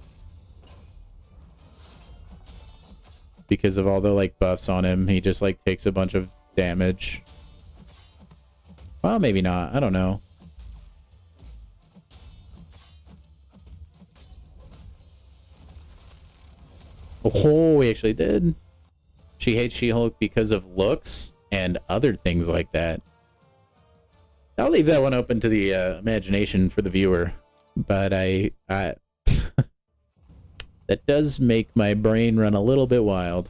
Because of all the, like, buffs on him. He just, like, takes a bunch of damage. Well, maybe not. I don't know. Oh, we actually did. She hates She-Hulk because of looks and other things like that. I'll leave that one open to the imagination for the viewer. But that does make my brain run a little bit wild.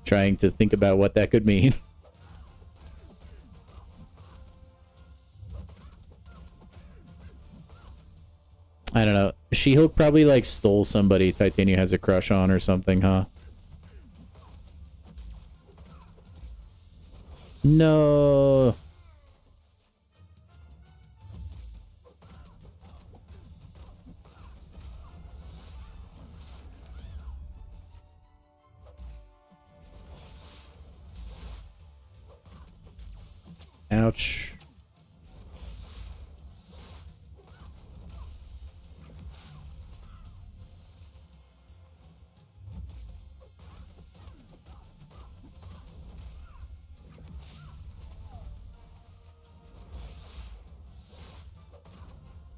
Trying to think about what that could mean. I don't know. She-Hulk probably like stole somebody Titania has a crush on or something, huh? No. Ouch.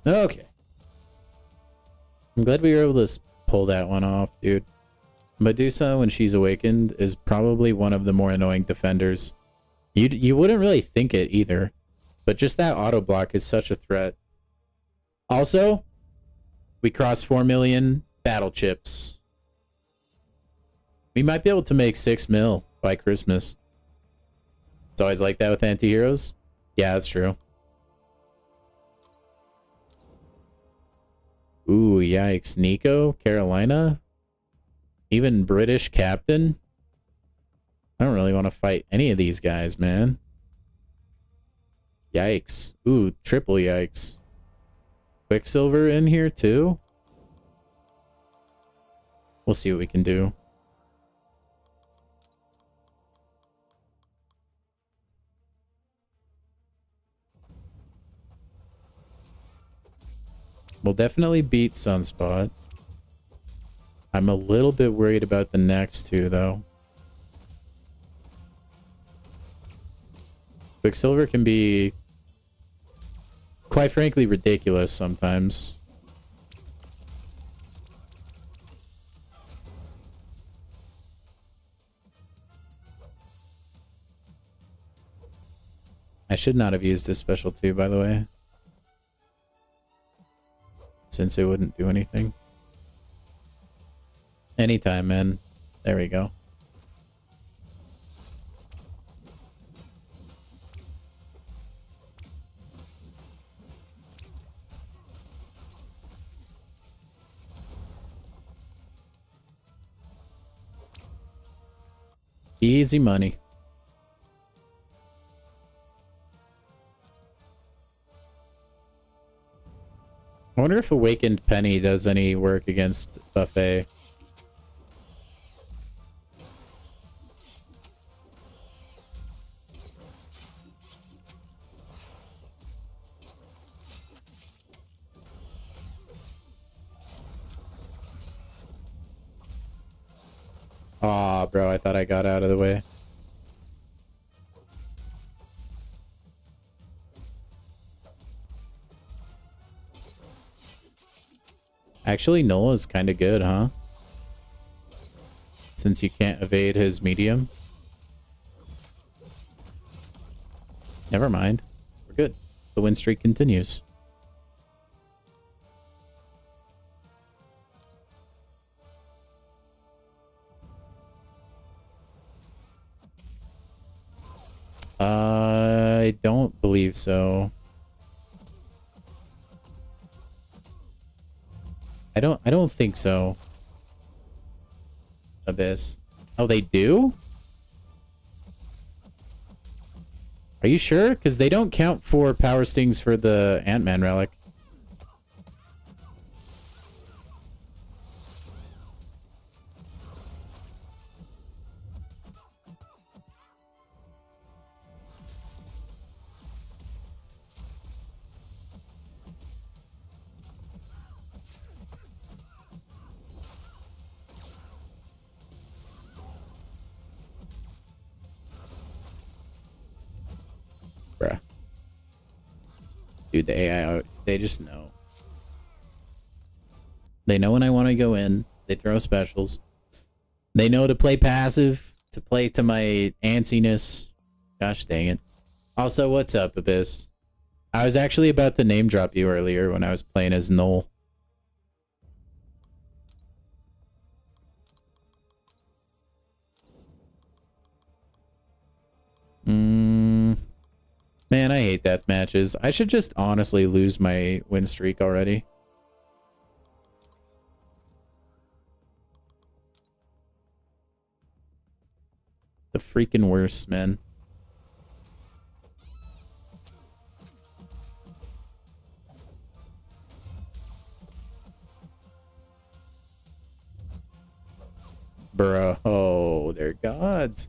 Okay. I'm glad we were able to pull that one off, dude. Medusa, when she's awakened, is probably one of the more annoying defenders. You wouldn't really think it either, but just that auto block is such a threat. Also, we crossed 4 million battle chips. We might be able to make 6 mil by Christmas. It's always like that with anti-heroes. Yeah, that's true. Ooh, yikes. Nico, Carolina, even British captain. I don't really want to fight any of these guys, man. Yikes. Ooh, triple yikes. Quicksilver in here too? We'll see what we can do. We'll definitely beat Sunspot. I'm a little bit worried about the next two, though. Quicksilver can be, quite frankly, ridiculous sometimes. I should not have used this special too, by the way. Since it wouldn't do anything. Anytime, man. There we go. Easy money. I wonder if Awakened Penny does any work against Buffet. Aw, bro, I thought I got out of the way. Actually, Nola's kind of good, huh? Since you can't evade his medium. Never mind. We're good. The win streak continues. I don't believe so. I don't think so. Abyss. Oh, they do? Are you sure? Because they don't count for power stings for the Ant-Man relic. Bruh. Dude, the AI, they just know. They know when I want to go in. They throw specials. They know to play passive, to play to my antsiness. Gosh dang it. Also, what's up, Abyss? I was actually about to name drop you earlier when I was playing as Null. Man, I hate death matches. I should just honestly lose my win streak already. The freaking worst, man. Bro, oh, they're gods.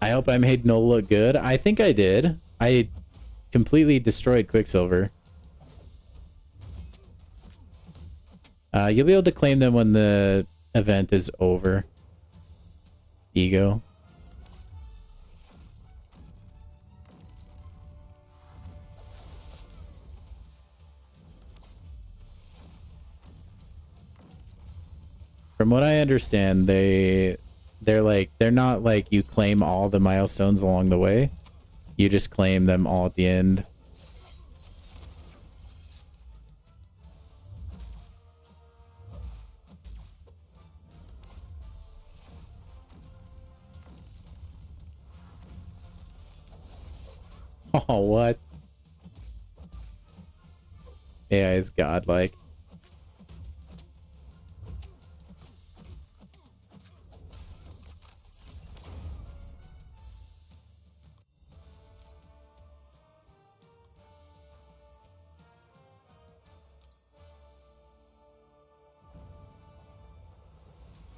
I hope I made Null look good. I think I did. I completely destroyed Quicksilver. You'll be able to claim them when the event is over. Ego. From what I understand, they're not like you claim all the milestones along the way. You just claim them all at the end. Oh, what? AI is godlike.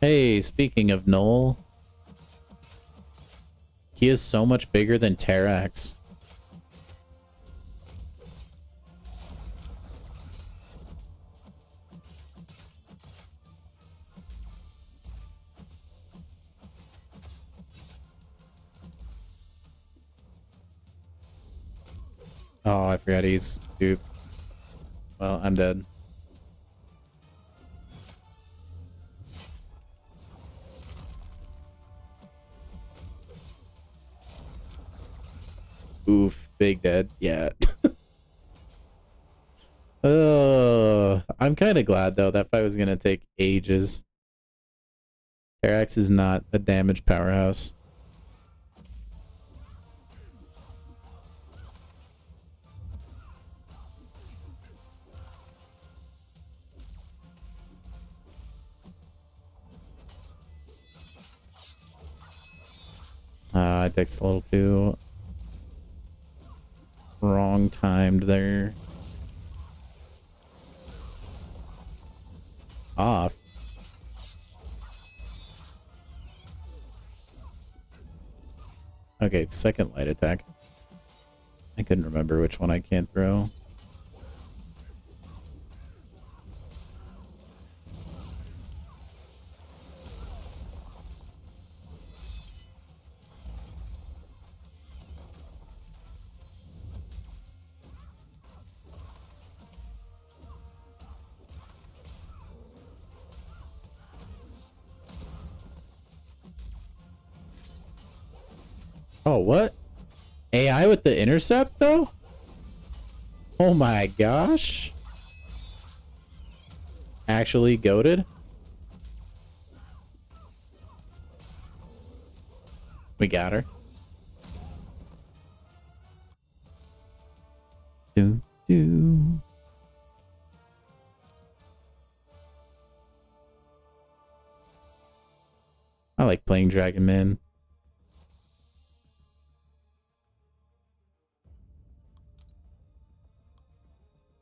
Hey, speaking of Null, he is so much bigger than Terrax. Oh, I forgot he's dupe. Well, I'm dead. Oof, big dead. Yeah. Oh, I'm kind of glad though. That fight was gonna take ages. Terrax is not a damage powerhouse. I texted a little too wrong timed there. Off. Okay, second light attack. I couldn't remember which one I can't throw. Oh, what? AI with the intercept, though? Oh my gosh. Actually goated? We got her. Do, do. I like playing Dragon Man.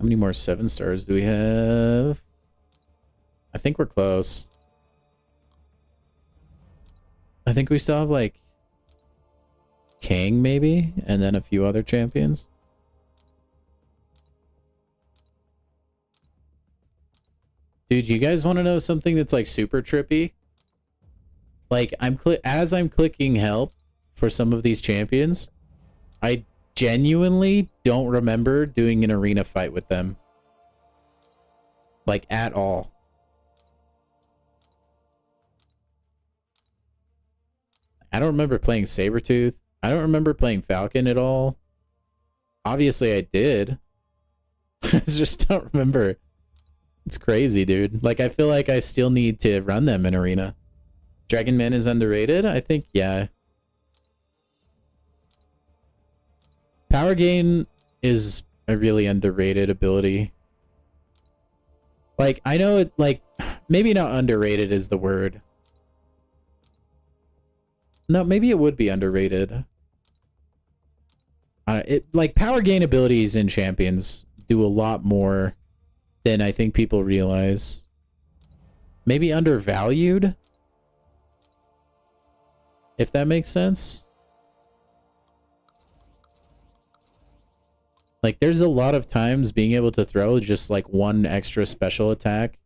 How many more 7 stars do we have? I think we're close. I think we still have like King maybe, and then a few other champions. Dude, you guys want to know something that's like super trippy? Like as I'm clicking help for some of these champions, I genuinely don't remember doing an arena fight with them. Like, at all. I don't remember playing Sabretooth. I don't remember playing Falcon at all. Obviously, I did. I just don't remember. It's crazy, dude. Like, I feel like I still need to run them in arena. Dragon Man is underrated? I think, yeah. Power Gain is a really underrated ability. Like, I know it, like, maybe not underrated is the word. No, maybe it would be underrated. Like power gain abilities in champions do a lot more than I think people realize. Maybe undervalued, if that makes sense. Like, there's a lot of times being able to throw just like one extra special attack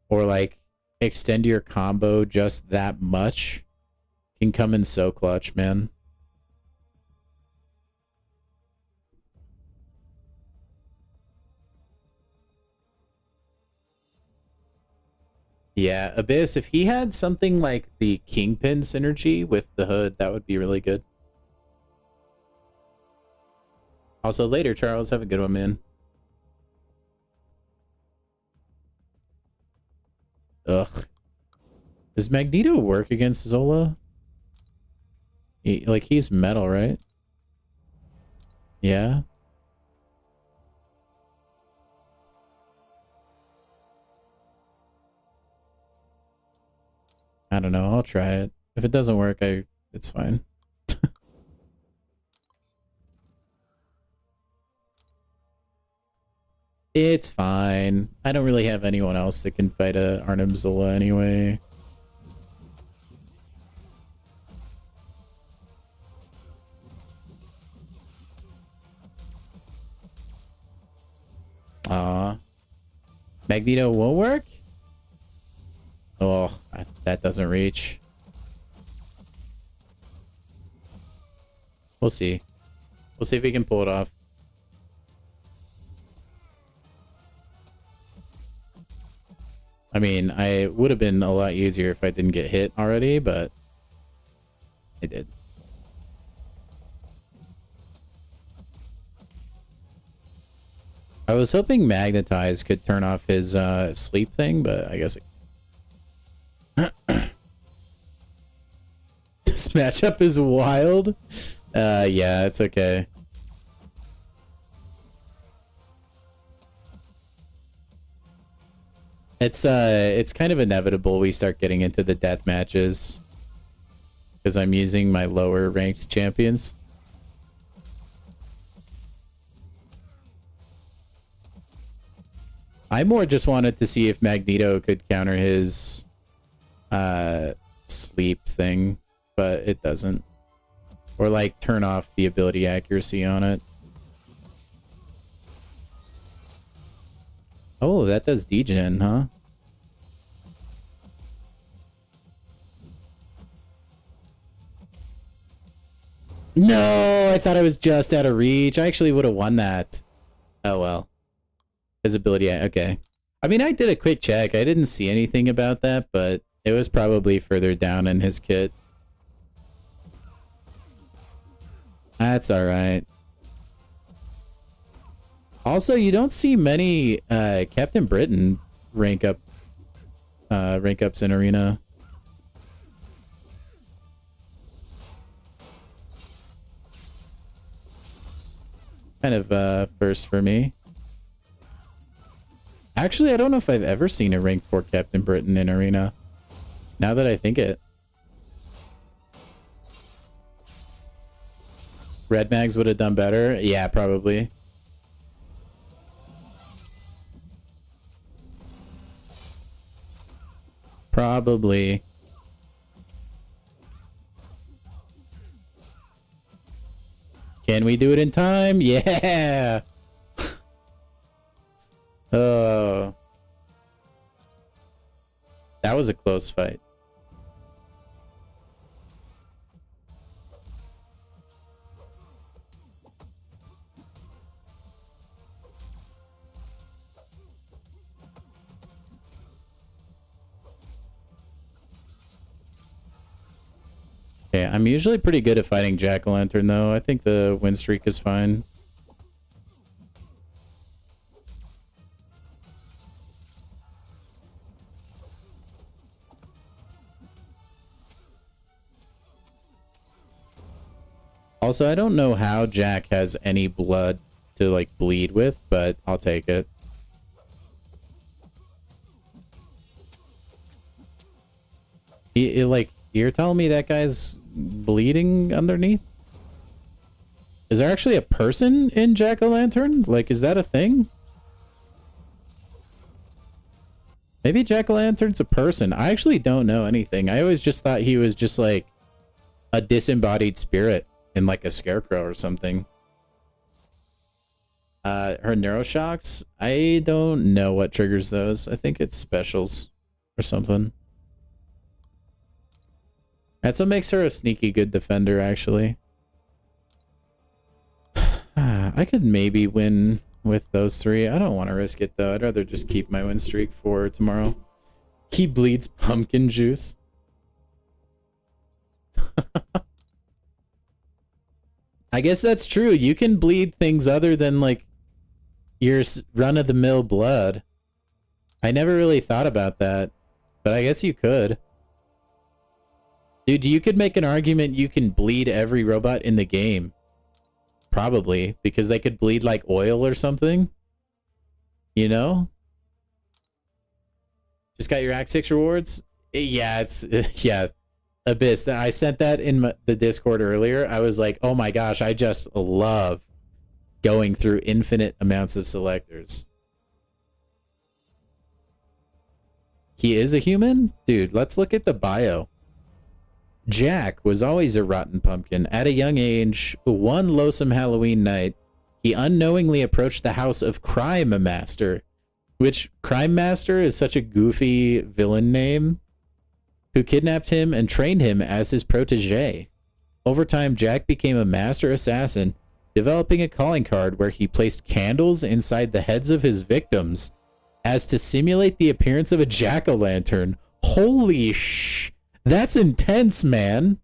or like extend your combo just that much can come in so clutch, man. Yeah, Abyss, if he had something like the Kingpin synergy with the hood, that would be really good. Also, later, Charles. Have a good one, man. Ugh. Does Magneto work against Zola? He's metal, right? Yeah. I don't know. I'll try it. If it doesn't work, it's fine. It's fine. I don't really have anyone else that can fight a Arnim Zola anyway. Magneto won't work? Oh, that doesn't reach. We'll see. We'll see if we can pull it off. I mean, I would have been a lot easier if I didn't get hit already, but I did. I was hoping Magnetize could turn off his sleep thing, but I guess this matchup is wild. Yeah, it's okay. It's kind of inevitable we start getting into the death matches because I'm using my lower ranked champions. I more just wanted to see if Magneto could counter his sleep thing, but it doesn't. Or like turn off the ability accuracy on it. Oh, that does degen, huh? No, I thought I was just out of reach. I actually would have won that. Oh well. His ability, okay. I mean, I did a quick check. I didn't see anything about that, but it was probably further down in his kit. That's alright. Also, you don't see many Captain Britain rank ups in Arena. Kind of first for me. Actually, I don't know if I've ever seen a rank 4 Captain Britain in Arena. Now that I think it. Red Mags would have done better? Yeah, probably. Probably. Can we do it in time? Yeah! Oh. That was a close fight. Okay, I'm usually pretty good at fighting Jack-o'-lantern, though. I think the win streak is fine. Also, I don't know how Jack has any blood to, like, bleed with, but I'll take it. Like, you're telling me that guy's bleeding underneath? Is there actually a person in Jack-o'-lantern? Like, is that a thing? Maybe Jack-o'-lantern's a person. I actually don't know anything. I always just thought he was just like a disembodied spirit in like a scarecrow or something. Her neuroshocks? I don't know what triggers those. I think it's specials or something. That's what makes her a sneaky good defender, actually. I could maybe win with those three. I don't want to risk it, though. I'd rather just keep my win streak for tomorrow. He bleeds pumpkin juice. I guess that's true. You can bleed things other than, like, your run-of-the-mill blood. I never really thought about that, but I guess you could. Dude, you could make an argument you can bleed every robot in the game. Probably, because they could bleed like oil or something. You know? Just got your Act 6 rewards? Yeah, it's... yeah. Abyss. I sent that in the Discord earlier. I was like, oh my gosh, I just love going through infinite amounts of selectors. He is a human? Dude, let's look at the bio. Jack was always a rotten pumpkin. At a young age, one loathsome Halloween night, he unknowingly approached the house of Crime Master, which Crime Master is such a goofy villain name, who kidnapped him and trained him as his protege. Over time, Jack became a master assassin, developing a calling card where he placed candles inside the heads of his victims as to simulate the appearance of a jack-o'-lantern. Holy sh... That's intense, man.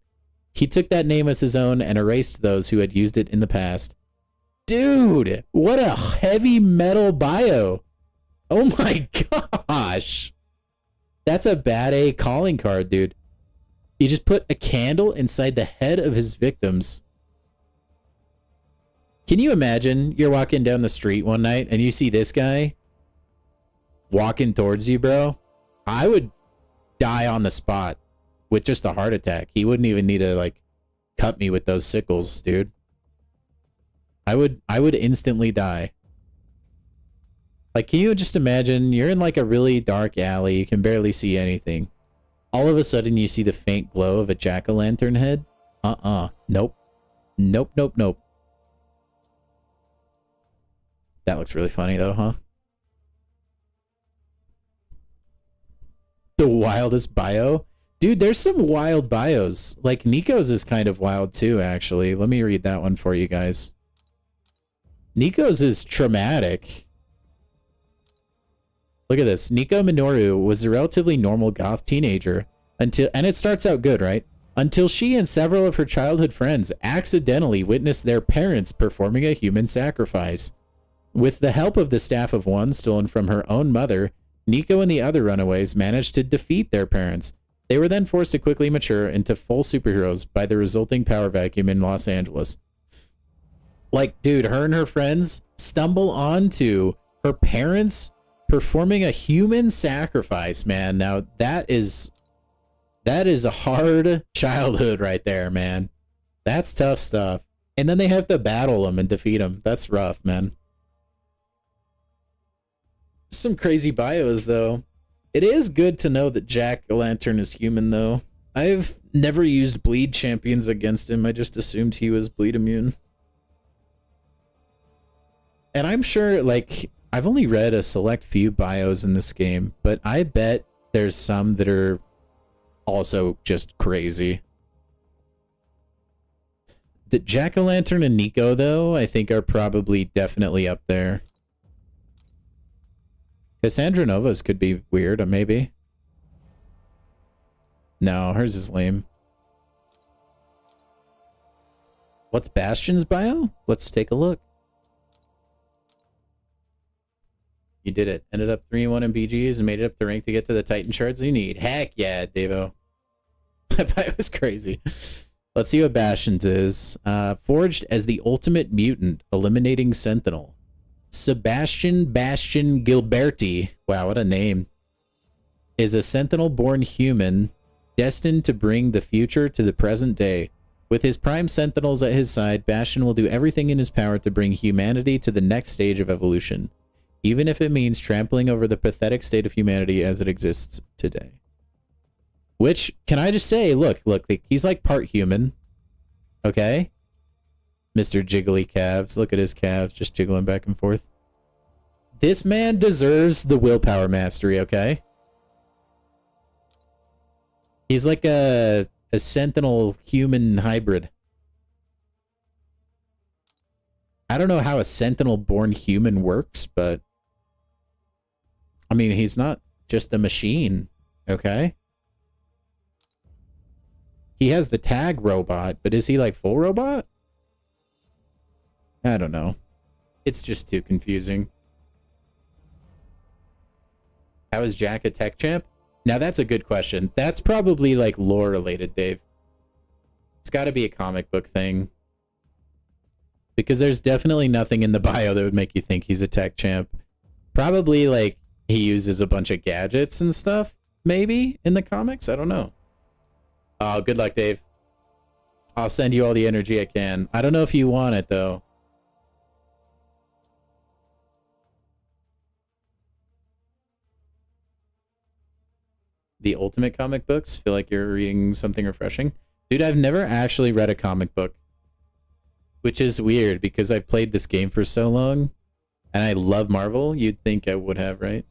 He took that name as his own and erased those who had used it in the past. Dude, what a heavy metal bio. Oh my gosh. That's a bad A calling card, dude. You just put a candle inside the head of his victims. Can you imagine you're walking down the street one night and you see this guy walking towards you, bro? I would die on the spot with just a heart attack. He wouldn't even need to, like, cut me with those sickles, dude. I would instantly die. Like, can you just imagine you're in like a really dark alley, you can barely see anything. All of a sudden you see the faint glow of a jack-o'-lantern head? Nope. Nope, nope, nope. That looks really funny though, huh? The wildest bio? Dude, there's some wild bios. Like, Nico's is kind of wild too, actually. Let me read that one for you guys. Nico's is traumatic. Look at this. Nico Minoru was a relatively normal goth teenager until, and it starts out good, right? Until she and several of her childhood friends accidentally witnessed their parents performing a human sacrifice. With the help of the staff of one stolen from her own mother, Nico and the other runaways managed to defeat their parents. They were then forced to quickly mature into full superheroes by the resulting power vacuum in Los Angeles. Like, dude, her and her friends stumble onto her parents performing a human sacrifice, man. Now, that is a hard childhood right there, man. That's tough stuff. And then they have to battle them and defeat them. That's rough, man. Some crazy bios, though. It is good to know that Jack-o'-lantern is human, though. I've never used bleed champions against him. I just assumed he was bleed immune. And I'm sure, like, I've only read a select few bios in this game, but I bet there's some that are also just crazy. The Jack-o'-lantern and Nico, though, I think are probably definitely up there. Cassandra Nova's could be weird, maybe. No, hers is lame. What's Bastion's bio? Let's take a look. You did it. Ended up 3-1 in BGs and made it up the rank to get to the Titan shards you need. Heck yeah, Devo. That bio was crazy. Let's see what Bastion's is. Forged as the ultimate mutant, eliminating Sentinel. Sebastian Gilberti, wow, what a name, is a Sentinel-born human destined to bring the future to the present day. With his prime sentinels at his side, Bastion will do everything in his power to bring humanity to the next stage of evolution, even if it means trampling over the pathetic state of humanity as it exists today. Which, can I just say, look, he's like part human. Okay? Mr. Jiggly Calves. Look at his calves just jiggling back and forth. This man deserves the willpower mastery, okay? He's like a sentinel human hybrid. I don't know how a sentinel born human works, but I mean, he's not just a machine, okay? He has the tag robot, but is he like full robot? I don't know. It's just too confusing. How is Jack a tech champ? Now that's a good question. That's probably like lore related, Dave. It's got to be a comic book thing. Because there's definitely nothing in the bio that would make you think he's a tech champ. Probably like he uses a bunch of gadgets and stuff, maybe, in the comics? I don't know. Oh, good luck, Dave. I'll send you all the energy I can. I don't know if you want it, though. The Ultimate comic books? Feel like you're reading something refreshing? Dude, I've never actually read a comic book. Which is weird, because I've played this game for so long. And I love Marvel. You'd think I would have, right?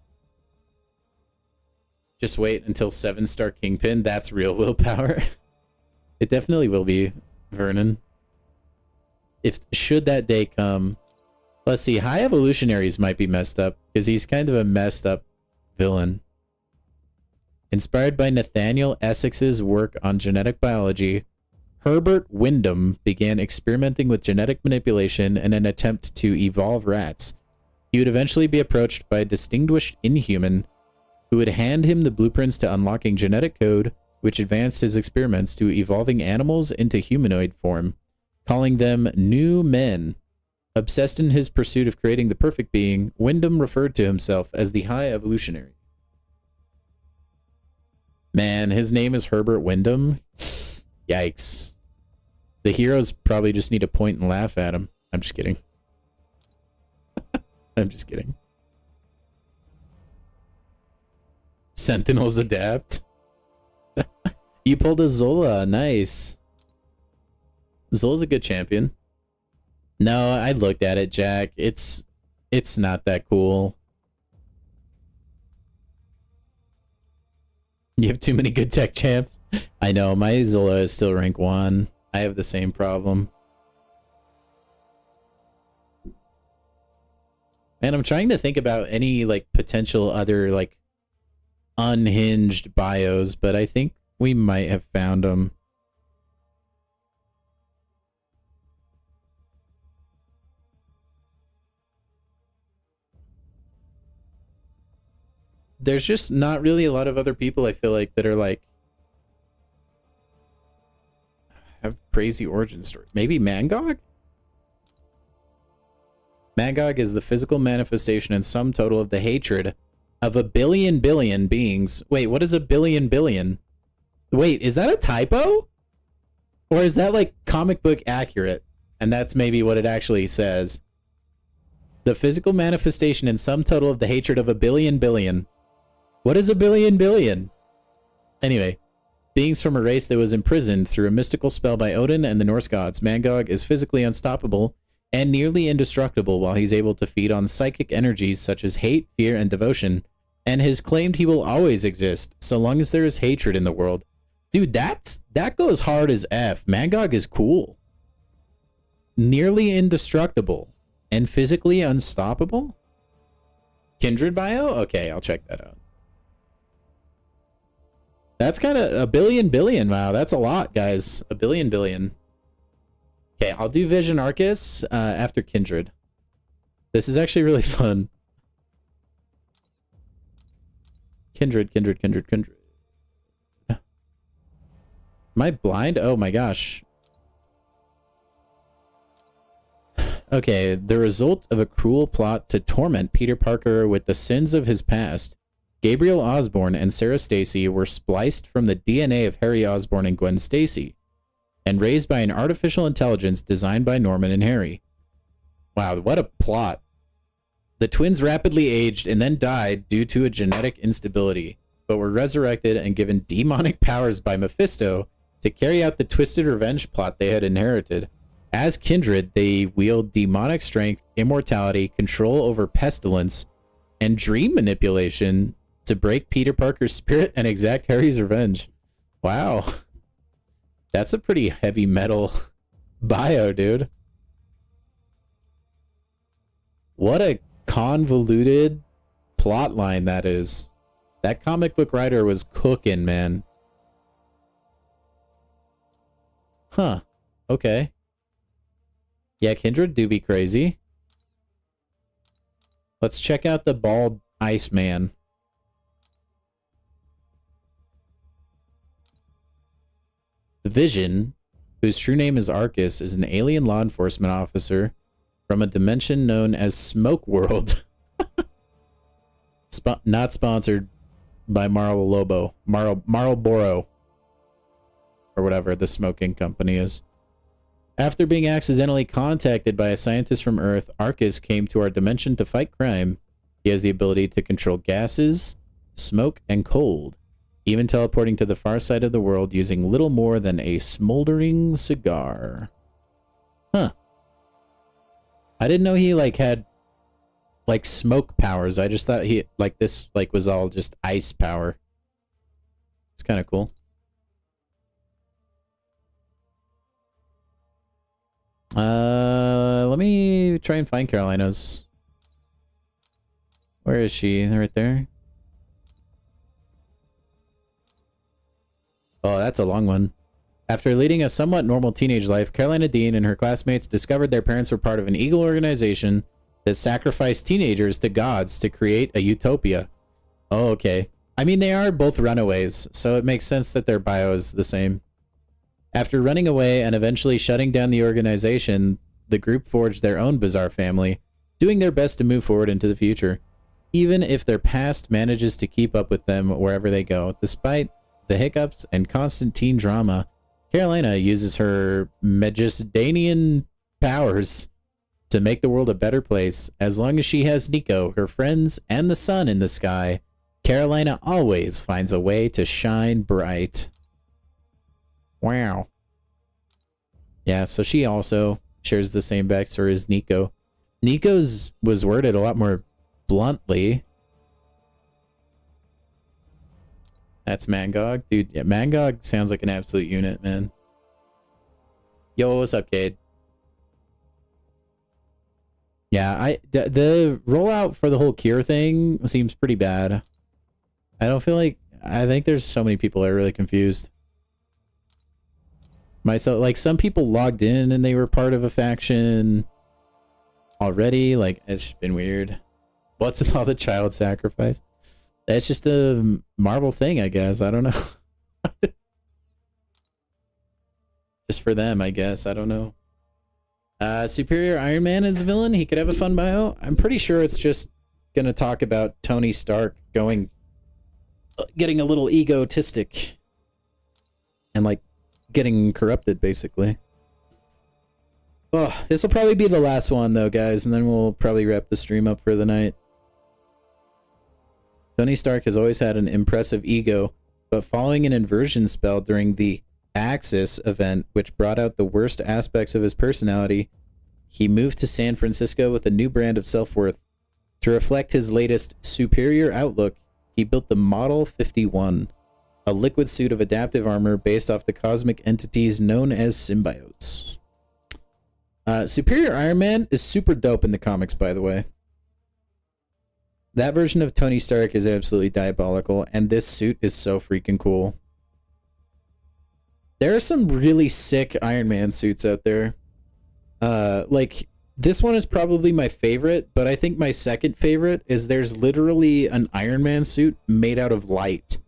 Just wait until 7-star Kingpin. That's real willpower. It definitely will be, Vernon. Should that day come. Let's see, High Evolutionaries might be messed up, because he's kind of a messed up villain. Inspired by Nathaniel Essex's work on genetic biology, Herbert Wyndham began experimenting with genetic manipulation in an attempt to evolve rats. He would eventually be approached by a distinguished Inhuman who would hand him the blueprints to unlocking genetic code, which advanced his experiments to evolving animals into humanoid form, calling them New Men. Obsessed in his pursuit of creating the perfect being, Wyndham referred to himself as the High Evolutionary. Man, his name is Herbert Wyndham. Yikes. The heroes probably just need to point and laugh at him. I'm just kidding. I'm just kidding. Sentinels adapt. You pulled a Zola. Nice. Zola's a good champion. No, I looked at it, Jack. It's not that cool. You have too many good tech champs. I know, my Zola is still rank 1. I have the same problem. And I'm trying to think about any like potential other like unhinged bios, but I think we might have found them. There's just not really a lot of other people I feel like that are like have crazy origin story. Maybe Mangog? Mangog is the physical manifestation and sum total of the hatred of a billion beings. Wait, what is a billion? Wait, is that a typo? Or is that like comic book accurate? And that's maybe what it actually says. The physical manifestation and sum total of the hatred of a billion. What is a billion? Anyway, beings from a race that was imprisoned through a mystical spell by Odin and the Norse gods, Mangog is physically unstoppable and nearly indestructible while he's able to feed on psychic energies such as hate, fear, and devotion, and has claimed he will always exist so long as there is hatred in the world. Dude, that goes hard as F. Mangog is cool. Nearly indestructible and physically unstoppable? Kindred bio? Okay, I'll check that out. That's kind of a billion. Wow, that's a lot, guys. A billion. Okay, I'll do Vision Arcus after Kindred. This is actually really fun. Kindred. Am I blind? Oh my gosh. Okay, the result of a cruel plot to torment Peter Parker with the sins of his past, Gabriel Osborne and Sarah Stacy were spliced from the DNA of Harry Osborne and Gwen Stacy, and raised by an artificial intelligence designed by Norman and Harry. Wow, what a plot. The twins rapidly aged and then died due to a genetic instability, but were resurrected and given demonic powers by Mephisto to carry out the twisted revenge plot they had inherited. As kindred, they wield demonic strength, immortality, control over pestilence, and dream manipulation to break Peter Parker's spirit and exact Harry's revenge. Wow. That's a pretty heavy metal bio, dude. What a convoluted plot line that is. That comic book writer was cooking, man. Huh. Okay. Yeah, Kindred do be crazy. Let's check out the bald Iceman. The Vision, whose true name is Arcus, is an alien law enforcement officer from a dimension known as Smoke World. Not sponsored by Marlboro, or whatever the smoking company is. After being accidentally contacted by a scientist from Earth, Arcus came to our dimension to fight crime. He has the ability to control gases, smoke, and cold, even teleporting to the far side of the world using little more than a smoldering cigar. Huh. I didn't know he, like, had, like, smoke powers. I just thought he, like, this, like, was all just ice power. It's kind of cool. Let me try and find Carolina's. Where is she? Right there. Oh, that's a long one. After leading a somewhat normal teenage life, Carolina Dean and her classmates discovered their parents were part of an evil organization that sacrificed teenagers to gods to create a utopia. Oh, okay. I mean, they are both runaways, so it makes sense that their bio is the same. After running away and eventually shutting down the organization, the group forged their own bizarre family, doing their best to move forward into the future, even if their past manages to keep up with them wherever they go. Despite the hiccups and constant teen drama, Carolina uses her Magisdanian powers to make the world a better place. As long as she has Nico, her friends, and the sun in the sky, Carolina always finds a way to shine bright. Wow. Yeah, so she also shares the same backstory as Nico. Nico's was worded a lot more bluntly. That's Mangog. Dude, yeah, Mangog sounds like an absolute unit, man. Yo, what's up, Cade? Yeah, the rollout for the whole cure thing seems pretty bad. I don't feel like... I think there's so many people that are really confused. Myself, like, some people logged in and they were part of a faction already. Like, it's just been weird. What's with all the child sacrifice? That's just a Marvel thing, I guess. I don't know. Just for them, I guess. I don't know. Superior Iron Man is a villain. He could have a fun bio. I'm pretty sure it's just gonna talk about Tony Stark getting a little egotistic and, like, getting corrupted, basically. Oh, this will probably be the last one, though, guys, and then we'll probably wrap the stream up for the night. Tony Stark has always had an impressive ego, but following an inversion spell during the Axis event, which brought out the worst aspects of his personality, he moved to San Francisco with a new brand of self-worth. To reflect his latest superior outlook, he built the Model 51, a liquid suit of adaptive armor based off the cosmic entities known as symbiotes. Superior Iron Man is super dope in the comics, by the way. That version of Tony Stark is absolutely diabolical, and this suit is so freaking cool. There are some really sick Iron Man suits out there. Like, this one is probably my favorite, but I think my second favorite is there's literally an Iron Man suit made out of light.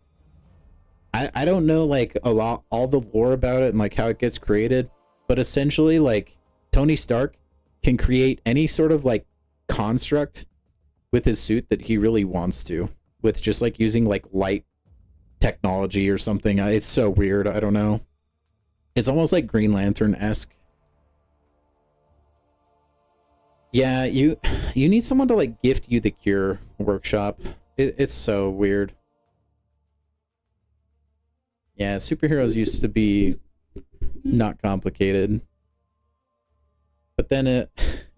I don't know, like, all the lore about it and, like, how it gets created, but essentially, like, Tony Stark can create any sort of, like, construct with his suit that he really wants to with just like using like light technology or something. It's so weird. I don't know. It's almost like Green Lantern-esque. Yeah, you need someone to like gift you the cure workshop. It's so weird. Yeah, superheroes used to be not complicated. But then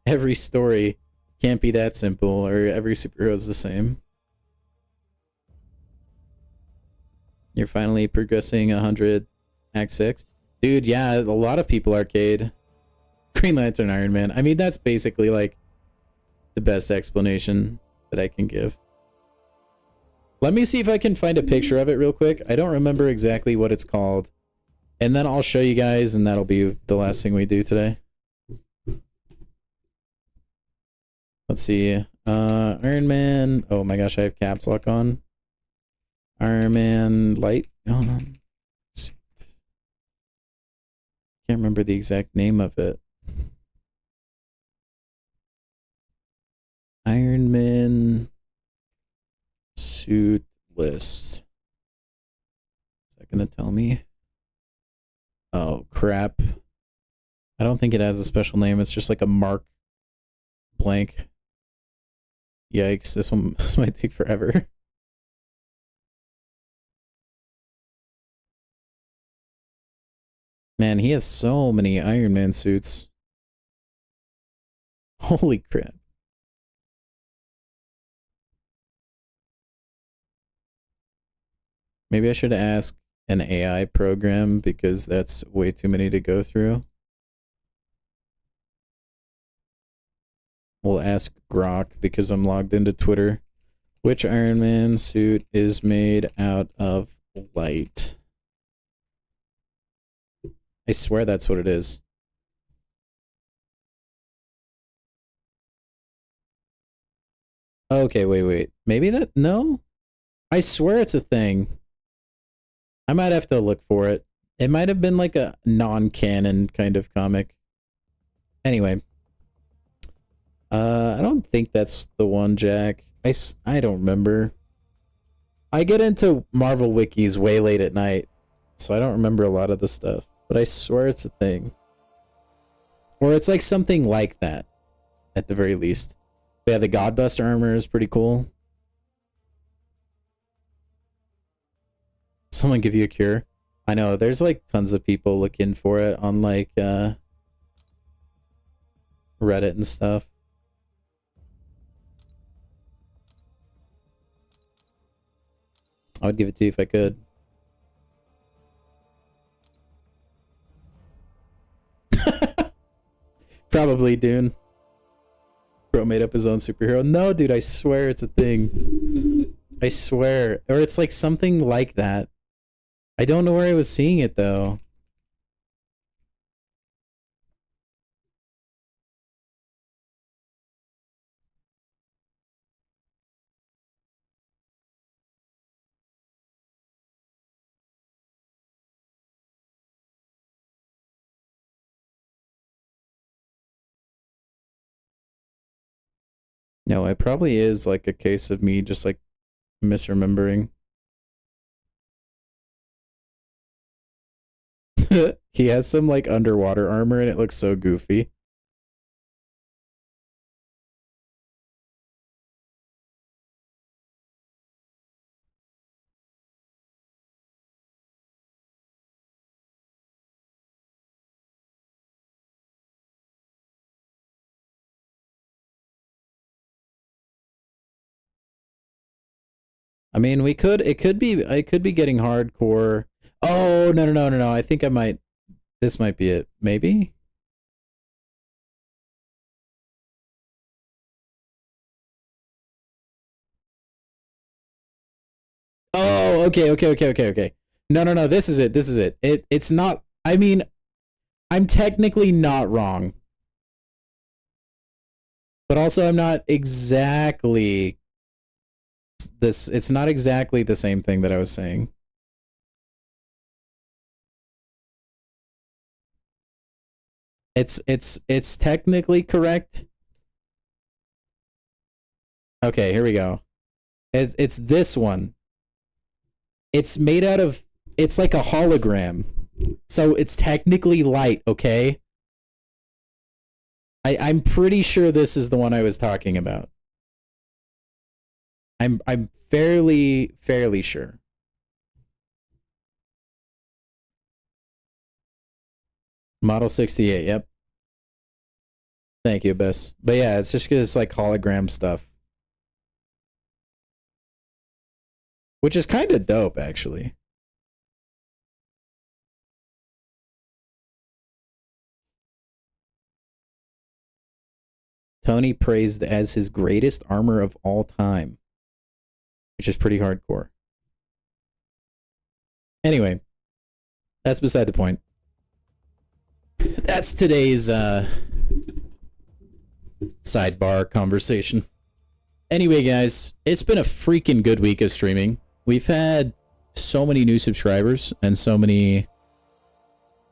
every story can't be that simple, or every superhero is the same. You're finally progressing 100 Act 6. Dude, yeah, a lot of people arcade. Green Lantern Iron Man. I mean, that's basically like the best explanation that I can give. Let me see if I can find a picture of it real quick. I don't remember exactly what it's called. And then I'll show you guys, and that'll be the last thing we do today. Let's see. Iron Man. Oh my gosh, I have caps lock on. Iron Man light. Oh, no. Can't remember the exact name of it. Iron Man suit list. Is that gonna tell me? Oh crap. I don't think it has a special name. It's just like a mark blank. Yikes, this might take forever. Man, he has so many Iron Man suits. Holy crap. Maybe I should ask an AI program, because that's way too many to go through. We'll ask Grok, because I'm logged into Twitter. Which Iron Man suit is made out of light? I swear that's what it is. Okay, wait. Maybe that... No? I swear it's a thing. I might have to look for it. It might have been like a non-canon kind of comic. Anyway. I don't think that's the one, Jack. I don't remember. I get into Marvel wikis way late at night, so I don't remember a lot of the stuff. But I swear it's a thing. Or it's like something like that, at the very least. But yeah, the Godbuster armor is pretty cool. Someone give you a cure. I know, there's like tons of people looking for it on like Reddit and stuff. I would give it to you if I could. Probably, Dune. Bro made up his own superhero. No, dude, I swear it's a thing. I swear. Or it's like something like that. I don't know where I was seeing it, though. No, it probably is like a case of me just like misremembering. He has some like underwater armor and it looks so goofy. I mean, we could, it could be, I could be getting hardcore. Oh, no. I think I might, this might be it. Maybe? Oh, okay. No, this is it. It's not, I mean, I'm technically not wrong. But also I'm not exactly this, it's not exactly the same thing that I was saying. It's technically correct. Okay, here we go. It's this one. It's made out of, it's like a hologram. So it's technically light, okay? I'm pretty sure this is the one I was talking about. I'm fairly sure. Model 68, yep. Thank you, Abyss. But yeah, it's just because it's like hologram stuff. Which is kind of dope, actually. Tony praised as his greatest armor of all time. Which is pretty hardcore. Anyway, that's beside the point. That's today's sidebar conversation. Anyway, guys, it's been a freaking good week of streaming. We've had so many new subscribers and so many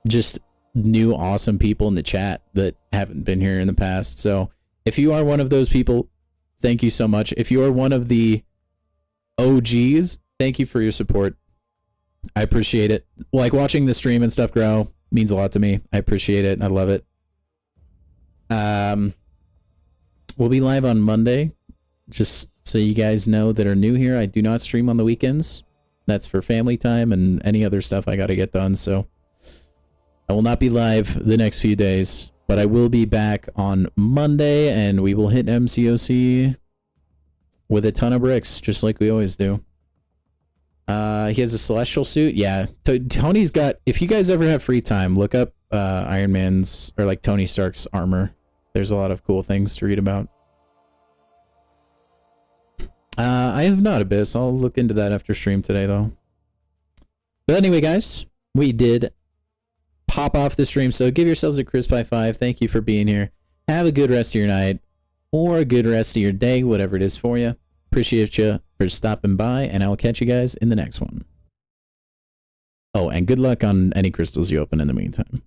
just new awesome people in the chat that haven't been here in the past. So if you are one of those people, thank you so much. If you are one of the OGs, thank you for your support. I appreciate it. Like, watching the stream and stuff grow means a lot to me. I appreciate it. I love it. We'll be live on Monday. Just so you guys know that are new here, I do not stream on the weekends. That's for family time and any other stuff I got to get done. So I will not be live the next few days, but I will be back on Monday, and we will hit MCOC with a ton of bricks, just like we always do. He has a celestial suit. Yeah, Tony's got, if you guys ever have free time, look up Iron Man's, or like Tony Stark's armor. There's a lot of cool things to read about. I have not, Abyss. I'll look into that after stream today, though. But anyway, guys, we did pop off the stream, so give yourselves a crisp high five. Thank you for being here. Have a good rest of your night, or a good rest of your day, whatever it is for you. Appreciate you for stopping by, and I will catch you guys in the next one. Oh, and good luck on any crystals you open in the meantime.